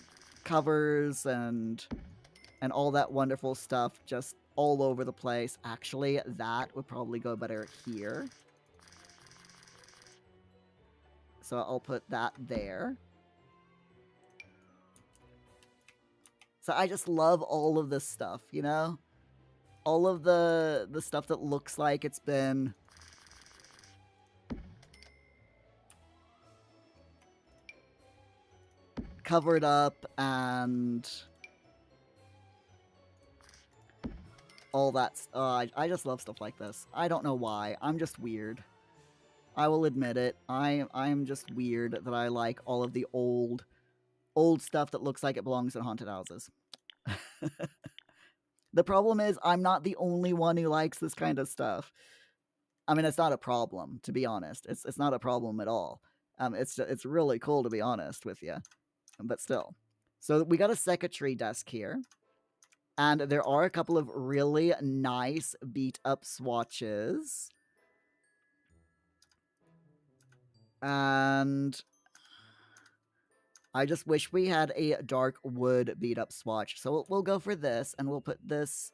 covers and all that wonderful stuff just all over the place. Actually, that would probably go better here. So I'll put that there. So I just love all of this stuff, you know? All of the stuff that looks like it's been covered up and all that. I just love stuff like this. I don't know why. I'm just weird. I will admit it. I'm just weird that I like all of the old stuff that looks like it belongs in haunted houses. The problem is I'm not the only one who likes this kind of stuff. I mean, it's not a problem, to be honest. It's not a problem at all. It's really cool, to be honest with you. But still. So we got a secretary desk here. And there are a couple of really nice beat-up swatches. And I just wish we had a dark wood beat-up swatch. So we'll go for this, and we'll put this...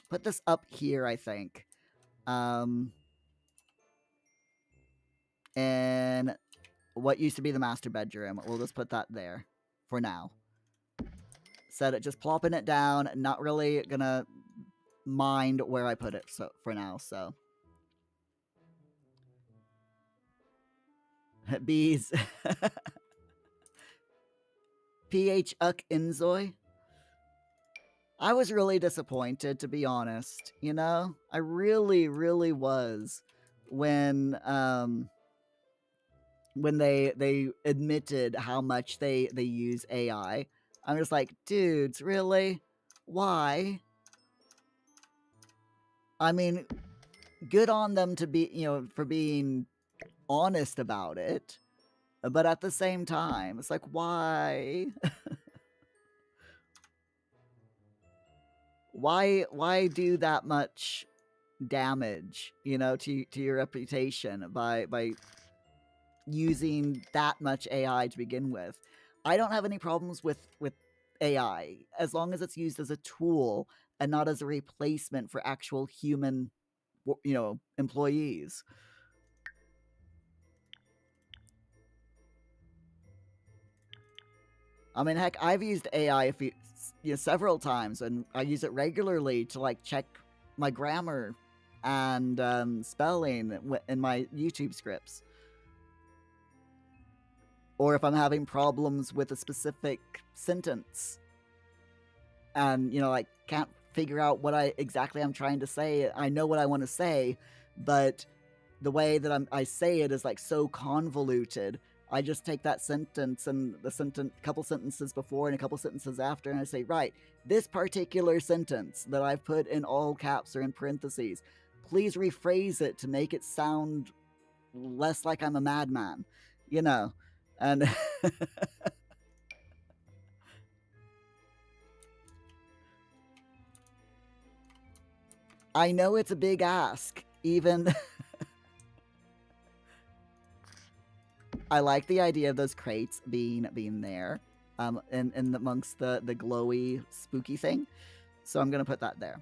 Put this up here, I think. And what used to be the master bedroom. We'll just put that there for now. Set it, just plopping it down. Not really gonna mind where I put it so for now, so. Bees. PH Uck Inzoy. I was really disappointed, to be honest. You know? I really, really was when they admitted how much they use AI. I'm just like, dudes, really? Why? I mean, good on them to be, you know, for being honest about it. But at the same time, it's like, why? why do that much damage, you know, to your reputation by using that much AI to begin with? I don't have any problems with AI as long as it's used as a tool and not as a replacement for actual human, you know, employees. I mean, heck, I've used AI several times, and I use it regularly to like check my grammar and spelling in my YouTube scripts. Or if I'm having problems with a specific sentence and, you know, like can't figure out what exactly I'm trying to say. I know what I want to say, but the way that I say it is like so convoluted. I just take that sentence and the couple sentences before and a couple sentences after, and I say, right, this particular sentence that I've put in all caps or in parentheses, please rephrase it to make it sound less like I'm a madman, you know? And I know it's a big ask, even... I like the idea of those crates being there, in amongst the glowy, spooky thing. So I'm gonna put that there.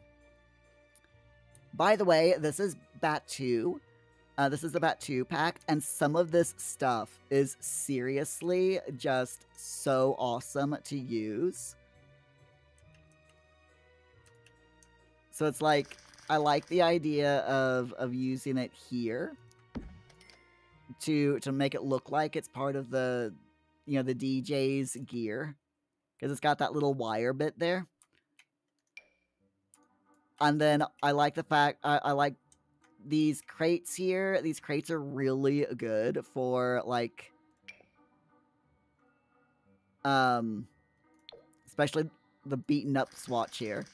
By the way, this is Bat 2. This is the Bat 2 pack, and some of this stuff is seriously just so awesome to use. So it's like, I like the idea of using it here to make it look like it's part of the you know, the DJ's gear, because it's got that little wire bit there. And then I like the fact I like these crates here. These crates are really good for like especially the beaten up swatch here.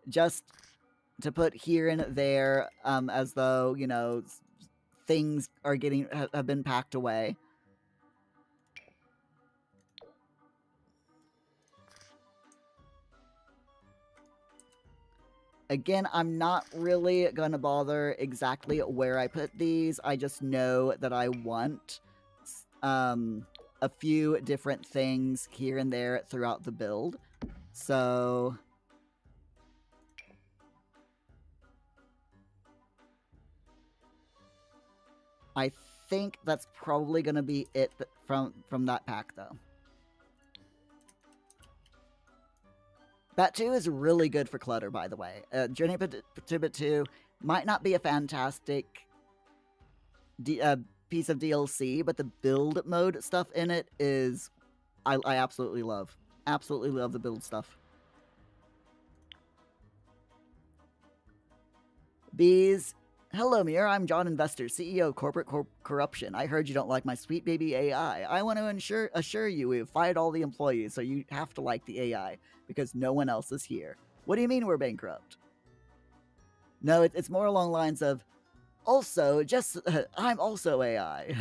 Just to put here and there, as though, you know, things are have been packed away. Again, I'm not really gonna bother exactly where I put these. I just know that I want a few different things here and there throughout the build. So I think that's probably gonna be it from that pack, though. That 2 is really good for clutter, by the way. Journey to Bit 2 might not be a fantastic piece of DLC, but the build mode stuff in it is I absolutely love. Absolutely love the build stuff. Bees. Hello, Muir. I'm John Investor, CEO of Corporate Corruption. I heard you don't like my sweet baby AI. I want to assure you we've fired all the employees, so you have to like the AI, because no one else is here. What do you mean we're bankrupt? No, it's more along the lines of, also, just, I'm also AI.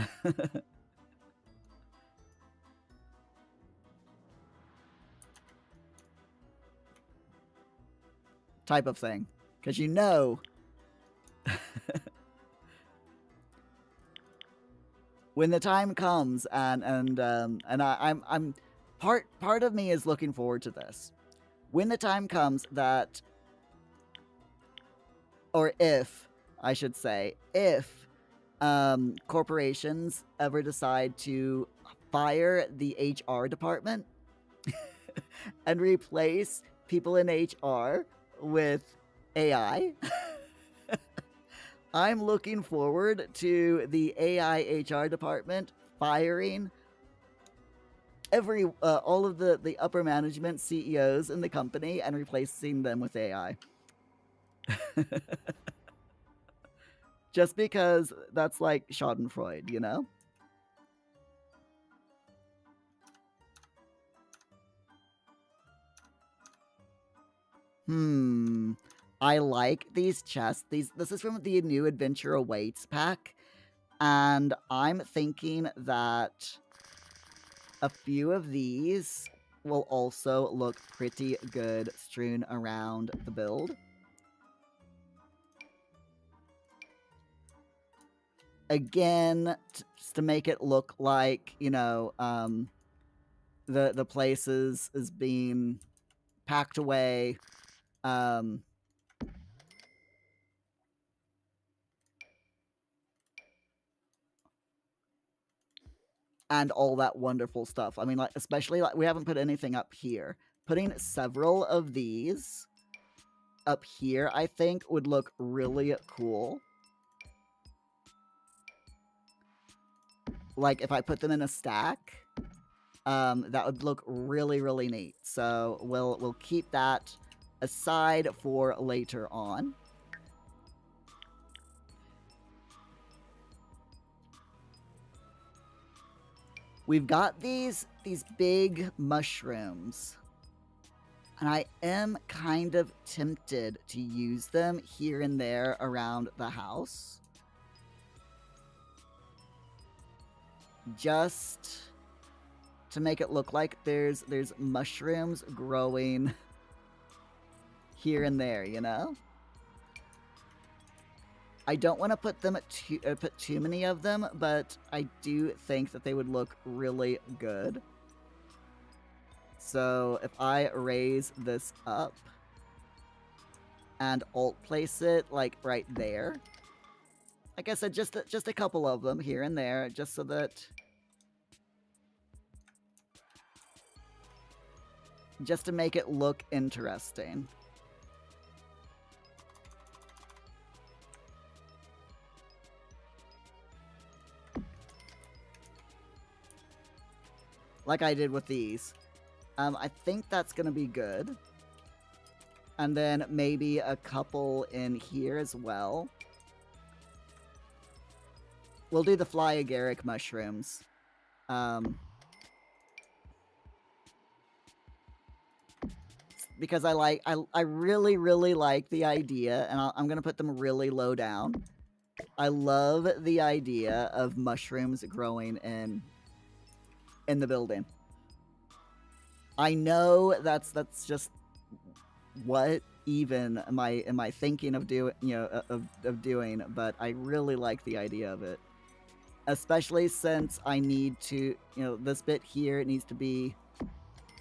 Type of thing. Because you know... when the time comes, and I'm part of me is looking forward to this. When the time comes that, or if I should say, if corporations ever decide to fire the HR department and replace people in HR with AI. I'm looking forward to the AI HR department firing all of the upper management CEOs in the company and replacing them with AI. Just because that's like Schadenfreude, you know? I like these chests. This is from the New Adventure Awaits pack, and I'm thinking that a few of these will also look pretty good strewn around the build. Again, just to make it look like, you know, the place is being packed away. And all that wonderful stuff. I mean, like, especially, like, we haven't put anything up here. Putting several of these up here, I think, would look really cool. Like, if I put them in a stack, that would look really, really neat. So we'll keep that aside for later on. We've got these big mushrooms, and I am kind of tempted to use them here and there around the house. Just to make it look like there's mushrooms growing here and there, you know? I don't want to put too many of them, but I do think that they would look really good. So if I raise this up and alt place it like right there, like I said, just a couple of them here and there, just so that, just to make it look interesting. like I did with these. I think that's gonna be good. And then maybe a couple in here as well. We'll do the fly agaric mushrooms. Because I really, really like the idea, and I'm gonna put them really low down. I love the idea of mushrooms growing in the building. I know that's just what even am I thinking of doing, of doing, but I really like the idea of it. Especially since I need to, this bit here, it needs to be,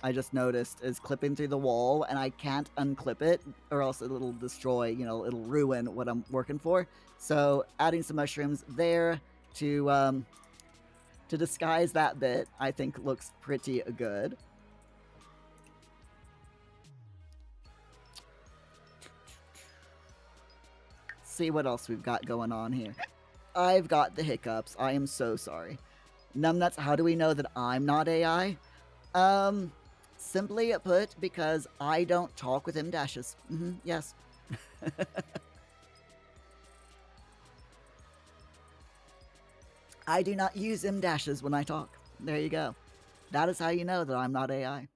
I just noticed, is clipping through the wall, and I can't unclip it, or else it'll destroy, it'll ruin what I'm working for. So adding some mushrooms there to disguise that bit, I think looks pretty good. See what else we've got going on here. I've got the hiccups. I am so sorry. Numbnuts, how do we know that I'm not AI? Simply put, because I don't talk with M-dashes. Yes. I do not use M-dashes when I talk. There you go. That is how you know that I'm not AI.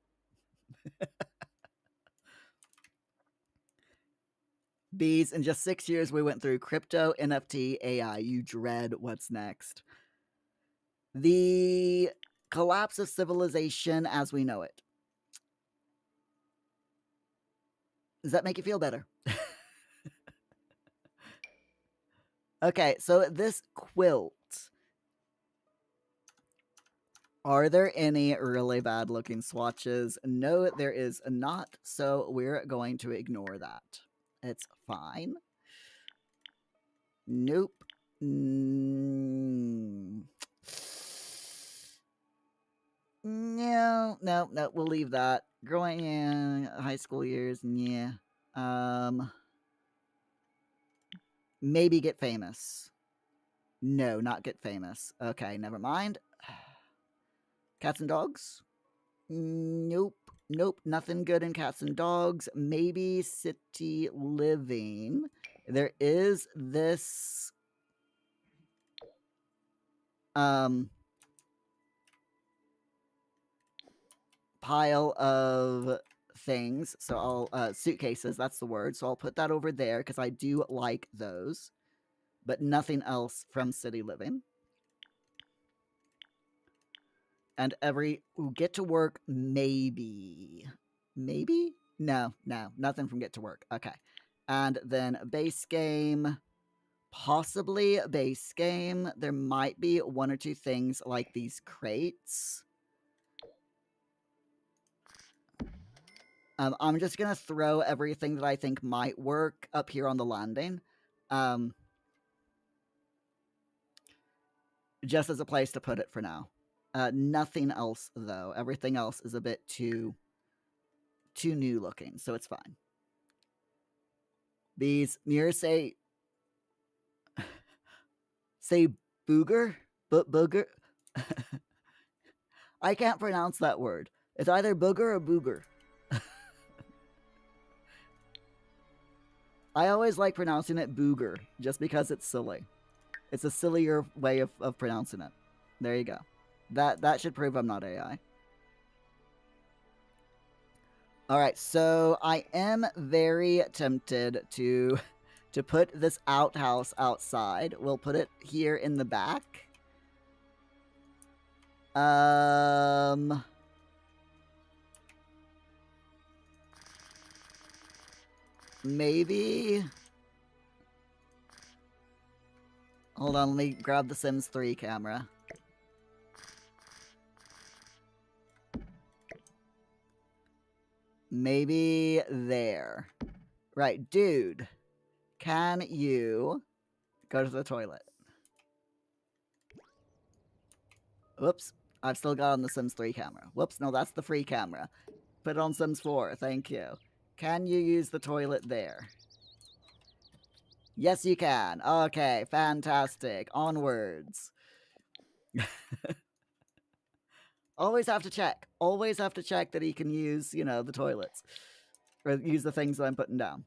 Bees, in just 6 years, we went through crypto, NFT, AI. You dread what's next. The collapse of civilization as we know it. Does that make you feel better? Okay, so this quilt. Are there any really bad looking swatches? No, there is not, so we're going to ignore that. It's fine. Nope. No, we'll leave that. Growing in high school years, yeah. Maybe get famous. No, not get famous. Okay, never mind. Cats and dogs? Nope. Nope, nothing good in cats and dogs. Maybe city living. There is this pile of things. So I'll suitcases, that's the word. So I'll put that over there because I do like those. But nothing else from city living. And get to work, maybe. Maybe? No, nothing from get to work. Okay. And then base game, possibly base game. There might be one or two things like these crates. I'm just going to throw everything that I think might work up here on the landing. Just as a place to put it for now. Nothing else, though. Everything else is a bit too new looking, so it's fine. Bees, Muir, say booger? Booger? I can't pronounce that word. It's either booger or booger. I always like pronouncing it booger, just because it's silly. It's a sillier way of pronouncing it. There you go. That should prove I'm not AI. Alright, so I am very tempted to put this outhouse outside. We'll put it here in the back. Maybe. Hold on, let me grab the Sims 3 camera. Maybe there. Right, dude. Can you go to the toilet? Whoops. I've still got on the Sims 3 camera. Whoops, no, that's the free camera. Put it on Sims 4, thank you. Can you use the toilet there? Yes, you can. Okay, fantastic. Onwards. Always have to check. Always have to check that he can use, you know, the toilets. Or use the things that I'm putting down.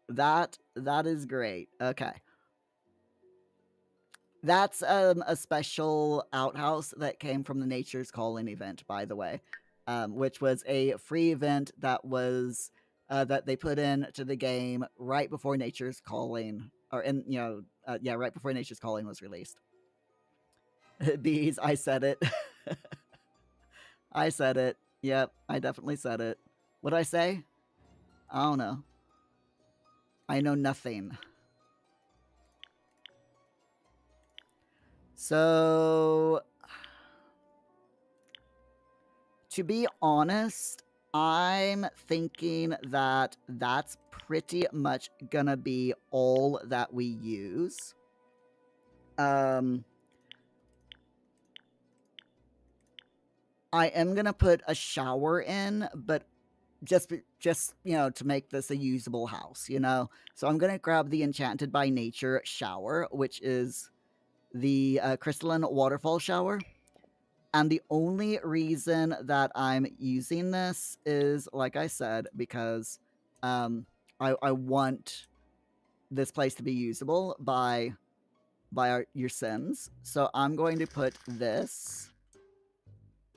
That is great. Okay. That's a special outhouse that came from the Nature's Calling event, by the way, which was a free event that was that they put in to the game right before Nature's Calling, or in yeah, right before Nature's Calling was released. Bees, I said it. I said it. Yep, I definitely said it. What'd I say? I don't know. I know nothing. So, to be honest, I'm thinking that that's pretty much gonna be all that we use. I am gonna put a shower in, but just you know, to make this a usable house, you know. So I'm gonna grab the Enchanted by Nature shower, which is the crystalline waterfall shower. And the only reason that I'm using this is, like I said, because I want this place to be usable by your Sims. So I'm going to put this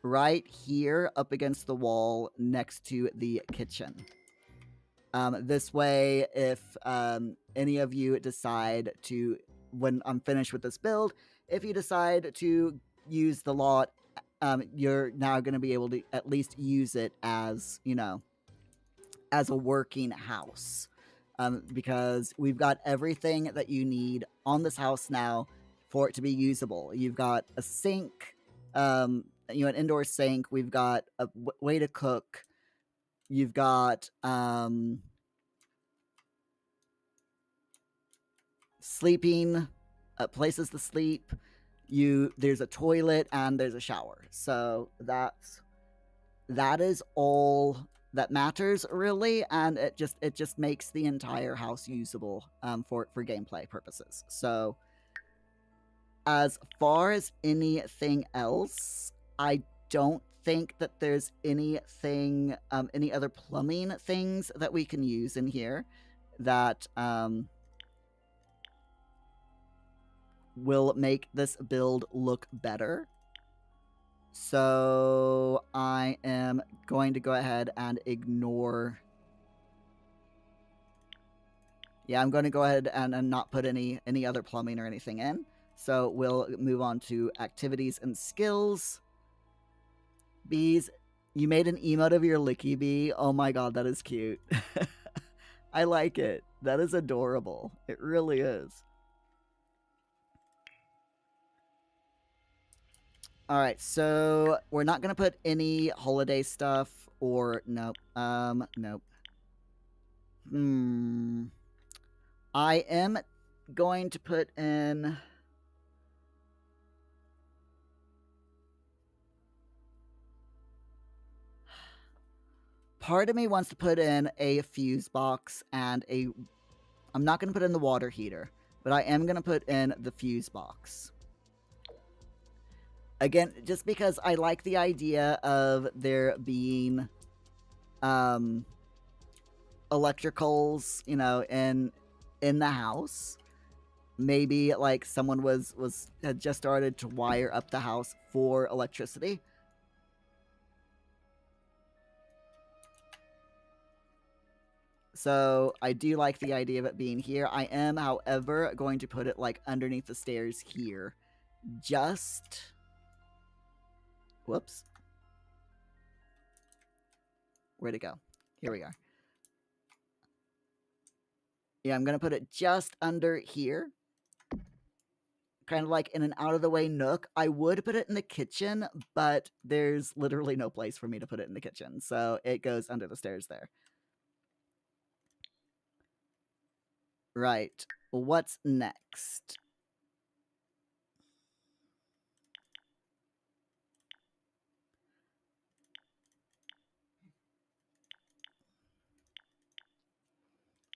right here up against the wall next to the kitchen. This way, if any of you decide to, when I'm finished with this build, if you decide to use the lot, you're now going to be able to at least use it as, you know, as a working house. Because we've got everything that you need on this house now for it to be usable. You've got a sink, you know, an indoor sink. We've got a way to cook. You've got sleeping, places to sleep. There's a toilet and there's a shower. So that is all that matters, really, and it just makes the entire house usable for gameplay purposes. So as far as anything else, I don't think that there's anything, any other plumbing things that we can use in here that will make this build look better. So I am going to go ahead and ignore. Yeah, I'm going to go ahead and not put any other plumbing or anything in. So we'll move on to activities and skills. Bees, you made an emote of your licky bee. Oh my god, that is cute. I like it. That is adorable. It really is. All right, so we're not gonna put any holiday stuff or nope. Nope. I am going to put in. Part of me wants to put in a fuse box and a. I'm not gonna put in the water heater, but I am gonna put in the fuse box. Again, just because I like the idea of there being electricals, you know, in the house. Maybe like someone had just started to wire up the house for electricity. So I do like the idea of it being here. I am, however, going to put it like underneath the stairs here. Just whoops. Where'd it go? Here we are. Yeah, I'm going to put it just under here. Kind of like in an out-of-the-way nook. I would put it in the kitchen, but there's literally no place for me to put it in the kitchen. So it goes under the stairs there. Right. What's next?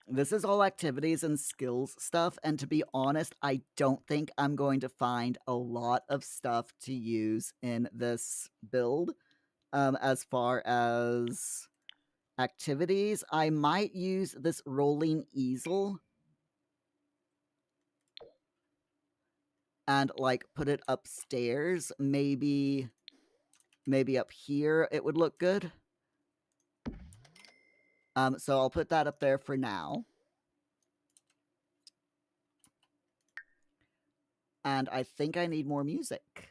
This is all activities and skills stuff, and to be honest, I don't think I'm going to find a lot of stuff to use in this build. As far as activities, I might use this rolling easel and like put it upstairs. Maybe up here it would look good. So I'll put that up there for now. And I think I need more music.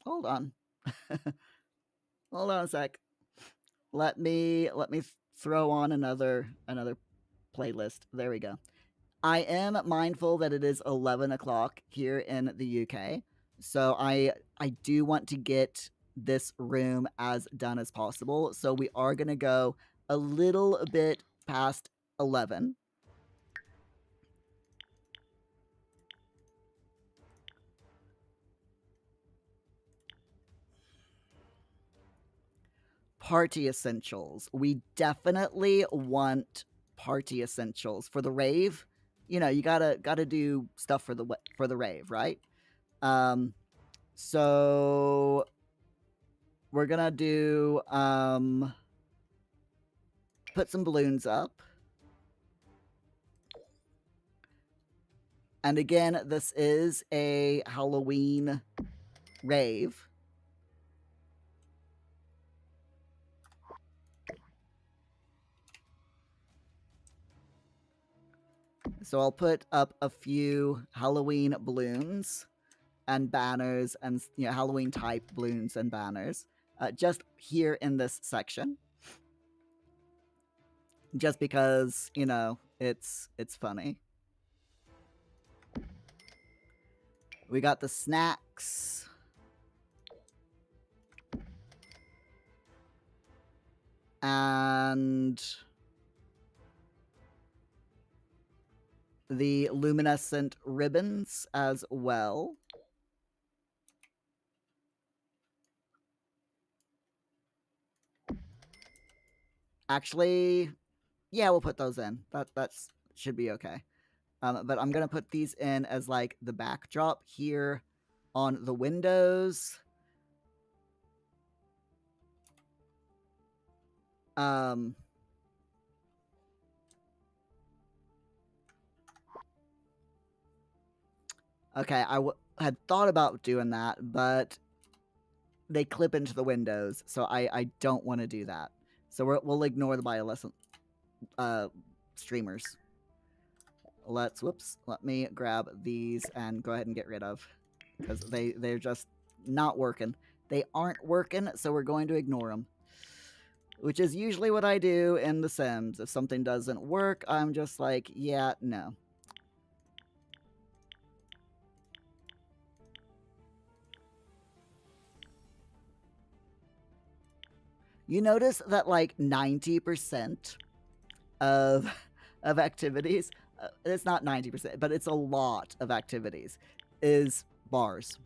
Hold on. Hold on a sec. Let me throw on another playlist. There we go. I am mindful that it is 11 o'clock here in the UK, so I do want to get this room as done as possible. So we are gonna go a little bit past 11. Party essentials. We definitely want party essentials for the rave. You know, you gotta do stuff for the rave, right? So we're gonna do put some balloons up. And again, this is a Halloween rave. So I'll put up a few Halloween balloons and banners and, you know, Halloween type balloons and banners just here in this section. Just because, you know, it's funny. We got the snacks. And the luminescent ribbons as well. Actually, yeah, we'll put those in. That's should be okay. But I'm gonna put these in as like the backdrop here on the windows. Okay, I had thought about doing that, but they clip into the windows, so I don't want to do that. So we'll ignore the bioluminescent streamers. Let me grab these and go ahead and get rid of, because they're just not working. They aren't working, so we're going to ignore them. Which is usually what I do in The Sims. If something doesn't work, I'm just like, yeah, no. You notice that like 90% of activities, it's not 90%, but it's a lot of activities, is bars.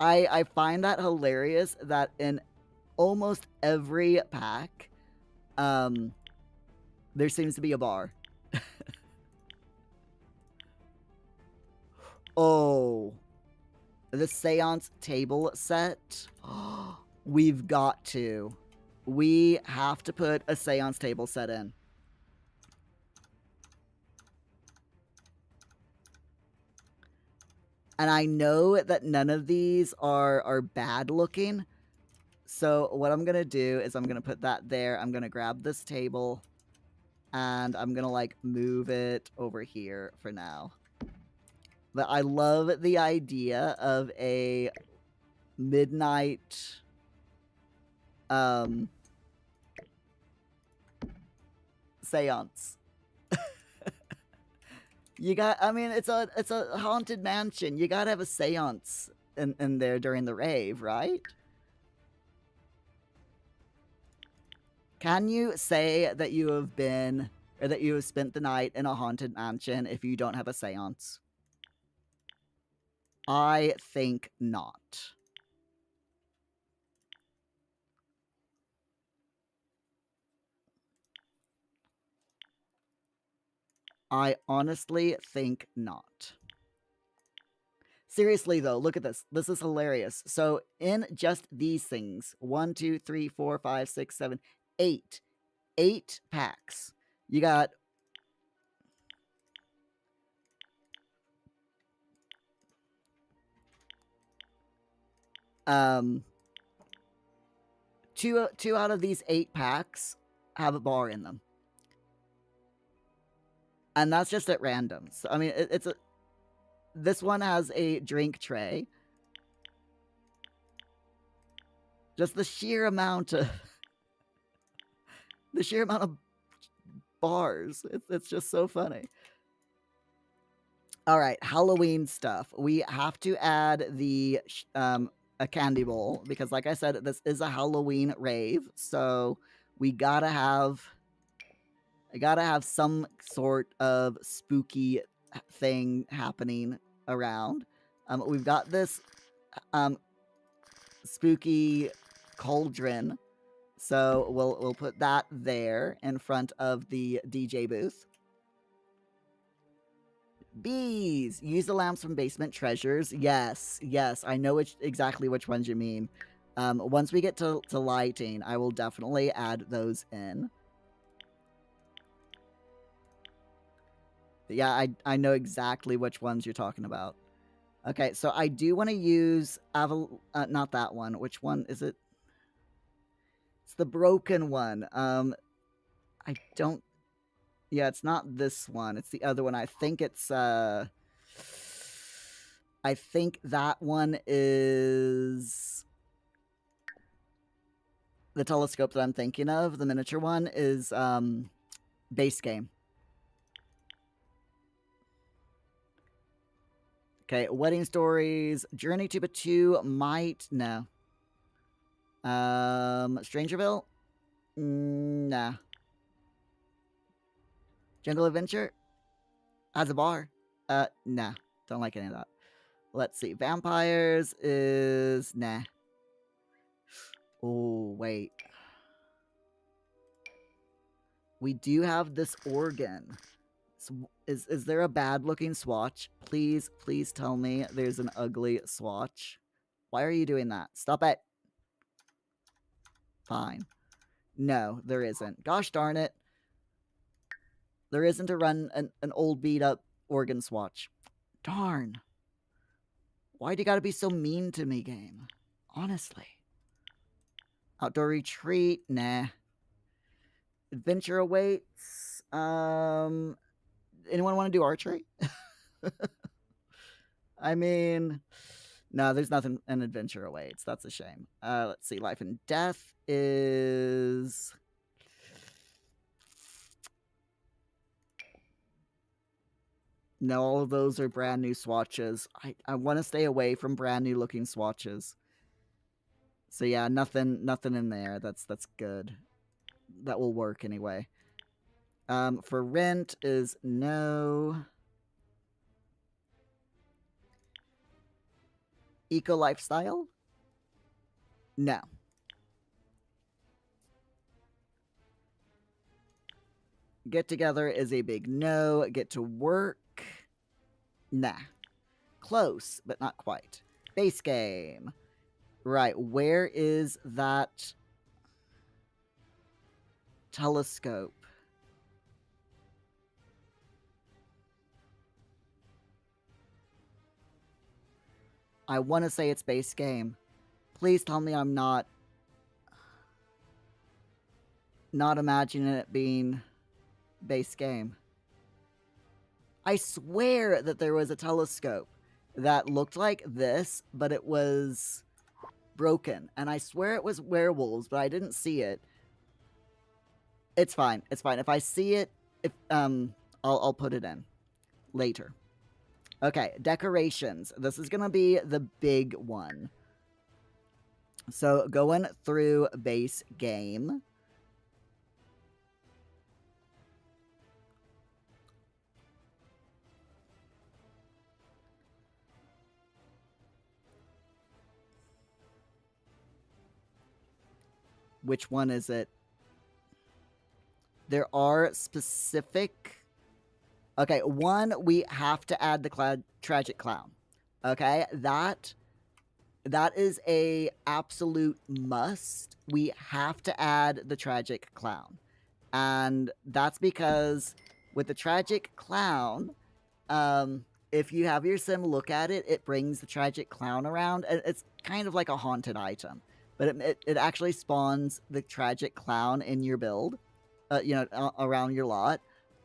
I find that hilarious that in almost every pack, there seems to be a bar. Oh, the seance table set. We've got to. We have to put a seance table set in. And I know that none of these are bad looking. So what I'm going to do is I'm going to put that there. I'm going to grab this table and I'm going to like move it over here for now. But I love the idea of a midnight seance. You got, I mean, it's a haunted mansion. You gotta have a seance in there during the rave, right? Can you say that you have been, or that you have spent the night in a haunted mansion if you don't have a seance? I think not. I honestly think not. Seriously, though, look at this. This is hilarious. So, in just these things 1, 2, 3, 4, 5, 6, 7, 8. 8 packs. You got two out of these 8 packs have a bar in them. And that's just at random. So, I mean, this one has a drink tray. Just the sheer amount of bars. It's just so funny. All right, Halloween stuff. We have to add a candy bowl because, like I said, this is a Halloween rave, so we gotta have some sort of spooky thing happening around. We've got this spooky cauldron, so we'll put that there in front of the DJ booth. Bees! Use the lamps from Basement Treasures. Yes, I know exactly which ones you mean. Once we get to lighting, I will definitely add those in. But yeah, I know exactly which ones you're talking about. Okay, so I do want to use not that one. Which one is it? It's the broken one. I don't... Yeah, it's not this one. It's the other one. I think it's, I think that one is... The telescope that I'm thinking of. The miniature one is, base game. Okay, Wedding Stories. Journey to Batu might... No. Strangerville? Nah. Jungle Adventure? Has a bar? Nah. Don't like any of that. Let's see. Vampires is... Nah. Oh, wait. We do have this organ. Is there a bad-looking swatch? Please tell me there's an ugly swatch. Why are you doing that? Stop it. Fine. No, there isn't. Gosh darn it. There isn't a run an old beat-up organ swatch. Darn. Why'd you gotta be so mean to me, game? Honestly. Outdoor retreat? Nah. Adventure awaits? Anyone want to do archery? I mean... No, there's nothing an adventure awaits. That's a shame. Let's see. Life and Death is... No, all of those are brand new swatches. I want to stay away from brand new looking swatches. So yeah, nothing in there. That's good. That will work anyway. For rent is no. Eco lifestyle? No. Get together is a big no. Get to work? Nah. Close, but not quite. Base game. Right, where is that telescope? I want to say it's base game. Please tell me I'm not imagining it being base game. I swear that there was a telescope that looked like this, but it was broken. And I swear it was werewolves, but I didn't see it. It's fine. It's fine. If I see it, I'll put it in later. Okay, decorations. This is going to be the big one. So going through base game. Which one is it? There are specific Okay, one, we have to add the tragic clown. Okay, that is a absolute must. We have to add the tragic clown. And that's because with the tragic clown, if you have your sim look at it, it brings the tragic clown around. It's kind of like a haunted item, but it actually spawns the tragic clown in your build, around your lot.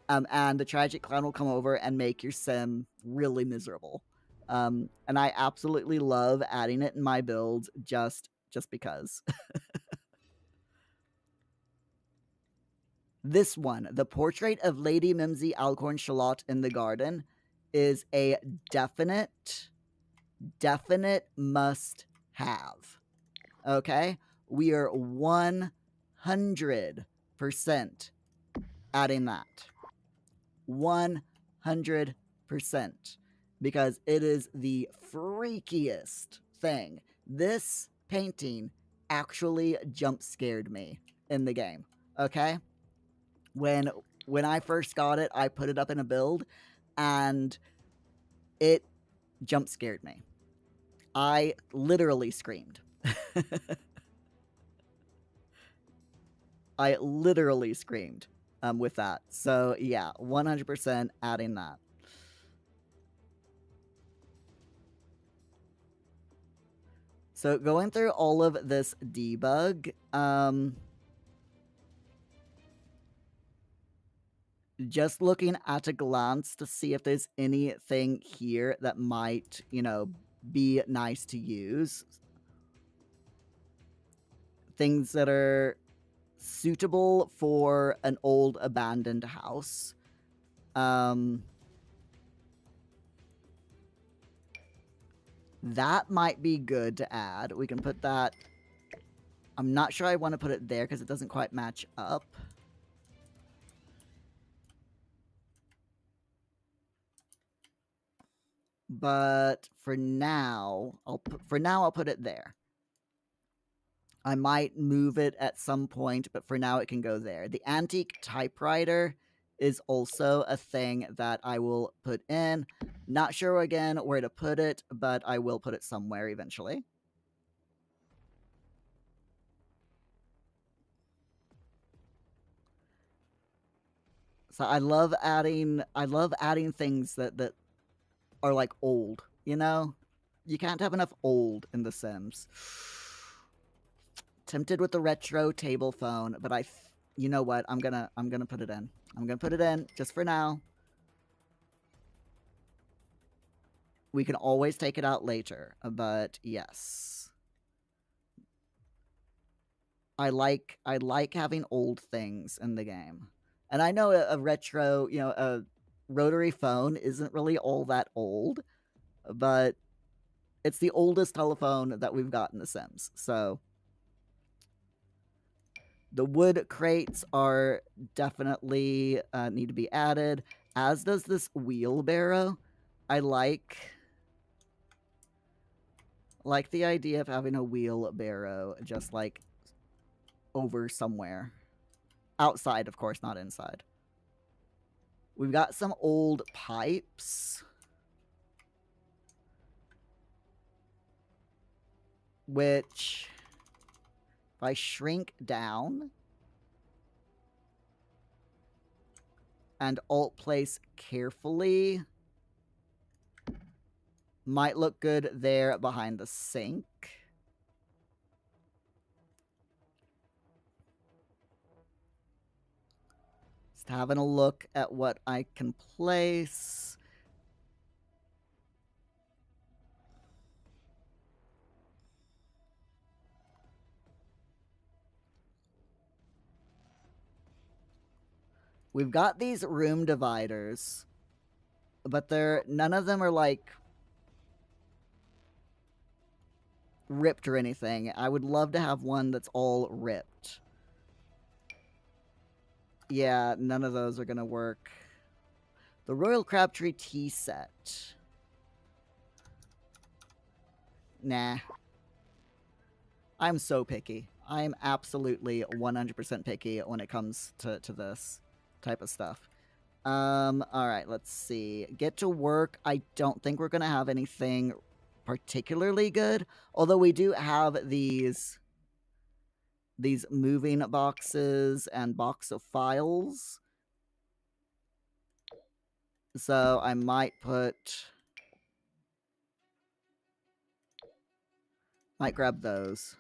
And the tragic clown will come over and make your sim really miserable. And I absolutely love adding it in my builds just because. This one, the portrait of Lady Mimsy Alcorn Shalott in the garden, is a definite must have. Okay? We are 100% adding that. 100%. Because it is the freakiest thing. This painting actually jump scared me in the game. Okay? When I first got it, I put it up in a build and it jump scared me. I literally screamed. I literally screamed with that. So yeah, 100% adding that. So going through all of this debug, just looking at a glance to see if there's anything here that might, be nice to use. Things that are suitable for an old abandoned house. That might be good to add. We can put that... I'm not sure I want to put it there because it doesn't quite match up. But for now, I'll put it there. I might move it at some point, but for now it can go there. The antique typewriter is also a thing that I will put in. Not sure again where to put it, but I will put it somewhere eventually. So I love adding things that are like old, you know? You can't have enough old in The Sims. Tempted with the retro table phone, but you know what? I'm gonna put it in. I'm gonna put it in just for now. We can always take it out later, but yes. I like having old things in the game. And I know a retro, a rotary phone isn't really all that old, but it's the oldest telephone that we've got in The Sims. So the wood crates are definitely need to be added, as does this wheelbarrow. I like the idea of having a wheelbarrow just like over somewhere. Outside, of course, not inside. We've got some old pipes. Which, if I shrink down and alt place carefully, might look good there behind the sink. Just having a look at what I can place. We've got these room dividers, but none of them are like ripped or anything. I would love to have one that's all ripped. Yeah, none of those are gonna work. The Royal Crabtree tea set. Nah. I'm so picky. I'm absolutely 100% picky when it comes to this type of stuff. All right, let's see. Get to work. I don't think we're gonna have anything particularly good, although we do have these moving boxes and box of files. So I might grab those.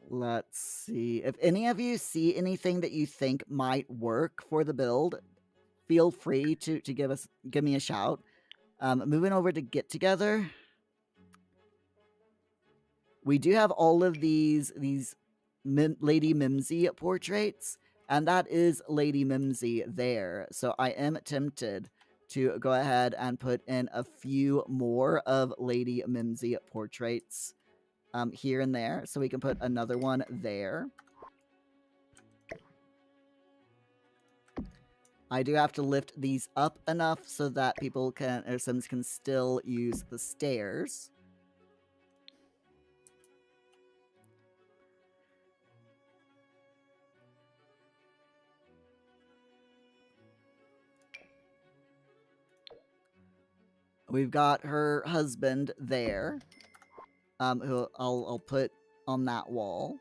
Let's see. If any of you see anything that you think might work for the build, feel free to give me a shout. Moving over to Get Together. We do have all of these Lady Mimsy portraits, and that is Lady Mimsy there. So I am tempted to go ahead and put in a few more of Lady Mimsy portraits here and there. So we can put another one there. I do have to lift these up enough so that people can, or Sims can still use the stairs. We've got her husband there, who I'll put on that wall.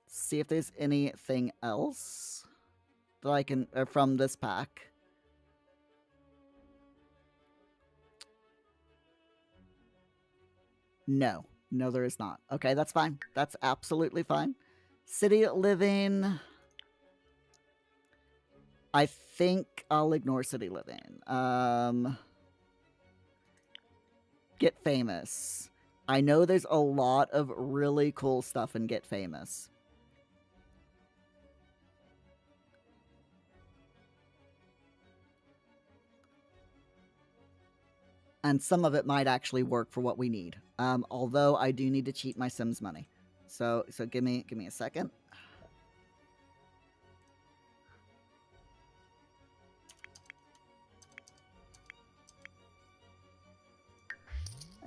See if there's anything else that I can from this pack. No, there is not. Okay, that's fine. That's absolutely fine. City living. I think I'll ignore city living. Get famous. I know there's a lot of really cool stuff in Get Famous. And some of it might actually work for what we need. Although I do need to cheat my Sims money. So give me a second.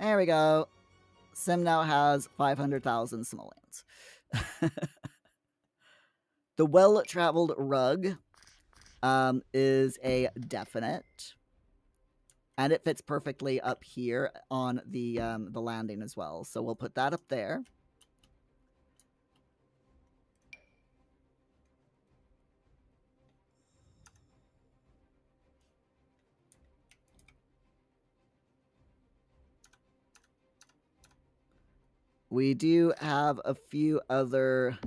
There we go. Sim now has 500,000 simoleons. The well-traveled rug is a definite. And it fits perfectly up here on the landing as well. So we'll put that up there. We do have a few other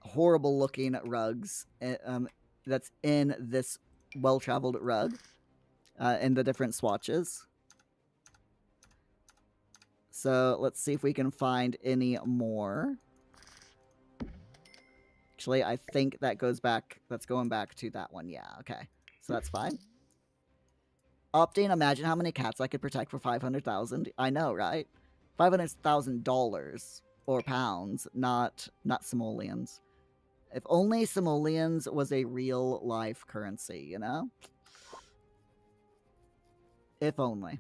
horrible looking rugs that's in this well-traveled rug in the different swatches. So let's see if we can find any more. Actually, I think that goes back, that's going back to that one. Yeah, okay. So that's fine. Opting, imagine how many cats I could protect for 500,000. I know, right? $500,000 or pounds, not simoleons. If only simoleons was a real life currency, you know? If only.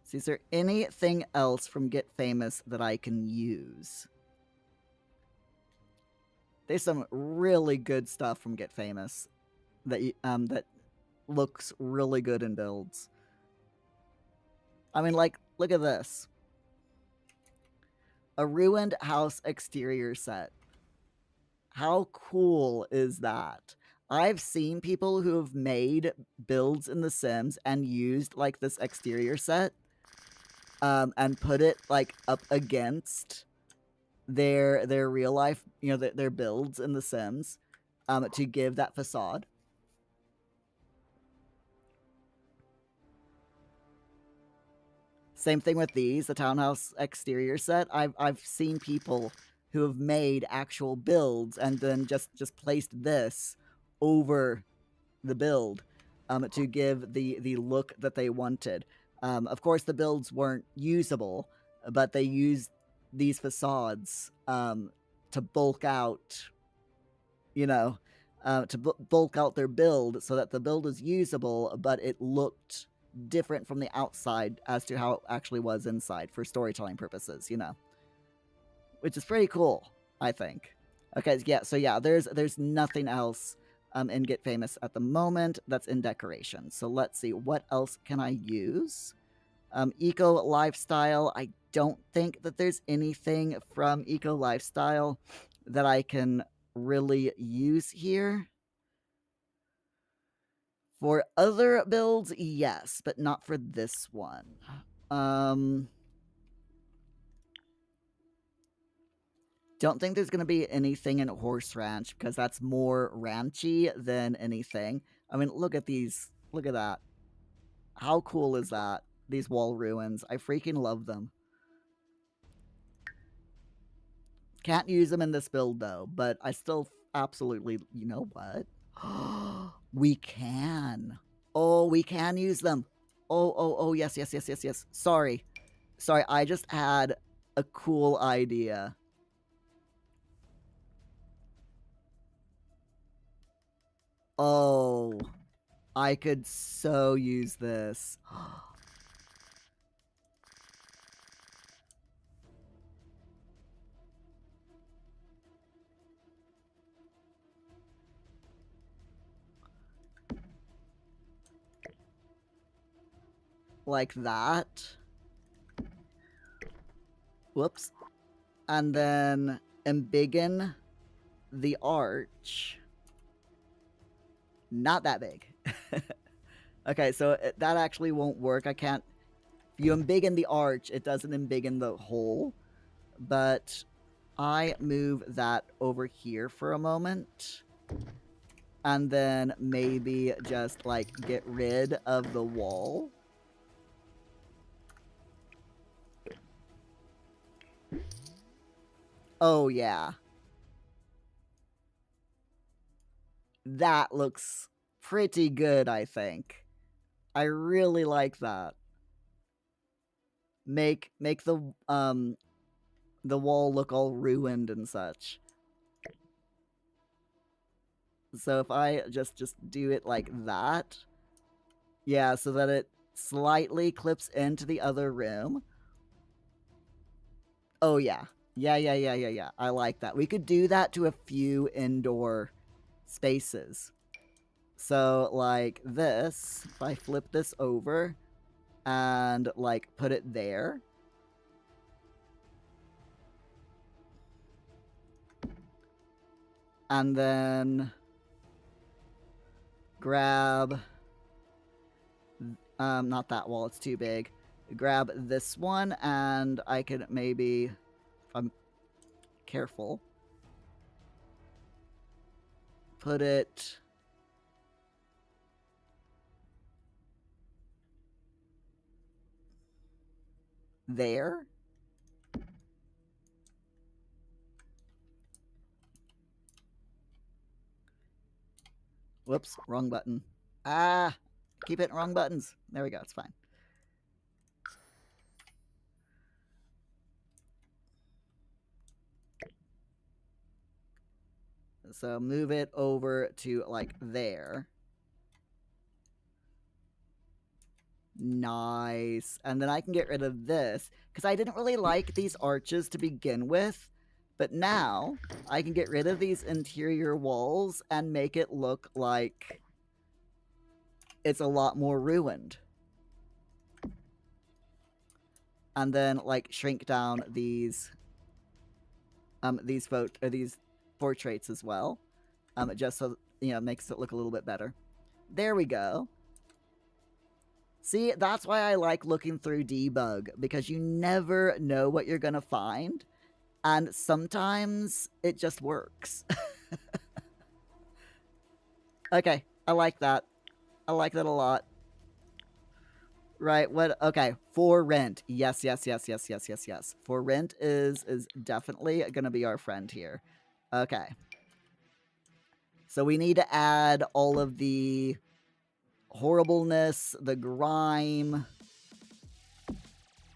See, is there anything else from Get Famous that I can use? There's some really good stuff from Get Famous that that looks really good in builds. I mean, like, look at this. A ruined house exterior set. How cool is that? I've seen people who have made builds in The Sims and used, like, this exterior set and put it, like, up against their real life, you know, their builds in The Sims to give that facade. Same thing with these, the townhouse exterior set. I've seen people who have made actual builds and then just placed this over the build to give the look that they wanted. Of course, the builds weren't usable, but they used these facades to bulk out, bulk out their build so that the build was usable, but it looked different from the outside as to how it actually was inside for storytelling purposes, which is pretty cool, I think. Okay, yeah, so yeah, there's nothing else in Get Famous at the moment that's in decoration. So let's see, what else can I use? Eco Lifestyle, I don't think that there's anything from Eco Lifestyle that I can really use here. For other builds, yes, but not for this one. Don't think there's going to be anything in Horse Ranch because that's more ranchy than anything. I mean, look at these. Look at that. How cool is that? These wall ruins. I freaking love them. Can't use them in this build though, but I still absolutely, you know what? We can. Oh, we can use them. Oh, yes. Sorry, I just had a cool idea. Oh, I could so use this. Like that. Whoops. And then embiggen the arch. Not that big. Okay, so that actually won't work. I can't... If you embiggen the arch, it doesn't embiggen the hole. But I move that over here for a moment. And then maybe just, like, get rid of the wall. Oh, yeah. That looks pretty good, I think. I really like that. Make the wall look all ruined and such. So if I just do it like that, yeah, so that it slightly clips into the other room. Oh yeah. Yeah. I like that. We could do that to a few indoor spaces. So like this, if I flip this over and like put it there, and then grab not that wall, it's too big. Grab this one, and I could maybe, if I'm careful, put it there. Whoops, wrong button. Ah, keep hitting wrong buttons. There we go, it's fine. So move it over to like there. Nice. And then I can get rid of this because I didn't really like these arches to begin with. But now I can get rid of these interior walls and make it look like it's a lot more ruined. And then like shrink down these portraits as well. Just so makes it look a little bit better. There we go. See, that's why I like looking through debug, because you never know what you're gonna find, and sometimes it just works. Okay, I like that. I like that a lot. Right, what? Okay, for rent. Yes. For rent is definitely gonna be our friend here. Okay. So we need to add all of the horribleness, the grime,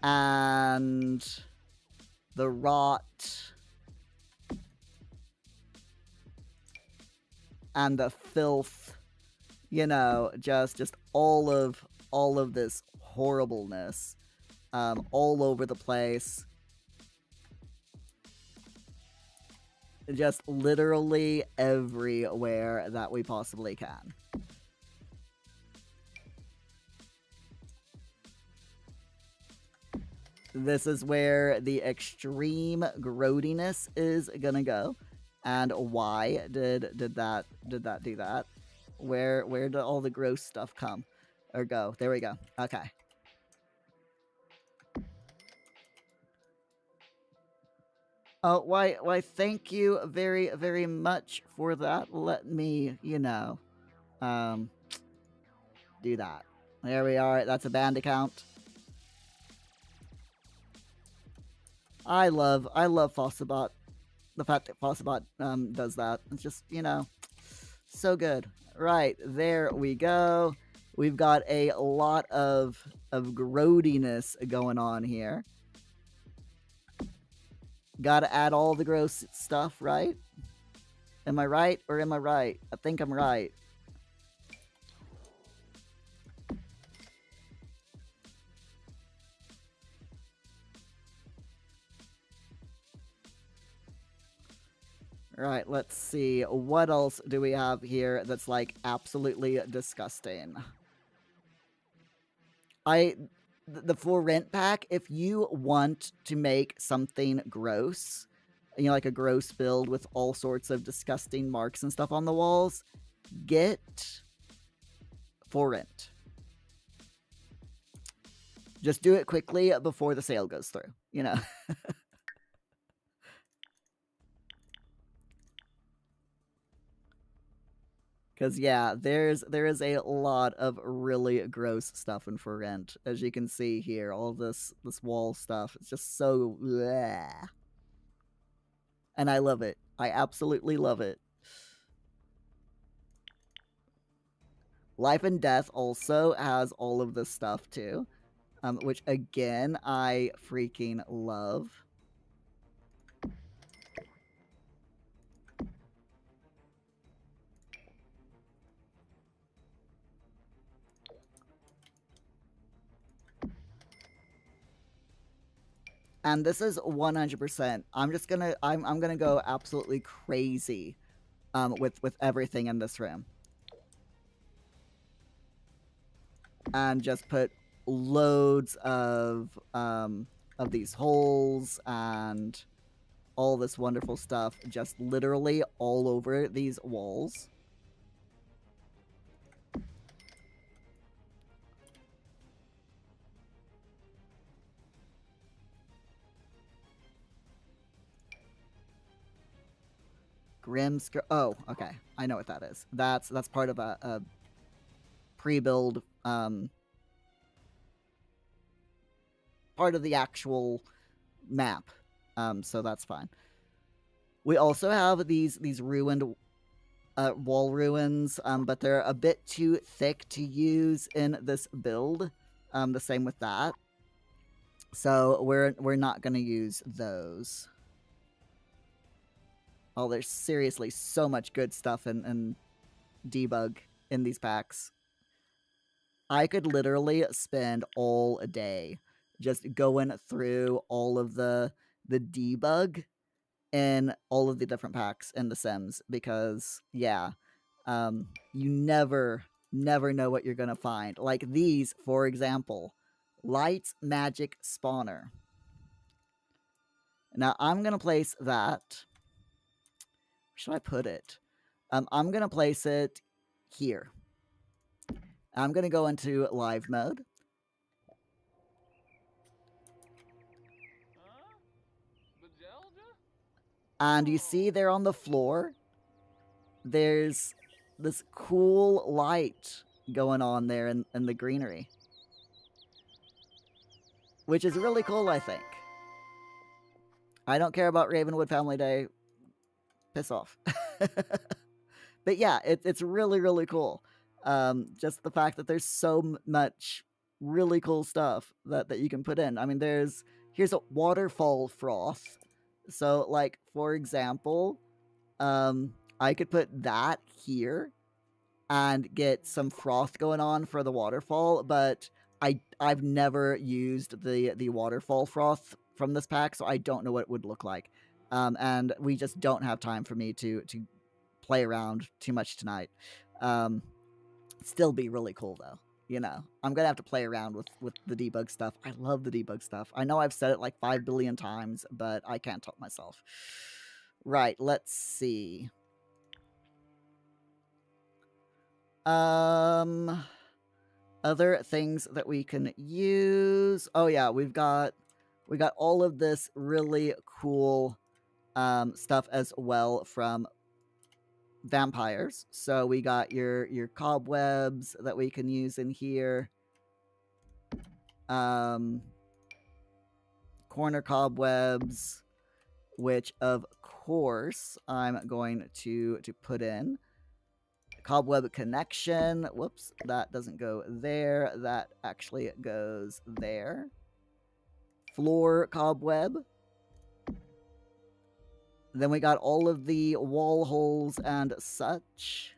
and the rot and the filth, you know, just all of this horribleness all over the place. Just literally everywhere that we possibly can. This is where the extreme grody-ness is gonna go. And why did that do that? Where did all the gross stuff come or go? There we go. Okay. Oh, why, thank you very, very much for that. Let me, you know, do that. There we are. That's a band account. I love Fossabot. The fact that Fossabot does that. It's just, you know, so good. Right, there we go. We've got a lot of grody-ness going on here. Gotta add all the gross stuff, right? Am I right or am I right? I think I'm right. Right, let's see. What else do we have here that's like absolutely disgusting? The for rent pack, if you want to make something gross, you know, like a gross build with all sorts of disgusting marks and stuff on the walls, get for rent. Just do it quickly before the sale goes through, you know. Because yeah, there is a lot of really gross stuff in For Rent, as you can see here. All this wall stuff, it's just so bleh. And I love it. I absolutely love it. Life and Death also has all of this stuff too, which again I freaking love. And this is 100%. I'm gonna go absolutely crazy with everything in this room. And just put loads of these holes and all this wonderful stuff just literally all over these walls. Oh, okay. I know what that is. That's part of a pre-build part of the actual map. So that's fine. We also have these ruined wall ruins, but they're a bit too thick to use in this build. The same with that. So we're not gonna use those. Oh, there's seriously so much good stuff in debug in these packs. I could literally spend all day just going through all of the debug in all of the different packs in The Sims because, yeah, you never know what you're gonna find. Like these, for example, Light Magic Spawner. Now I'm gonna place that. Where should I put it? I'm gonna place it here. I'm gonna go into live mode. And you see there on the floor, there's this cool light going on there in the greenery. Which is really cool, I think. I don't care about Ravenwood Family Day. Piss off. But yeah, it's really, really cool. Just the fact that there's so much really cool stuff that you can put in. I mean, here's a waterfall froth. So, like, for example, I could put that here and get some froth going on for the waterfall, but I've never used the waterfall froth from this pack, so I don't know what it would look like. And we just don't have time for me to play around too much tonight. Still be really cool though. You know, I'm gonna have to play around with the debug stuff. I love the debug stuff. I know I've said it like 5 billion times, but I can't help myself. Right, let's see. Other things that we can use. Oh yeah, we got all of this really cool stuff as well from vampires. So we got your cobwebs that we can use in here. Corner cobwebs, which of course I'm going to put in. Cobweb connection. Whoops, that doesn't go there. That actually goes there. Floor cobweb. Then we got all of the wall holes and such.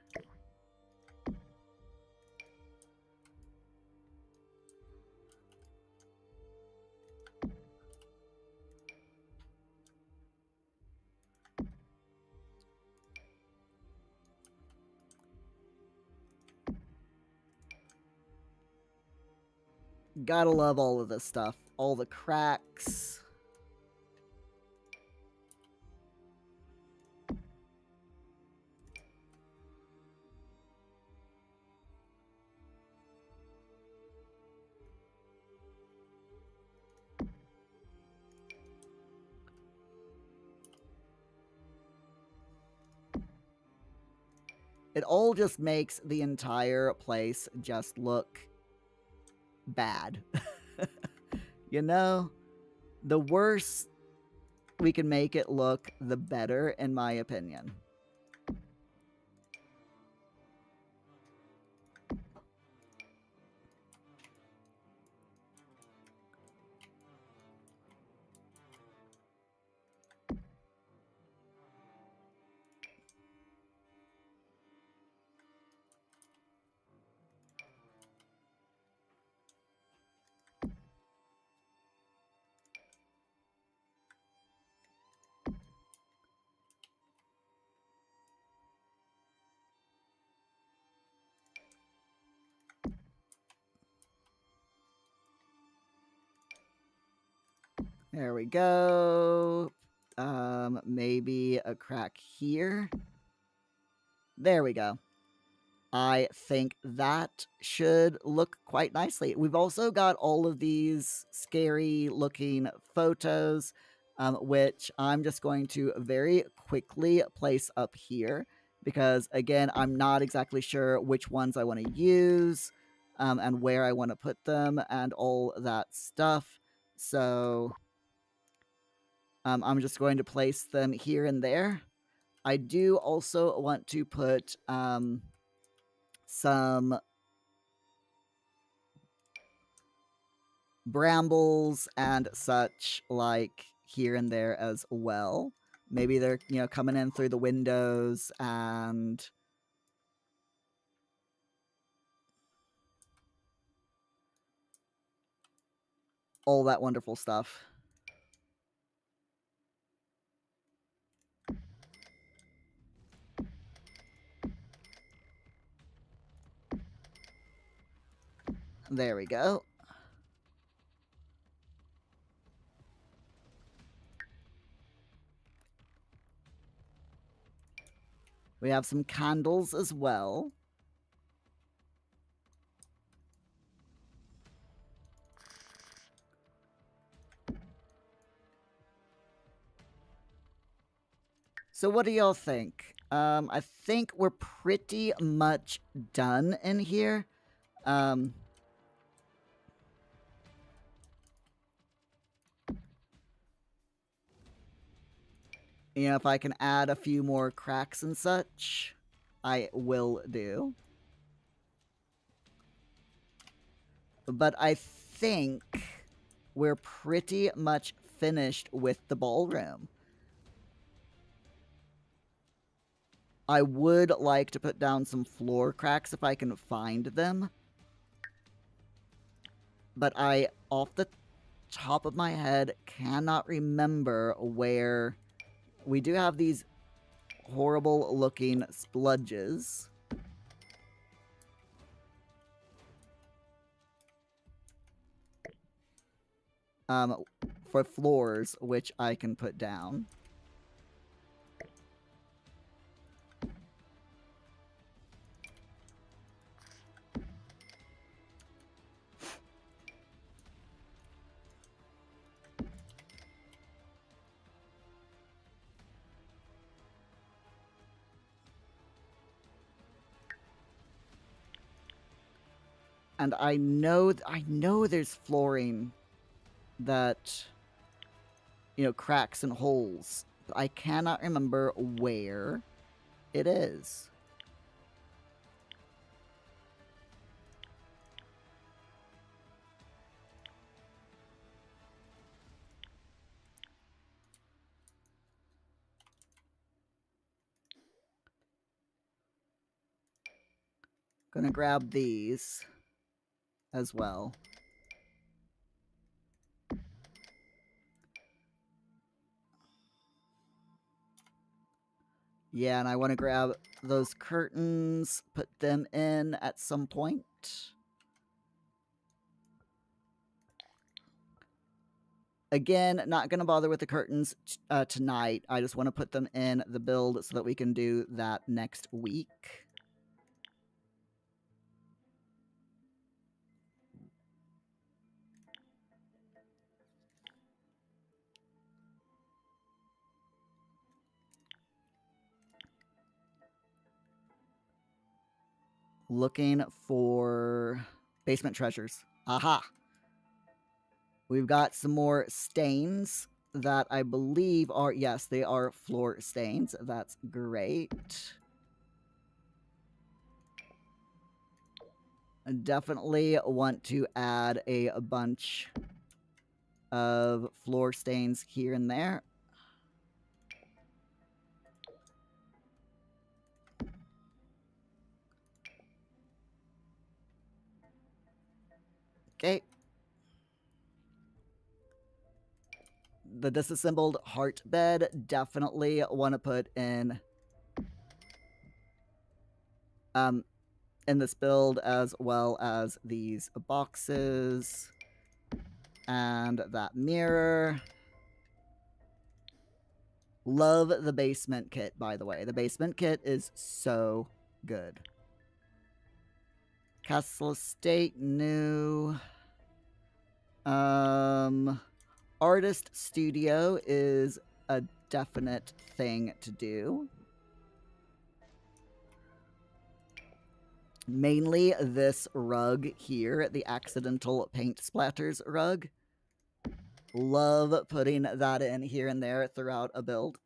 Gotta love all of this stuff. All the cracks. It all just makes the entire place just look bad. You know, the worse we can make it look, the better, in my opinion. There we go. Maybe a crack here. There we go. I think that should look quite nicely. We've also got all of these scary looking photos, which I'm just going to very quickly place up here because, again, I'm not exactly sure which ones I want to use and where I want to put them and all that stuff. So I'm just going to place them here and there. I do also want to put some brambles and such like here and there as well. Maybe they're, you know, coming in through the windows and all that wonderful stuff. There we go. We have some candles as well. So what do y'all think? I think we're pretty much done in here. You know, if I can add a few more cracks and such, I will do. But I think we're pretty much finished with the ballroom. I would like to put down some floor cracks if I can find them. But I, off the top of my head, cannot remember where... We do have these horrible looking spludges. For floors, which I can put down. And I know there's flooring that, you know, cracks and holes. But I cannot remember where it is. Gonna grab these as well. Yeah, and I want to grab those curtains, put them in at some point. Again, not going to bother with the curtains tonight. I just want to put them in the build so that we can do that next week. Looking for basement treasures. Aha! We've got some more stains that I believe are, yes, they are floor stains. That's great. I definitely want to add a bunch of floor stains here and there. Okay. The disassembled heart bed, definitely want to put in this build, as well as these boxes and that mirror. Love the basement kit, by the way. The basement kit is so good. Castle Estate, new. Artist Studio is a definite thing to do. Mainly this rug here, the accidental paint splatters rug. Love putting that in here and there throughout a build.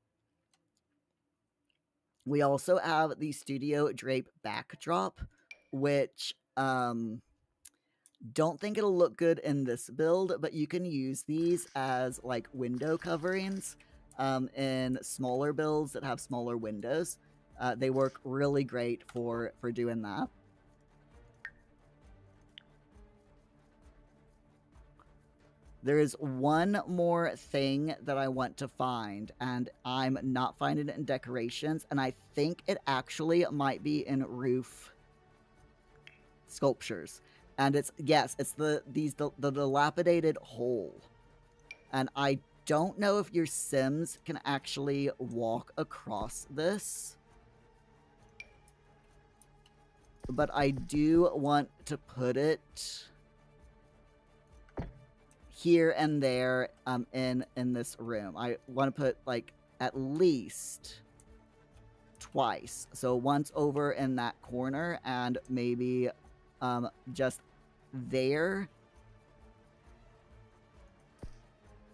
We also have the Studio Drape backdrop, which don't think it'll look good in this build, but you can use these as like window coverings in smaller builds that have smaller windows. They work really great for doing that. There is one more thing that I want to find, and I'm not finding it in decorations, and I think it actually might be in roof sculptures. And it's, yes, it's the dilapidated hole. And I don't know if your Sims can actually walk across this. But I do want to put it here and there in this room. I want to put like at least twice. So once over in that corner and maybe just there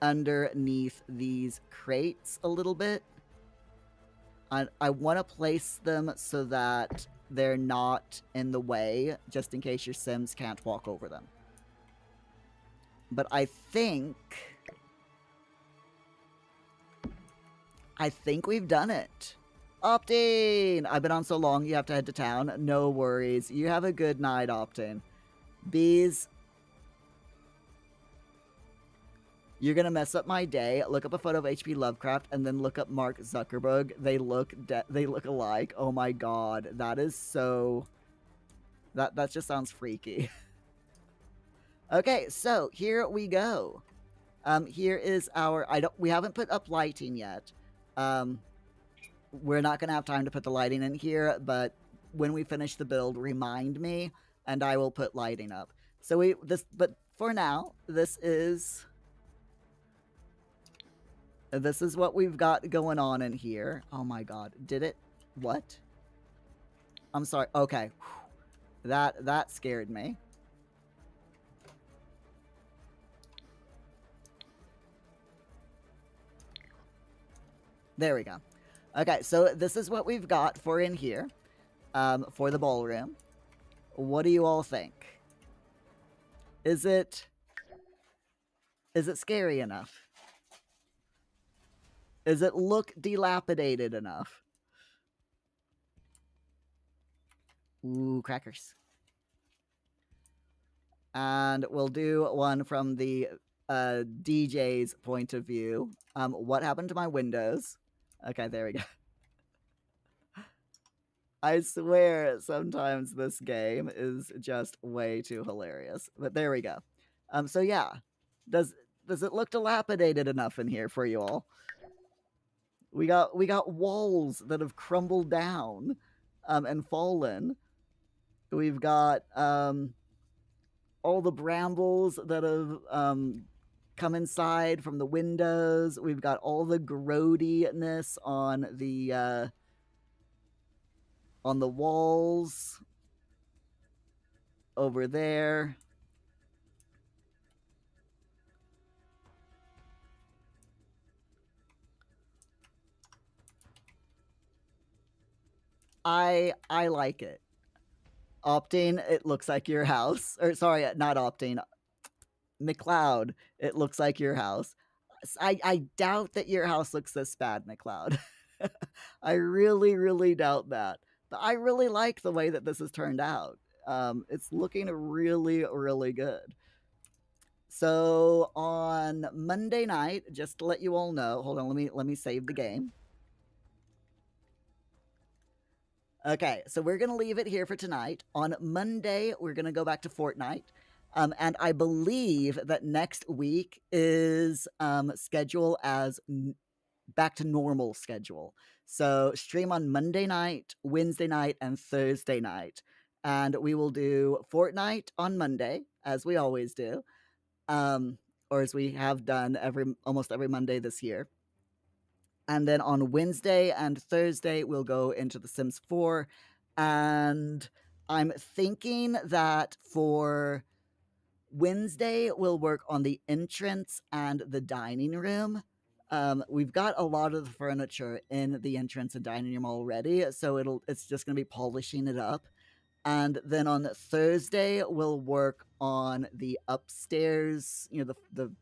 underneath these crates a little bit. I want to place them so that they're not in the way, just in case your Sims can't walk over them. But I think we've done it. Optane! I've been on so long, you have to head to town. No worries. You have a good night, Optane. Bees, you're gonna mess up my day. Look up a photo of H.P. Lovecraft and then look up Mark Zuckerberg. They look alike. Oh my god, that is so. That just sounds freaky. Okay, so here we go. Here is our. We haven't put up lighting yet. We're not gonna have time to put the lighting in here, but when we finish the build, remind me, and I will put lighting up. So but for now, this is what we've got going on in here. Oh my god, did it? What? I'm sorry. Okay, that scared me. There we go. Okay, so this is what we've got for in here, for the ballroom. What do you all think? Is it scary enough? Does it look dilapidated enough? Ooh, crackers. And we'll do one from the DJ's point of view. What happened to my windows? Okay, there we go. I swear sometimes this game is just way too hilarious. But there we go. So yeah. Does it look dilapidated enough in here for you all? We got walls that have crumbled down and fallen. We've got all the brambles that have come inside from the windows. We've got all the grody-ness on the walls over there. I like it. Optane, it looks like your house. Or sorry, not Optane. McLeod, it looks like your house. I doubt that your house looks this bad, McLeod. I really, really doubt that. But I really like the way that this has turned out. It's looking really, really good. So on Monday night, just to let you all know, hold on, let me save the game. Okay, so we're gonna leave it here for tonight. On Monday, we're gonna go back to Fortnite. And I believe that next week is schedule as back to normal schedule. So stream on Monday night, Wednesday night, and Thursday night. And we will do Fortnite on Monday, as we always do. Or as we have done almost every Monday this year. And then on Wednesday and Thursday, we'll go into The Sims 4. And I'm thinking that for Wednesday, we'll work on the entrance and the dining room. We've got a lot of the furniture in the entrance and dining room already, so it's just going to be polishing it up. And then on Thursday, we'll work on the upstairs, the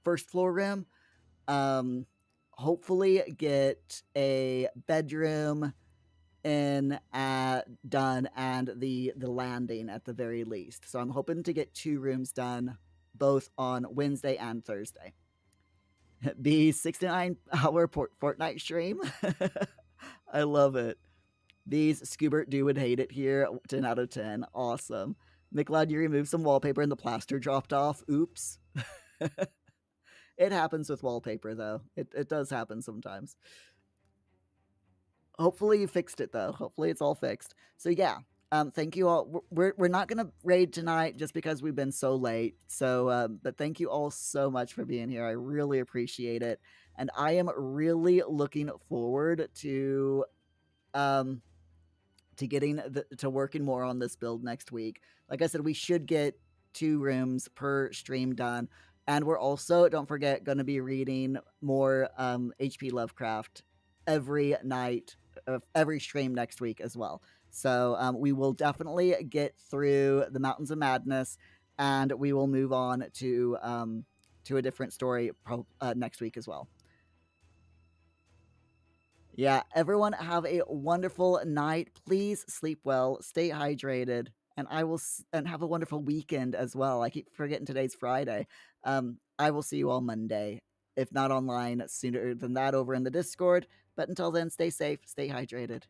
first floor room. Hopefully get a bedroom done and the landing at the very least. So I'm hoping to get 2 rooms done both on Wednesday and Thursday. Be 69-hour Fortnite stream. I love it. These Scoobert do would hate it here. 10 out of 10. Awesome. McLeod, you removed some wallpaper and the plaster dropped off. Oops. It happens with wallpaper, though. It does happen sometimes. Hopefully you fixed it, though. Hopefully it's all fixed. So yeah, thank you all. We're not going to raid tonight just because we've been so late. So, but thank you all so much for being here. I really appreciate it. And I am really looking forward to getting to working more on this build next week. Like I said, we should get 2 rooms per stream done. And we're also, don't forget, going to be reading more H.P. Lovecraft every night, every stream next week as well. So we will definitely get through the Mountains of Madness and we will move on to a different story next week as well. Yeah, everyone have a wonderful night. Please sleep well, stay hydrated, and and have a wonderful weekend as well. I keep forgetting today's Friday. I will see you all Monday, if not online sooner than that over in the Discord. But until then, stay safe, stay hydrated.